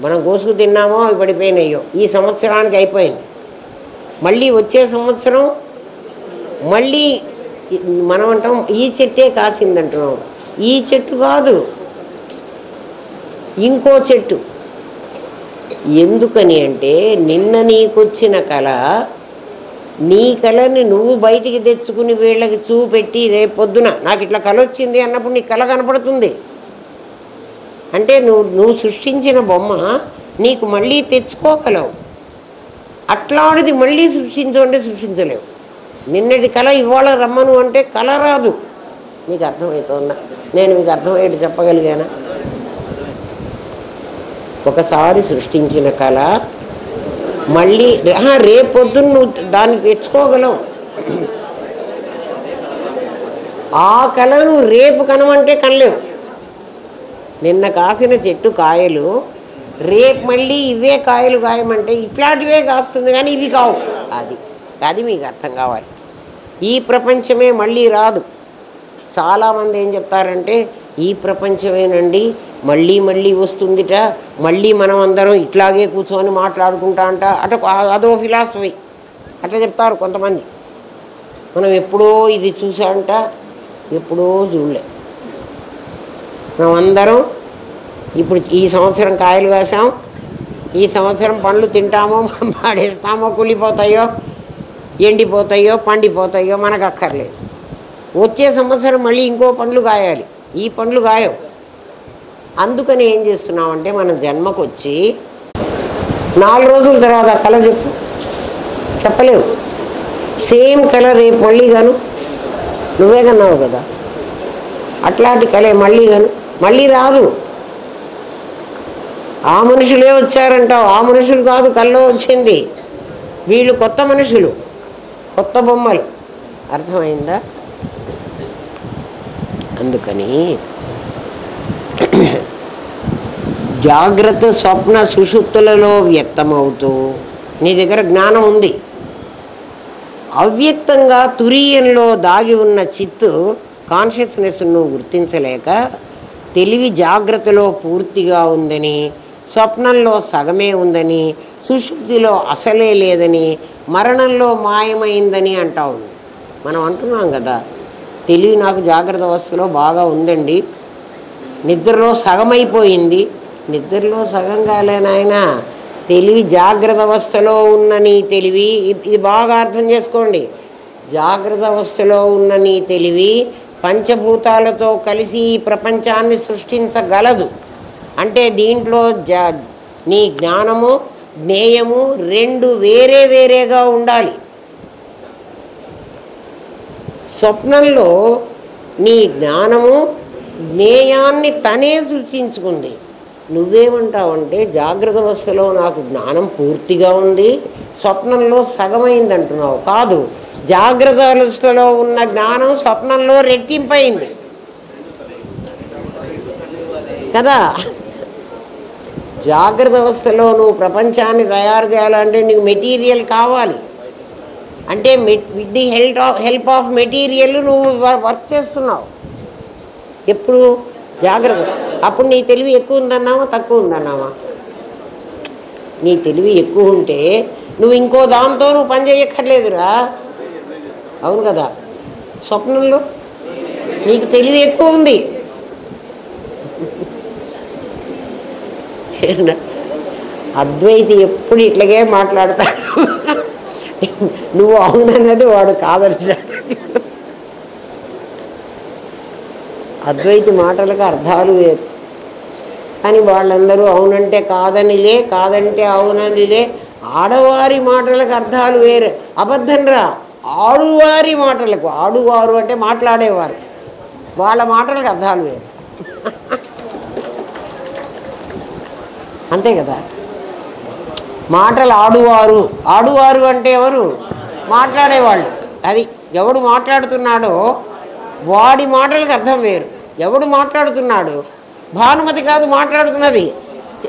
మనం కోసుకు తిన్నామో అవి పడిపోయినాయో, ఈ సంవత్సరానికి అయిపోయింది. మళ్ళీ వచ్చే సంవత్సరం మళ్ళీ మనం అంటాం ఈ చెట్టే కాసిందంటున్నాం. ఈ చెట్టు కాదు, ఇంకో చెట్టు. ఎందుకని అంటే నిన్న నీకొచ్చిన కళ, నీ కళని నువ్వు బయటికి తెచ్చుకుని వీళ్ళకి చూపెట్టి రేపొద్దున నాకు ఇట్లా కళ వచ్చింది అన్నప్పుడు నీ కళ కనపడుతుంది. అంటే నువ్వు సృష్టించిన బొమ్మ నీకు మళ్ళీ తెచ్చుకోగలవు. అట్లాంటిది మళ్ళీ సృష్టించమంటే సృష్టించలేవు. నిన్నటి కళ ఇవాళ రమ్మను అంటే కళ రాదు. మీకు అర్థమవుతుందా? నేను మీకు అర్థమయ్యేది చెప్పగలిగానా? ఒకసారి సృష్టించిన కళ మళ్ళీ రేపొద్దున నువ్వు దాన్ని తెచ్చుకోగలవు. ఆ కళను రేపు కనమంటే కనలేవు. నిన్న కాసిన చెట్టు కాయలు రేపు మళ్ళీ ఇవే కాయలు కాయమంటే ఇట్లాంటివే కాస్తుంది, కానీ ఇవి కావు. అది మీకు అర్థం కావాలి. ఈ ప్రపంచమే మళ్ళీ రాదు. చాలామంది ఏం చెప్తారంటే ఈ ప్రపంచమేనండి మళ్ళీ మళ్ళీ వస్తుందిట, మళ్ళీ మనం అందరం ఇట్లాగే కూర్చొని మాట్లాడుకుంటా అంట అదో ఫిలాసఫీ. అట్లా చెప్తారు కొంతమంది. మనం ఎప్పుడో ఇది చూసాంట, ఎప్పుడో చూడలే. మనం అందరం ఇప్పుడు ఈ సంవత్సరం కాయలు కాసాం, ఈ సంవత్సరం పండ్లు తింటామో పాడేస్తామో, కుళ్ళిపోతాయో ఎండిపోతాయో పండిపోతాయో మనకు అక్కర్లేదు. వచ్చే సంవత్సరం మళ్ళీ ఇంకో పండ్లు కాయాలి, ఈ పండ్లు కాయవు. అందుకని ఏం చేస్తున్నామంటే మనం జన్మకు వచ్చి 4 రోజుల తర్వాత కళ చెప్పలేవు. సేమ్ కళ రేపు మళ్ళీ గాను నువ్వే కన్నావు కదా, అట్లాంటి కళ మళ్ళీ గాను మళ్ళీ రాదు. ఆ మనుషులే వచ్చారంటావు, ఆ మనుషులు కాదు కళ్ళలో వచ్చింది. వీళ్ళు కొత్త మనుషులు, కొత్త బొమ్మలు. అర్థమైందా? అందుకని జాగ్రత్త స్వప్న సుషుప్తులలో వ్యక్తమవుతూ నీ దగ్గర జ్ఞానం ఉంది. అవ్యక్తంగా తురీయంలో దాగి ఉన్న చిత్తు కాన్షియస్నెస్ను గుర్తించలేక తెలివి జాగ్రత్తలో పూర్తిగా ఉందని, స్వప్నంలో సగమే ఉందని, సుషుప్తిలో అసలే లేదని, మరణంలో మాయమైందని అంటావు. మనం అంటున్నాం కదా, తెలివి నాకు జాగ్రత్త అవస్థలో బాగా ఉందండి, నిద్రలో సగమైపోయింది. నిద్రలో సగం కాలేనాయన, తెలివి జాగ్రత్త అవస్థలో ఉన్న నీ తెలివి, ఇది బాగా అర్థం చేసుకోండి. జాగ్రత్త అవస్థలో ఉన్న నీ తెలివి పంచభూతాలతో కలిసి ఈ ప్రపంచాన్ని సృష్టించగలదు. అంటే దీంట్లో నీ జ్ఞానము జ్ఞేయము రెండు వేరే వేరేగా ఉండాలి. స్వప్నంలో నీ జ్ఞానము జ్ఞేయాన్ని తనే సృష్టించుకుంది. నువ్వేమంటావంటే జాగ్రత్త అవస్థలో నాకు జ్ఞానం పూర్తిగా ఉంది, స్వప్నంలో సగమైంది అంటున్నావు. కాదు, జాగ్రత్త అవస్థలో ఉన్న జ్ఞానం స్వప్నంలో రెట్టింపైంది కదా. జాగ్రత్త అవస్థలో నువ్వు ప్రపంచాన్ని తయారు చేయాలంటే నీకు మెటీరియల్ కావాలి. అంటే with the help of material నువ్వు వర్క్ చేస్తున్నావు. ఎప్పుడు జాగ్రత్త. అప్పుడు నీ తెలివి ఎక్కువ ఉందన్నావా తక్కువ ఉందన్నావా? నీ తెలివి ఎక్కువ ఉంటే నువ్వు ఇంకో దాంతో నువ్వు పని చేయక్కర్లేదురా. అవును కదా. స్వప్నంలో నీకు తెలివి ఎక్కువ ఉంది. అద్వైతి ఎప్పుడు ఇట్లాగే మాట్లాడతాడు. నువ్వు అవునన్నది వాడు కాదంటాడు. అద్వైతి మాటలకు అర్థాలు వేరు. కానీ వాళ్ళందరూ అవునంటే కాదనిలే, కాదంటే అవుననిలే. ఆడవారి మాటలకు అర్థాలు వేరు. అబద్ధం రా, ఆడువారి మాటలకు, ఆడువారు అంటే మాట్లాడేవారు, వాళ్ళ మాటలకు అర్థాలు వేరు. అంతే కదా. మాటలు ఆడువారు, ఆడువారు అంటే ఎవరు? మాట్లాడేవాళ్ళు. అది ఎవడు మాట్లాడుతున్నాడో వాడి మాటలకు అర్థం వేరు. ఎవడు మాట్లాడుతున్నాడు? భానుమతి కాదు మాట్లాడుతున్నది,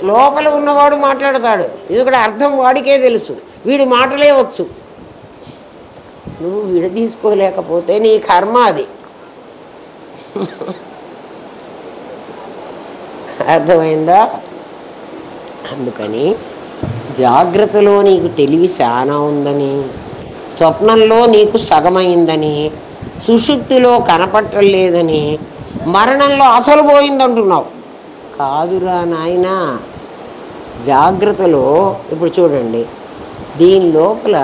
లోపల ఉన్నవాడు మాట్లాడతాడు. ఇది కూడా అర్థం వాడికే తెలుసు, వీడి మాటలే వచ్చు. నువ్వు విడదీసుకోలేకపోతే నీ కర్మ అది. అర్థమైందా? అందుకని జాగ్రత్తలో నీకు తెలివి చాలా ఉందని, స్వప్నంలో నీకు సగమైందని, సుషుప్తిలో కనపట్టలేదని, మరణంలో అసలు పోయిందంటున్నావు. కాదురా నాయన, జాగ్రత్తలో ఇప్పుడు చూడండి, దీని లోపల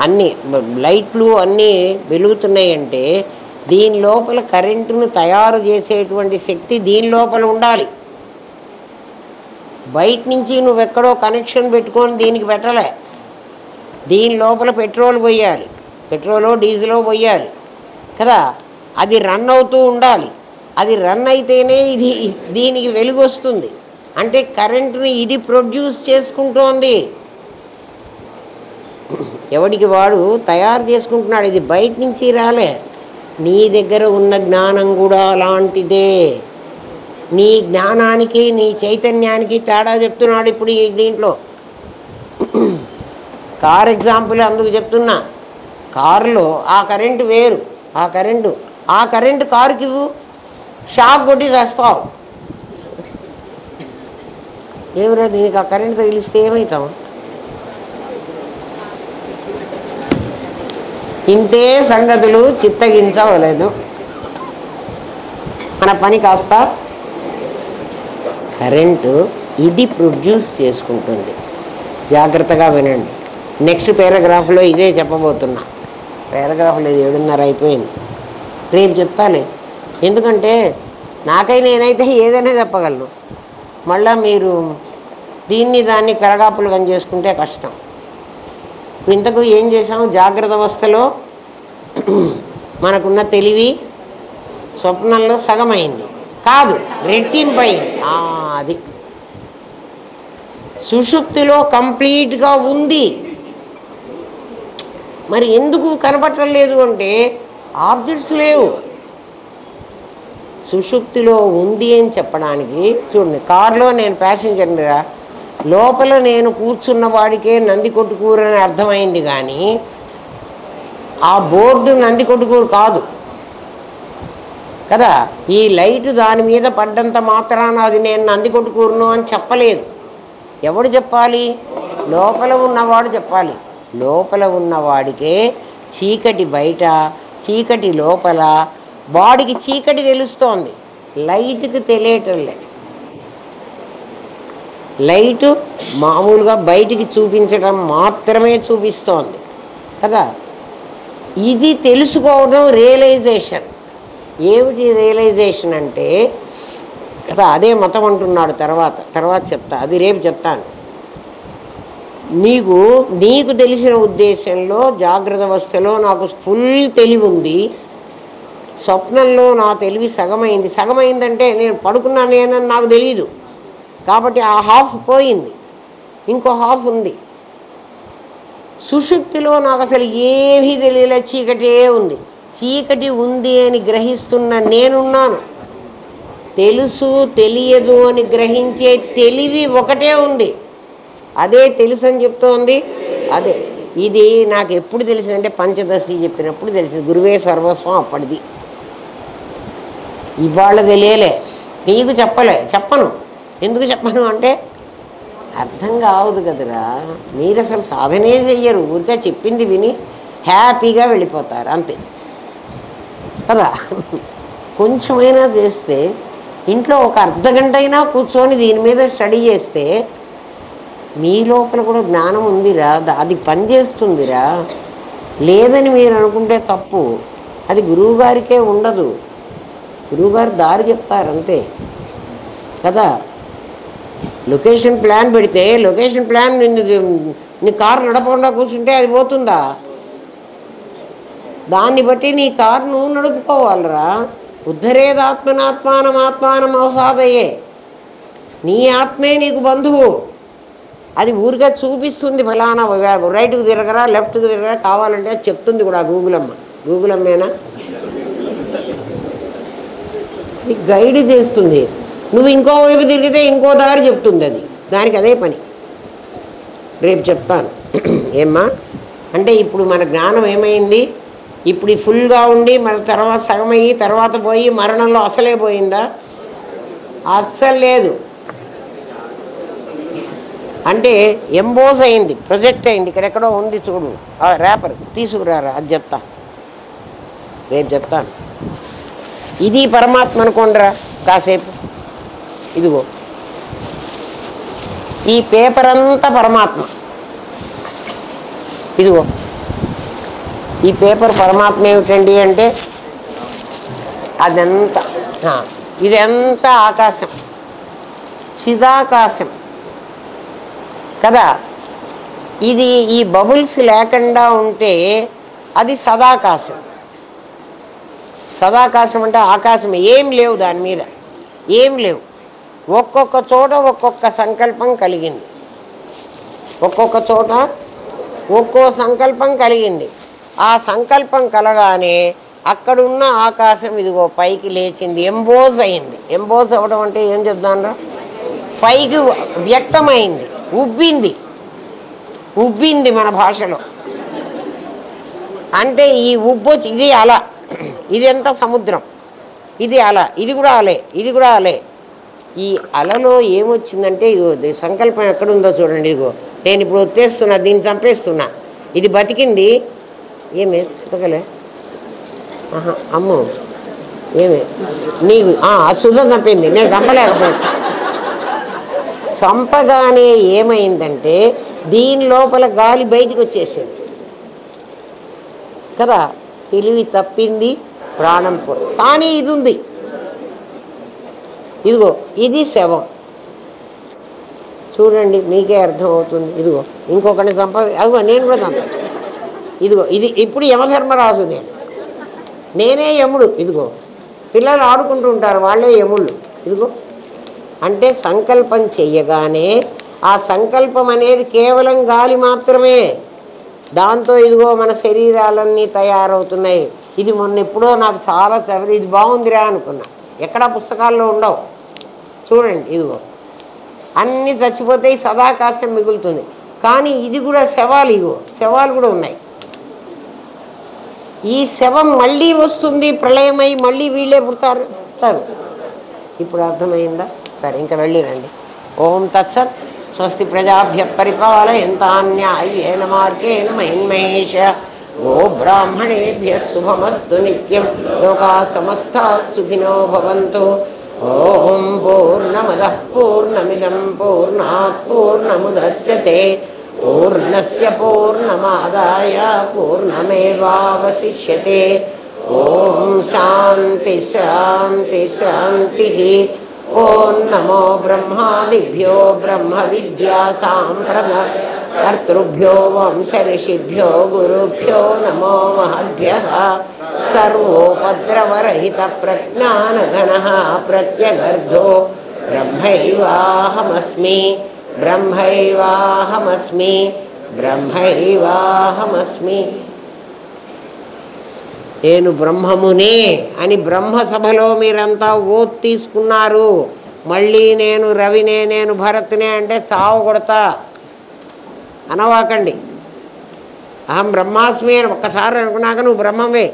అన్నీ లైట్లు అన్నీ వెలుగుతున్నాయంటే దీని లోపల కరెంటును తయారు చేసేటువంటి శక్తి దీని లోపల ఉండాలి. బయట నుంచి నువ్వెక్కడో కనెక్షన్ పెట్టుకొని దీనికి పెట్టలే. దీని లోపల పెట్రోల్ పోయాలి, పెట్రోలో డీజిలో పోయాలి కదా, అది రన్ అవుతూ ఉండాలి. అది రన్ అయితేనే ఇది దీనికి వెలుగు వస్తుంది. అంటే కరెంటుని ఇది ప్రొడ్యూస్ చేసుకుంటోంది. ఎవడికి వాడు తయారు చేసుకుంటున్నాడు, ఇది బయట నుంచి రాలే. నీ దగ్గర ఉన్న జ్ఞానం కూడా అలాంటిదే. నీ జ్ఞానానికి నీ చైతన్యానికి తేడా చెప్తున్నాడు ఇప్పుడు దీంట్లో. కార్ ఎగ్జాంపుల్ అందుకు చెప్తున్నా. కారులో ఆ కరెంటు వేరు, ఆ కరెంటు కారుకి ఇవ్వు, షాక్ కొట్టి చేస్తావు. ఏమిరా దీనికి ఆ కరెంటు తగిలిస్తే ఏమవుతాం? ఇంతే సంగతులు చిత్తగించవలేదు. మన పని కాస్త కరెంటు ఇది ప్రొడ్యూస్ చేసుకుంటుంది. జాగ్రత్తగా వినండి. నెక్స్ట్ పారాగ్రాఫ్లో ఇదే చెప్పబోతున్నా. పారాగ్రాఫ్లో 7:30 అయిపోయింది, రేపు చెప్తాలే. ఎందుకంటే నేనైతే ఏదైనా చెప్పగలను, మళ్ళీ మీరు దాన్ని కరగాపులు చేసుకుంటే కష్టం. ఇంతకు ఏం చేసాం? జాగ్రత్త అవస్థలో మనకున్న తెలివి స్వప్నంలో సగమైంది కాదు, రెట్టింపైంది. అది సుషుప్తిలో కంప్లీట్గా ఉంది. మరి ఎందుకు కనపట్టలేదు అంటే ఆబ్జెక్ట్స్ లేవు. సుషుప్తిలో ఉంది అని చెప్పడానికి చూడండి, కారులో నేను ప్యాసింజర్గా, లోపల నేను కూర్చున్న వాడికే నందికొట్కూరు అని అర్థమైంది, కానీ ఆ బోర్డు నందికొట్కూరు కాదు కదా. ఈ లైటు దాని మీద పడ్డంత మాత్రాన అది నేను నందికొట్కూరును అని చెప్పలేదు. ఎవడు చెప్పాలి? లోపల ఉన్నవాడు చెప్పాలి. లోపల ఉన్నవాడికే చీకటి బయట, చీకటి లోపల, వాడికి చీకటి తెలుస్తోంది, లైట్కి తెలియటం లేదు. లైటు మామూలుగా బయటికి చూపించడం మాత్రమే చూపిస్తోంది కదా. ఇది తెలుసుకోవడం రియలైజేషన్. ఏమిటి రియలైజేషన్ అంటే కదా, అదే మతం అంటున్నాడు. తర్వాత చెప్తా, అది రేపు చెప్తాను. నీకు తెలిసిన ఉద్దేశంలో జాగ్రత్త అవస్థలో నాకు ఫుల్ తెలివి ఉంది, స్వప్నంలో నా తెలివి సగమైందంటే నేను పడుకున్నానేనని నాకు తెలియదు కాబట్టి ఆ హాఫ్ పోయింది, ఇంకో హాఫ్ ఉంది. సుషుప్తిలో నాకు అసలు ఏమీ తెలియలే, చీకటే ఉంది. చీకటి ఉంది అని గ్రహిస్తున్న నేనున్నాను. తెలుసు తెలియదు అని గ్రహించే తెలివి ఒకటే ఉంది, అదే తెలుసు అని చెప్తోంది. అదే ఇది నాకు ఎప్పుడు తెలిసిందంటే పంచదశి చెప్పినప్పుడు తెలిసింది. గురువే సర్వస్వం అప్పటిది. ఇవాళ తెలియలే, నీకు చెప్పను. ఎందుకు చెప్పను అంటే అర్థం కావదు కదరా. మీరు అసలు సాధనే చెయ్యరు, ఊరికే చెప్పింది విని హ్యాపీగా వెళ్ళిపోతారు అంతే కదా. కొంచెమైనా చేస్తే, ఇంట్లో ఒక అర్ధగంట అయినా కూర్చొని దీని మీద స్టడీ చేస్తే మీ లోపల కూడా జ్ఞానం ఉందిరా, అది పనిచేస్తుందిరా. లేదని మీరు అనుకుంటే తప్పు. అది గురువుగారికే ఉండదు, గురువుగారు దారి చెప్తారు అంతే కదా. లొకేషన్ ప్లాన్ పెడితే లొకేషన్ ప్లాన్ నీ కారు నడపకుండా కూర్చుంటే అది పోతుందా? దాన్ని బట్టి నీ కారు నువ్వు నడుపుకోవాలరా. ఉద్ధరేదాత్మనాత్మానం అవసాదయే. నీ ఆత్మే నీకు బంధువు. అది ఊరిగా చూపిస్తుంది, ఫలానా రైట్కి తిరగరా లెఫ్ట్కి తిరగరా కావాలంటే అది చెప్తుంది కూడా. గూగుల్ అమ్మేనా అది గైడ్ చేస్తుంది. నువ్వు ఇంకో వైపు తిరిగితే ఇంకో దారి చెప్తుంది. అది దానికి అదే పని. రేపు చెప్తాను. ఏమ్మా అంటే ఇప్పుడు మన జ్ఞానం ఏమైంది? ఇప్పుడు ఫుల్గా ఉండి మన తర్వాత సగమయ్యి తర్వాత పోయి మరణంలో అసలే పోయిందా? అస్సలు లేదు. అంటే ఎంబోజ్ అయింది, ప్రొజెక్ట్ అయింది. ఇక్కడెక్కడో ఉంది చూడు, ర్యాపర్ తీసుకురారా, అది చెప్తా, రేపు చెప్తాను. ఇది పరమాత్మ అనుకోండిరా కాసేపు. ఇదిగో ఈ పేపర్ అంతా పరమాత్మ. ఇదిగో ఈ పేపర్ పరమాత్మ ఏమిటండి అంటే అదంతా ఇదంతా ఆకాశం, చిదాకాశం కదా. ఇది ఈ బబుల్స్ లేకుండా ఉంటే అది సదాకాశం. సదాకాశం అంటే ఆకాశం, ఏం లేవు దాని మీద, ఏం లేవు. ఒక్కొక్క చోట ఒక్కొక్క సంకల్పం కలిగింది, ఒక్కొక్క చోట ఒక్కో సంకల్పం కలిగింది. ఆ సంకల్పం కలగానే అక్కడున్న ఆకాశం ఇదిగో పైకి లేచింది, ఎంబోజ్ అయింది. ఎంబోజ్ అవ్వడం అంటే ఏం చెప్తానరా, పైకి వ్యక్తమైంది, ఉబ్బింది మన భాషలో. అంటే ఈ ఉబ్బొచ్చి ఇది అల, ఇది ఎంత సముద్రం, ఇది అల, ఇది కూడా అలే, ఇది కూడా అలే. ఈ అలలో ఏమొచ్చిందంటే ఇగో సంకల్పం ఎక్కడుందో చూడండి. ఇదిగో నేను ఇప్పుడు వచ్చేస్తున్నా, దీన్ని చంపేస్తున్నా, ఇది బతికింది. ఏమే చితకలే అమ్ము, ఏమే నీకు సుధం చంపింది, నేను చంపలేకపోయాను. చంపగానే ఏమైందంటే దీని లోపల గాలి బయటికి వచ్చేసింది కదా, తెలివి తప్పింది, ప్రాణం కానీ ఇది ఉంది. ఇదిగో ఇది శవం చూడండి, మీకే అర్థమవుతుంది. ఇదిగో ఇంకొకరిని అదిగో నేను కూడా చంప. ఇదిగో ఇది ఇప్పుడు యమధర్మరాజు, నేనే యముడు. ఇదిగో పిల్లలు ఆడుకుంటూ ఉంటారు, వాళ్ళే యముళ్ళు. ఇదిగో అంటే సంకల్పం చెయ్యగానే ఆ సంకల్పం అనేది కేవలం గాలి మాత్రమే. దాంతో ఇదిగో మన శరీరాలన్నీ తయారవుతున్నాయి. ఇది మొన్న ఎప్పుడో నాకు చాలా ఇది బాగుందిరా అనుకున్నా, ఎక్కడా పుస్తకాల్లో ఉండవు. చూడండి ఇదిగో అన్నీ చచ్చిపోతాయి, సదాకాశం మిగులుతుంది. కానీ ఇది కూడా శవాలు, ఇగో శవాలు కూడా ఉన్నాయి. ఈ శవం మళ్ళీ వస్తుంది, ప్రళయమై మళ్ళీ వీళ్ళే పుడతారు. ఇప్పుడు అర్థమైందా? సరే ఇంకా వెళ్ళిరండి. ఓం తత్సత్. స్వస్తి ప్రజాభ్య పరిపాలయంతాన్యాయేన మార్గేణ మహిన్మహేష. గో బ్రాహ్మణేభ్య శుభమస్తు నిత్యం. లోకా సమస్తాః సుఖినో భవంతు. ఓం పూర్ణమదః పూర్ణమిదం పూర్ణాత్ పూర్ణముదచ్యతే పూర్ణస్య పూర్ణమాదాయ పూర్ణమేవావశిష్యతే. ఓం శాంతి శాంతి శాంతి. ఓం నమో బ్రహ్మాదిభ్యో బ్రహ్మ విద్యా సాంప్రదాయకర్తృభ్యో వంశఋషిభ్యో గురుభ్యో నమో మహద్భ్యః. సర్వోపద్రవరహిత ప్రజ్ఞానఘనః ప్రత్యగర్ధో బ్రహ్మైవాహమస్మి బ్రహ్మైవాహమస్మి బ్రహ్మైవాహమస్మి. నేను బ్రహ్మమునే అని బ్రహ్మసభలో మీరంతా ఓత్ తీసుకున్నారు. మళ్ళీ నేను రవినే, నేను భరత్నే అంటే చావు కొడతా అనవాకండి. అహం బ్రహ్మాస్మి అని ఒక్కసారి అనుకున్నాక నువ్వు బ్రహ్మమే.